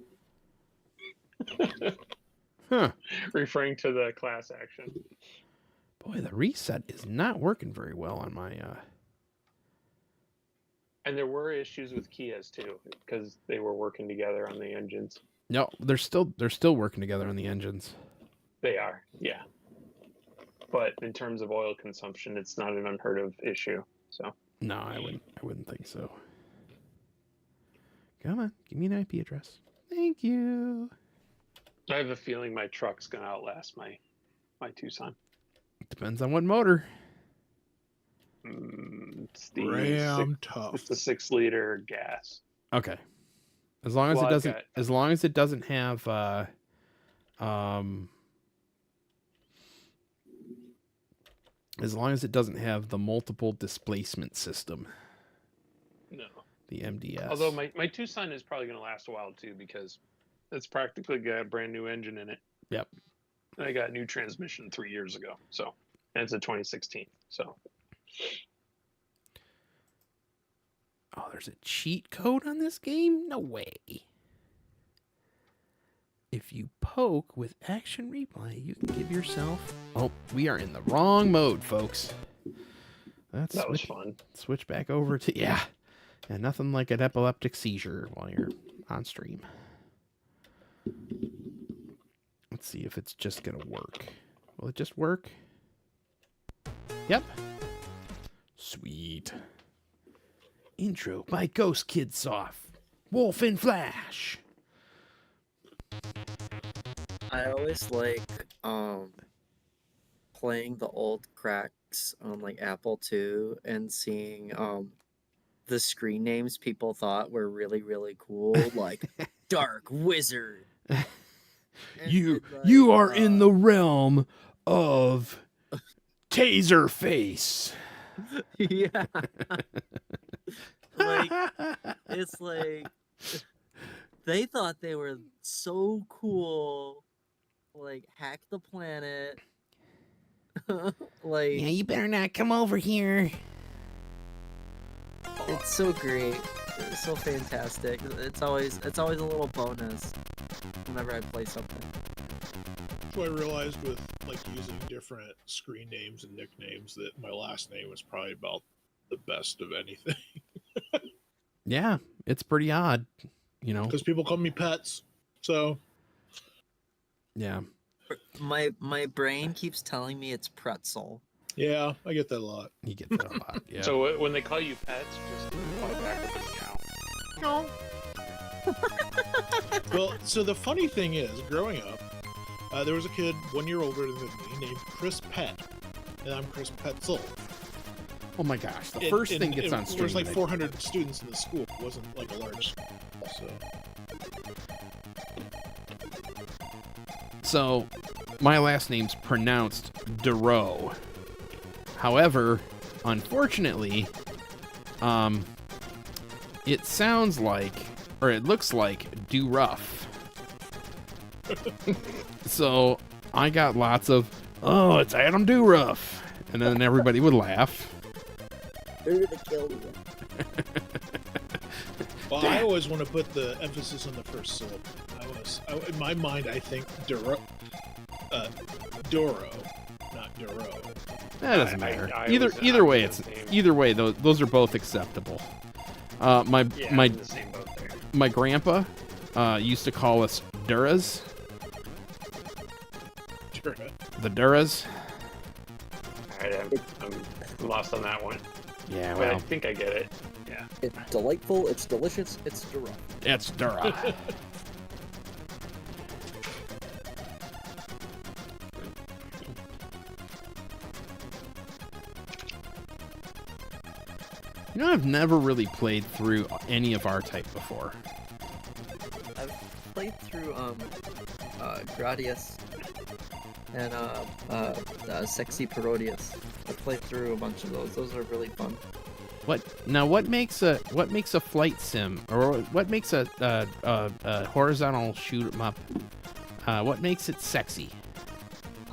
Huh. Referring to the class action. Boy, the reset is not working very well on my. And there were issues with Kias too, because they were working together on the engines. No, they're still working together on the engines. They are, yeah. But in terms of oil consumption, it's not an unheard of issue. So No, I wouldn't think so. Come on, give me an IP address. Thank you. I have a feeling my truck's gonna outlast my Tucson. Depends on what motor. It's the Ram tough. It's the 6-liter gas. Okay. As long as Well, it I've doesn't got- as long as it doesn't have as long as it doesn't have the multiple displacement system, No. the MDS. Although my Tucson is probably gonna last a while too because it's practically got a brand new engine in it. Yep. And I got a new transmission 3 years ago. So and it's a 2016. So Oh, there's a cheat code on this game? No way. If you poke with action replay, you can give yourself... Oh, we are in the wrong mode, folks. Let's that was fun. switch back over to... Yeah. And nothing like an epileptic seizure while you're on stream. Let's see if it's just going to work. Will it just work? Yep. Sweet. Intro by Ghost Kid Soft. Wolf in Flash. I always like playing the old cracks on like Apple II and seeing the screen names people thought were really, really cool, like Dark Wizard. And You then, you like, are in the realm of Taserface. yeah. Like, it's like they thought they were so cool. Like, hack the planet. Like, you better not come over here. it's so great. It's so fantastic. It's always a little bonus whenever I play something. So I realized with like using different screen names and nicknames that my last name was probably about the best of anything. Yeah, it's pretty odd, you know. Because people call me Pets. So Yeah. My brain keeps telling me it's pretzel. yeah, I get that a lot. You get that a lot. Yeah. So when they call you pets, just call back with a meow. Well, so the funny thing is, growing up, there was a kid 1 year older than me named Chris Pet, and I'm Chris Petzel. Oh my gosh, the first thing gets on stream. There's like 400 students in the school. It wasn't like a large school, So, my last name's pronounced Duro. However, unfortunately, it sounds like, or it looks like, Do Rough. So, I got lots of, oh, it's Adam Do Rough. And then everybody would laugh. They're gonna kill you. Well, I always want to put the emphasis on the first syllable. In my mind, I think Doro, not Duro. That doesn't matter. I Either was way, the it's same. either way. Those are both acceptable. Yeah, My I'm in the same boat there. my grandpa used to call us Duras. Dura. The Duras. All right, I'm lost on that one. Yeah, But I well, think I get it. Yeah. It's delightful. It's delicious. It's direct. it's Dura. You know, I've never really played through any of R-Type before. I've played through Gradius and Sexy Parodius. I played through a bunch of those. Those are really fun. What makes a flight sim, or what makes a horizontal shoot 'em up? What makes it sexy?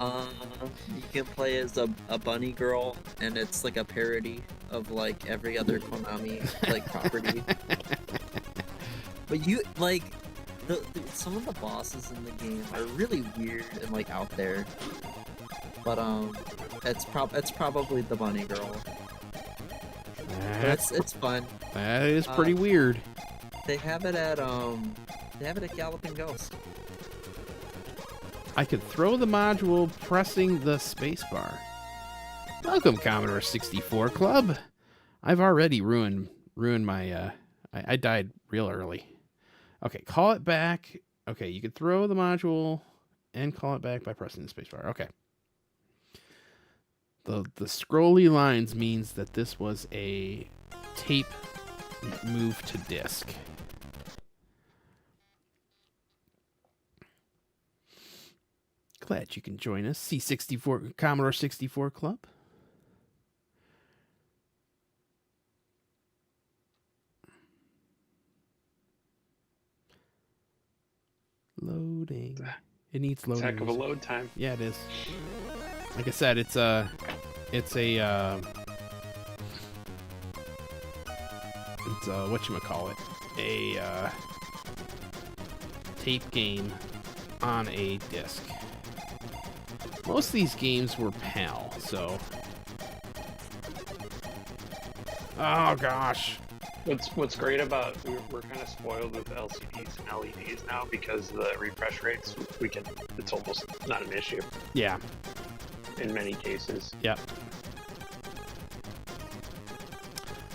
You can play as a bunny girl, and it's like a parody of like every other Konami like property. But you like some of the bosses in the game are really weird and like out there. But it's probably the bunny girl. But it's fun. That is pretty weird. They have it at Galloping Ghost. I could throw the module pressing the spacebar. Welcome, Commodore 64 Club. I've already ruined my. I died real early. Okay, call it back. Okay, you could throw the module and call it back by pressing the spacebar. Okay. The scrolly lines means that this was a tape move to disk. Glad you can join us, C64 Commodore 64 Club. Loading. It needs It's a loading. heck of a load time. Yeah, it is. Like I said, it's a whatchamacallit, a tape game on a disc. Most of these games were PAL, so. Oh gosh. What's great about we're kind of spoiled with LCDs and LEDs now because the refresh rates it's almost not an issue Yeah. in many cases. Yep.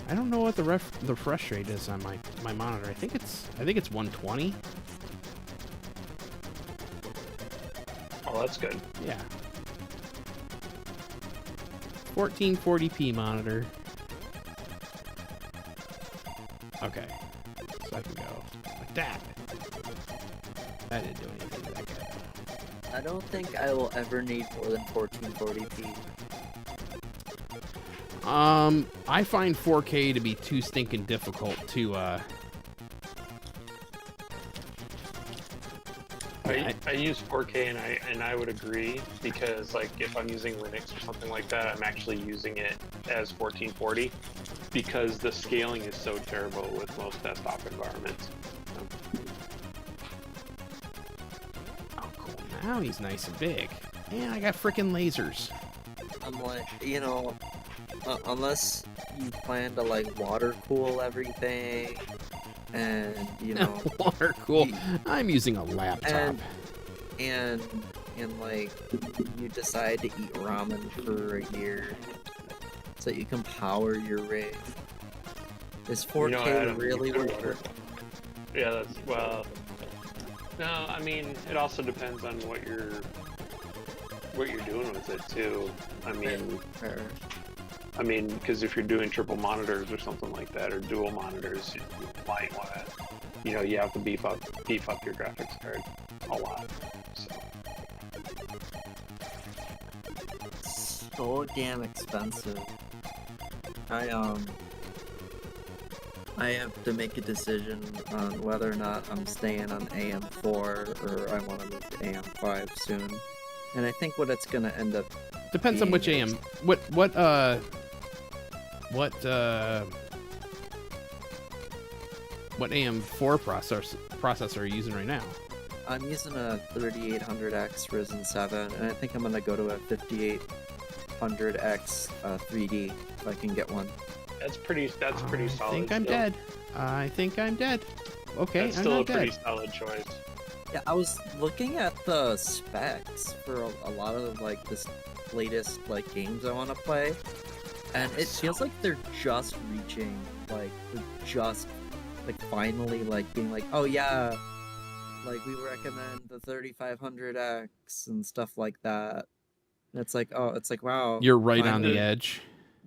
I don't know what the refresh rate is on my monitor. I think it's 120. Oh, that's good. Yeah. 1440p monitor. Okay. So I can go like that. That didn't do anything to that guy. I don't think I will ever need more than 1440p. I find 4K to be too stinking difficult to, I use 4K and I would agree because like if I'm using Linux or something like that, I'm actually using it as 1440 because the scaling is so terrible with most desktop environments. oh, cool. Now he's nice and big. And I got frickin' lasers. I'm like, unless you plan to like water cool everything, and Water cool. you- I'm using a laptop. and like you decide to eat ramen for a year so you can power your rig. Is 4K Adam, really you could worth water- it? Yeah, that's well. No, I mean it also depends on what you're doing with it too. Fair. I mean, because if you're doing triple monitors or something like that, or dual monitors, you might want to, you have to beef up your graphics card a lot. So damn expensive. I have to make a decision on whether or not I'm staying on AM4 or I want to move to AM5 soon. And I think what it's gonna end up Depends on which being AM. is- What AM4 processor are you using right now? I'm using a 3800X Ryzen 7, and I think I'm gonna go to a 5800X 3D if I can get one. That's pretty solid. I think I'm still. dead. I think I'm dead. Okay, That's I'm still a not pretty dead. solid choice. Yeah, I was looking at the specs for a lot of like this latest like games I want to play, and it feels like they're just reaching, like they're just like finally like being like, oh yeah, like we recommend the 3500X and stuff like that. And it's like, oh, it's like wow, You're right on finally- the edge.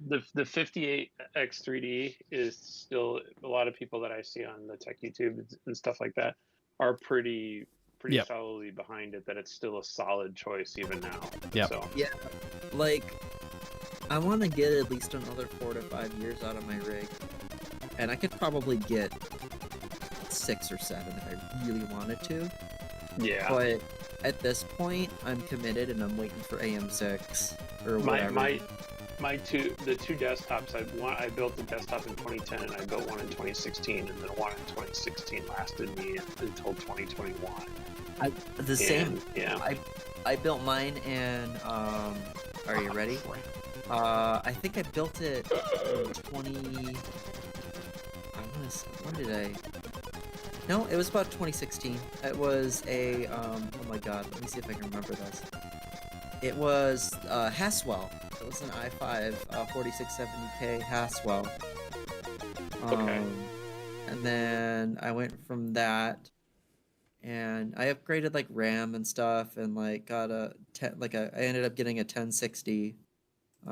The 58X3D is still a lot of people that I see on the tech YouTube and stuff like that are pretty Yep. solidly behind it. That it's still a solid choice even now. Yep. So Like, I want to get at least another 4 to 5 years out of my rig, and I could probably get 6 or 7 if I really wanted to. yeah. But at this point, I'm committed and I'm waiting for AM6 or whatever. The two desktops I built the desktop in 2010 and I built one in 2016 and then one in 2016 lasted me until 2021. The same. And, yeah. I built mine in. Are you ready? I think I built it in 20. When did I? No, it was about 2016. It was a. Oh my god, let me see if I can remember this. It was Haswell. It was an i5 4670K Haswell. Okay. And then I went from that, and I upgraded like RAM and stuff, and like got I ended up getting a 1060,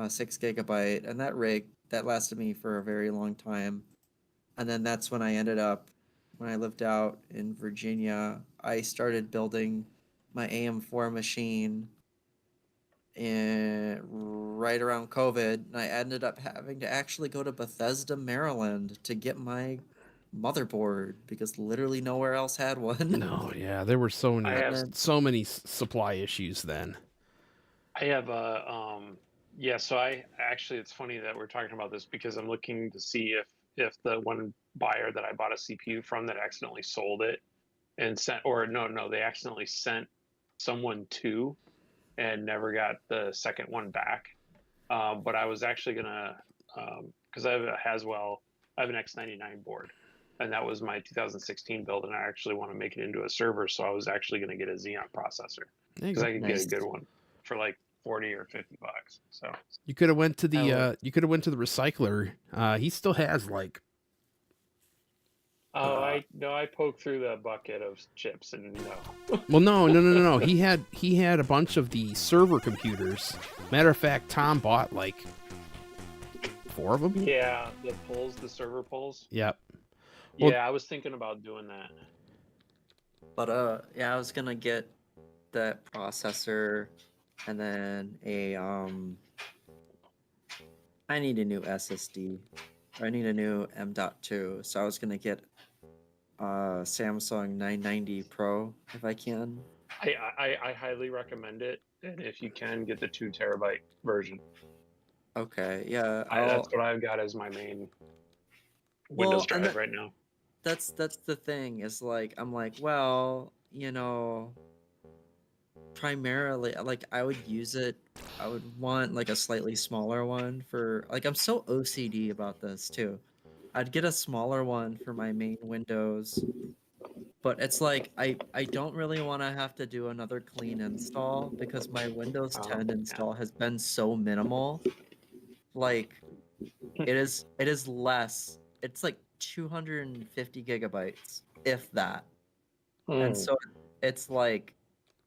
6 GB, and that rig that lasted me for a very long time. And then that's when I ended up, when I lived out in Virginia, I started building my AM4 machine right around COVID, and I ended up having to actually go to Bethesda, Maryland to get my motherboard because literally nowhere else had one. No, yeah, there were so many supply issues then. I have a so I actually, it's funny that we're talking about this because I'm looking to see if the one buyer that I bought a CPU from that accidentally sold it and sent, or no, they accidentally sent someone two and never got the second one back. But I was actually gonna, because I have a Haswell, I have an X99 board, and that was my 2016 build, and I actually want to make it into a server, so I was actually gonna get a Xeon processor because I could Nice. get a good one for like 40 or 50 bucks. So You could have went to the Oh. you could have went to the recycler. He still has like I poked through the bucket of chips and no. well no. He had a bunch of the server computers. Matter of fact, Tom bought like 4 of them. Yeah, the server pulls. Yep. Well- Yeah, I was thinking about doing that. But yeah, I was gonna get that processor, and then I need a new SSD. Or I need a new M.2, so I was gonna get Samsung 990 Pro if I can. I highly recommend it, and if you can, get the 2 terabyte version. Okay, yeah, That's what I've got as my main Windows and drive right now. that's the thing is like I'm like, well, primarily like I would use it. I would want like a slightly smaller one for like I'm so OCD about this too. I'd get a smaller one for my main Windows, but it's like I don't really want to have to do another clean install because my Windows 10 Yeah. install has been so minimal. Like it is less. It's like 250 gigabytes, if that. And Mm. so it's like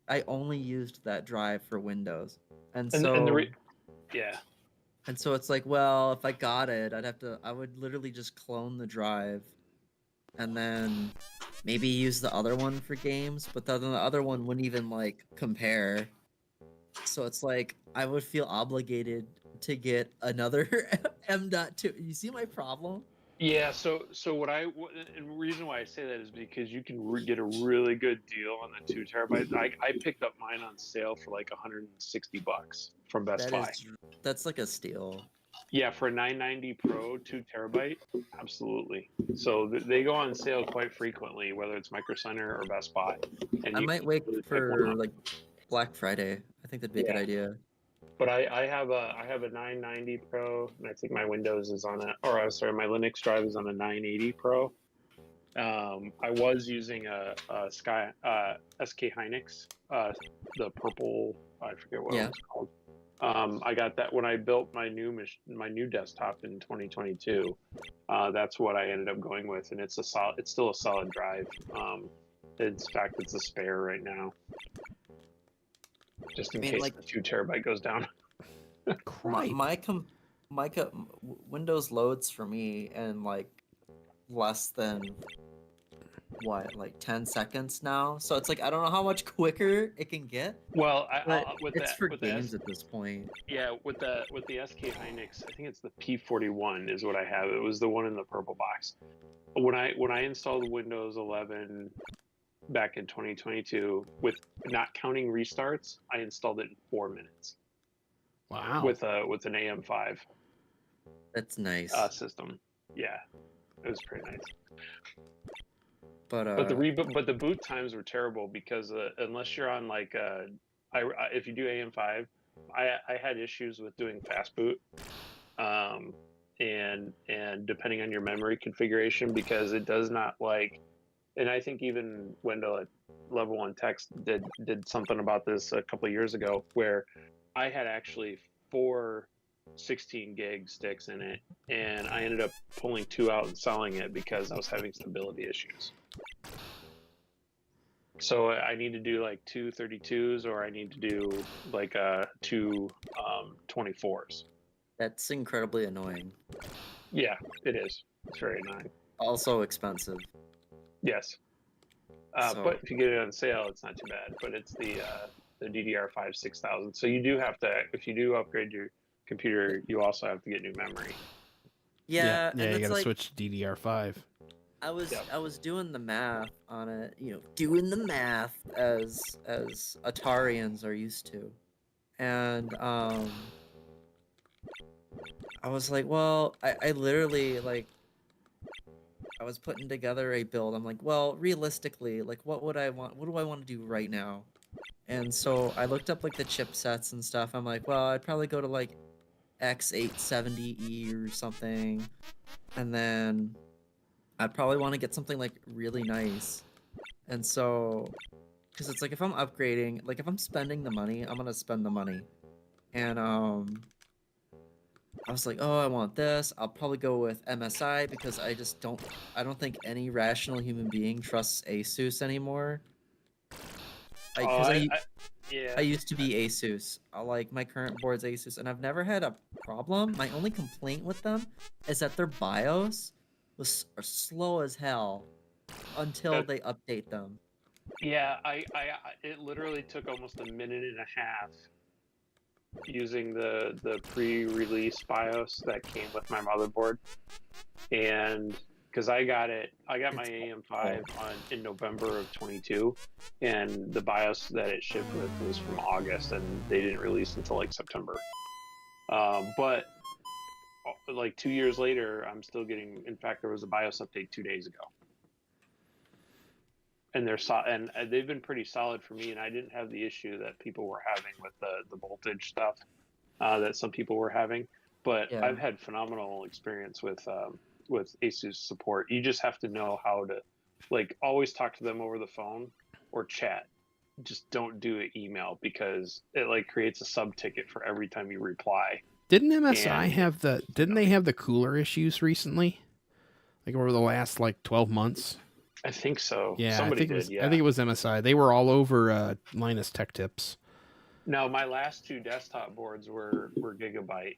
I only used that drive for Windows. And And so yeah. and so it's like, well, if I got it, I would literally just clone the drive and then maybe use the other one for games, but then the other one wouldn't even like compare. So it's like I would feel obligated to get another M.2. You see my problem? Yeah, so and the reason why I say that is because you can get a really good deal on the 2 terabytes. I picked up mine on sale for like $160 from Best Buy. That's like a steal. Yeah, for a 990 Pro 2 terabyte, absolutely. So they go on sale quite frequently, whether it's Micro Center or Best Buy. And I you might can wait really pick one for up. like Black Friday. I think that'd be a good idea. But I have a 990 Pro, and I think my Windows is on my Linux drive is on a 980 Pro. I was using a SK Hynix, the purple, I forget what it was called. I got that when I built my new desktop in 2022. That's what I ended up going with, and it's still a solid drive. In fact, it's a spare right now, just in case the 2 terabyte goes down. Windows loads for me in like less than like 10 seconds now. So it's like I don't know how much quicker it can get. Well, it's for games at this point. Yeah, with the SK Hynix, I think it's the P41 is what I have. It was the one in the purple box. When I installed Windows 11 back in 2022, with not counting restarts, I installed it in 4 minutes. Wow. With an AM5. That's nice. System. Yeah, it was pretty nice. But the boot times were terrible because unless you're on like if you do AM5, I had issues with doing fast boot, and depending on your memory configuration, because it does not like, and I think even Wendell at Level 1 Text did something about this a couple of years ago, where I had actually 4 16 gig sticks in it, and I ended up pulling 2 out and selling it because I was having stability issues. So I need to do like 2 32s, or I need to do like 2 24s. That's incredibly annoying. Yeah, it is. It's very annoying. Also expensive. Yes. But if you get it on sale, it's not too bad. But it's the DDR5 6000. So you do have to, if you do upgrade your computer, you also have to get new memory. Yeah, and you gotta switch to DDR5. I was doing the math on it, doing the math as Atarians are used to, and I was like, well, I literally like, I was putting together a build. I'm like, well, realistically, like, what would I want? What do I want to do right now? And so I looked up like the chipsets and stuff. I'm like, well, I'd probably go to like X870E or something, and then I'd probably want to get something like really nice. And so, because it's like if I'm upgrading, like if I'm spending the money, I'm gonna spend the money. And I was like, oh, I want this. I'll probably go with MSI because I don't think any rational human being trusts Asus anymore. I used to be Asus. Like my current board's Asus, and I've never had a problem. My only complaint with them is that their BIOS are slow as hell until they update them. Yeah, it literally took almost a minute and a half using the pre-release BIOS that came with my motherboard, and because I got my AM5 in November of 22, and the BIOS that it shipped with was from August, and they didn't release until like September. But like 2 years later, I'm still getting. In fact, there was a BIOS update 2 days ago, and they've been pretty solid for me. And I didn't have the issue that people were having with the voltage stuff that some people were having. But Yeah. I've had phenomenal experience with ASUS support. You just have to know how to, like, always talk to them over the phone or chat. Just don't do an email because it like creates a sub ticket for every time you reply. Didn't MSI have didn't they have the cooler issues recently? Like over the last like 12 months? I think so. Yeah, Somebody I think did. it was MSI. They were all over Linus Tech Tips. No, my last 2 desktop boards were Gigabyte,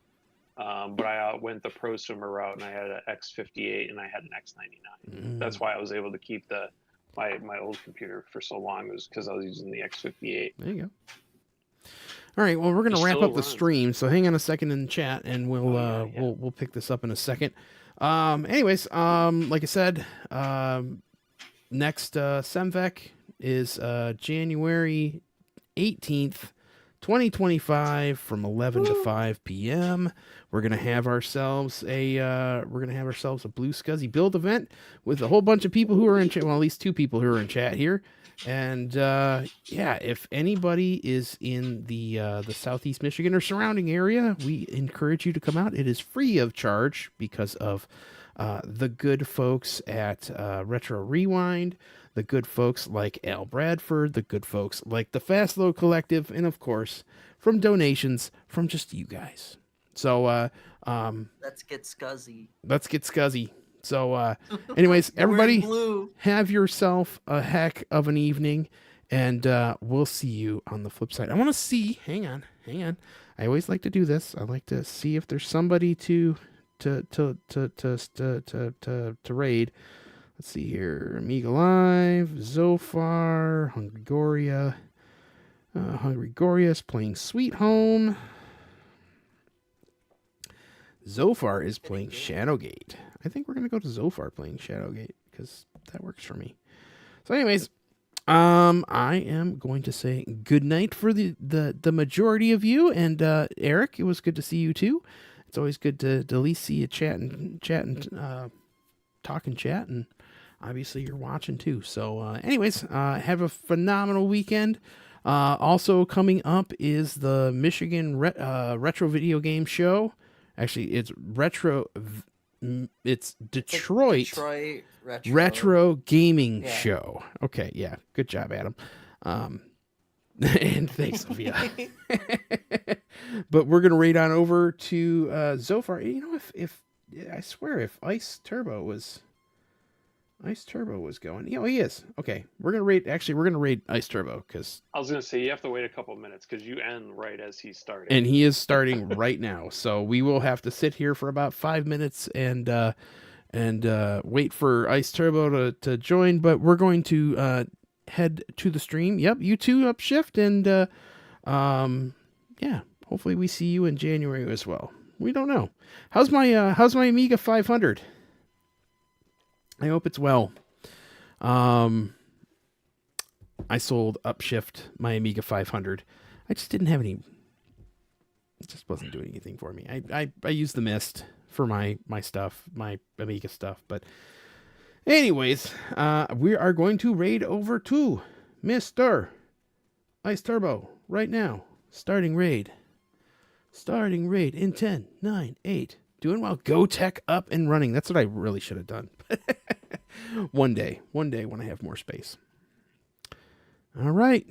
but I went the prosumer route, and I had an X58 and I had an X99. That's why I was able to keep my old computer for so long, was because I was using the X58. There you go. All right, well, we're going to wrap up the stream, so hang on a second in the chat, and we'll pick this up in a second. Anyways, like I said, next SEMVEC is January 18th, 2025 from 11 to 5 p.m. We're gonna have ourselves a Blue Scuzzy build event with a whole bunch of people who are in chat. Well, at least 2 people who are in chat here. And yeah, if anybody is in the Southeast Michigan or surrounding area, we encourage you to come out. It is free of charge because of the good folks at Retro Rewind, the good folks like Al Bradford, the good folks like the Fast Low Collective, and of course, from donations from just you guys. So, Let's get scuzzy. Let's get scuzzy. So, anyways, everybody, have yourself a heck of an evening, and we'll see you on the flip side. I want to see. Hang on. I always like to do this. I like to see if there's somebody to raid. Let's see here. Amiga Live, Zofar, Hungry Goria. Hungry Goria is playing Sweet Home. Zofar is playing Shadowgate. I think we're going to go to Zofar playing Shadowgate because that works for me. So anyways, I am going to say good night for the majority of you. And Eric, it was good to see you too. It's always good to at least see you chat and talk and chat. And obviously you're watching too. So anyways, have a phenomenal weekend. Also coming up is the Michigan Retro Video Game Show. Actually, it's Detroit Retro Gaming Show. Okay, yeah. Good job, Adam. And thanks, Sophia. But we're going to raid on over to Zofar. You know, if I swear, if Ice Turbo was going. Yeah, he is. Okay, we're going to raid Ice Turbo because I was going to say you have to wait a couple minutes because you end right as he's starting. And he is starting right now. So we will have to sit here for about 5 minutes and wait for Ice Turbo to join. But we're going to head to the stream. Yep, you too, Upshift, and yeah, hopefully we see you in January as well. We don't know. How's my Amiga 500? I hope it's well. I sold Upshift my Amiga 500. I just didn't have any. It just wasn't doing anything for me. I used the Mist for my stuff, my Amiga stuff. But anyways, we are going to raid over to Mr. Ice Turbo right now. Starting raid in 10, 9, 8. Doing well. Go Tech up and running. That's what I really should have done. One day when I have more space. All right.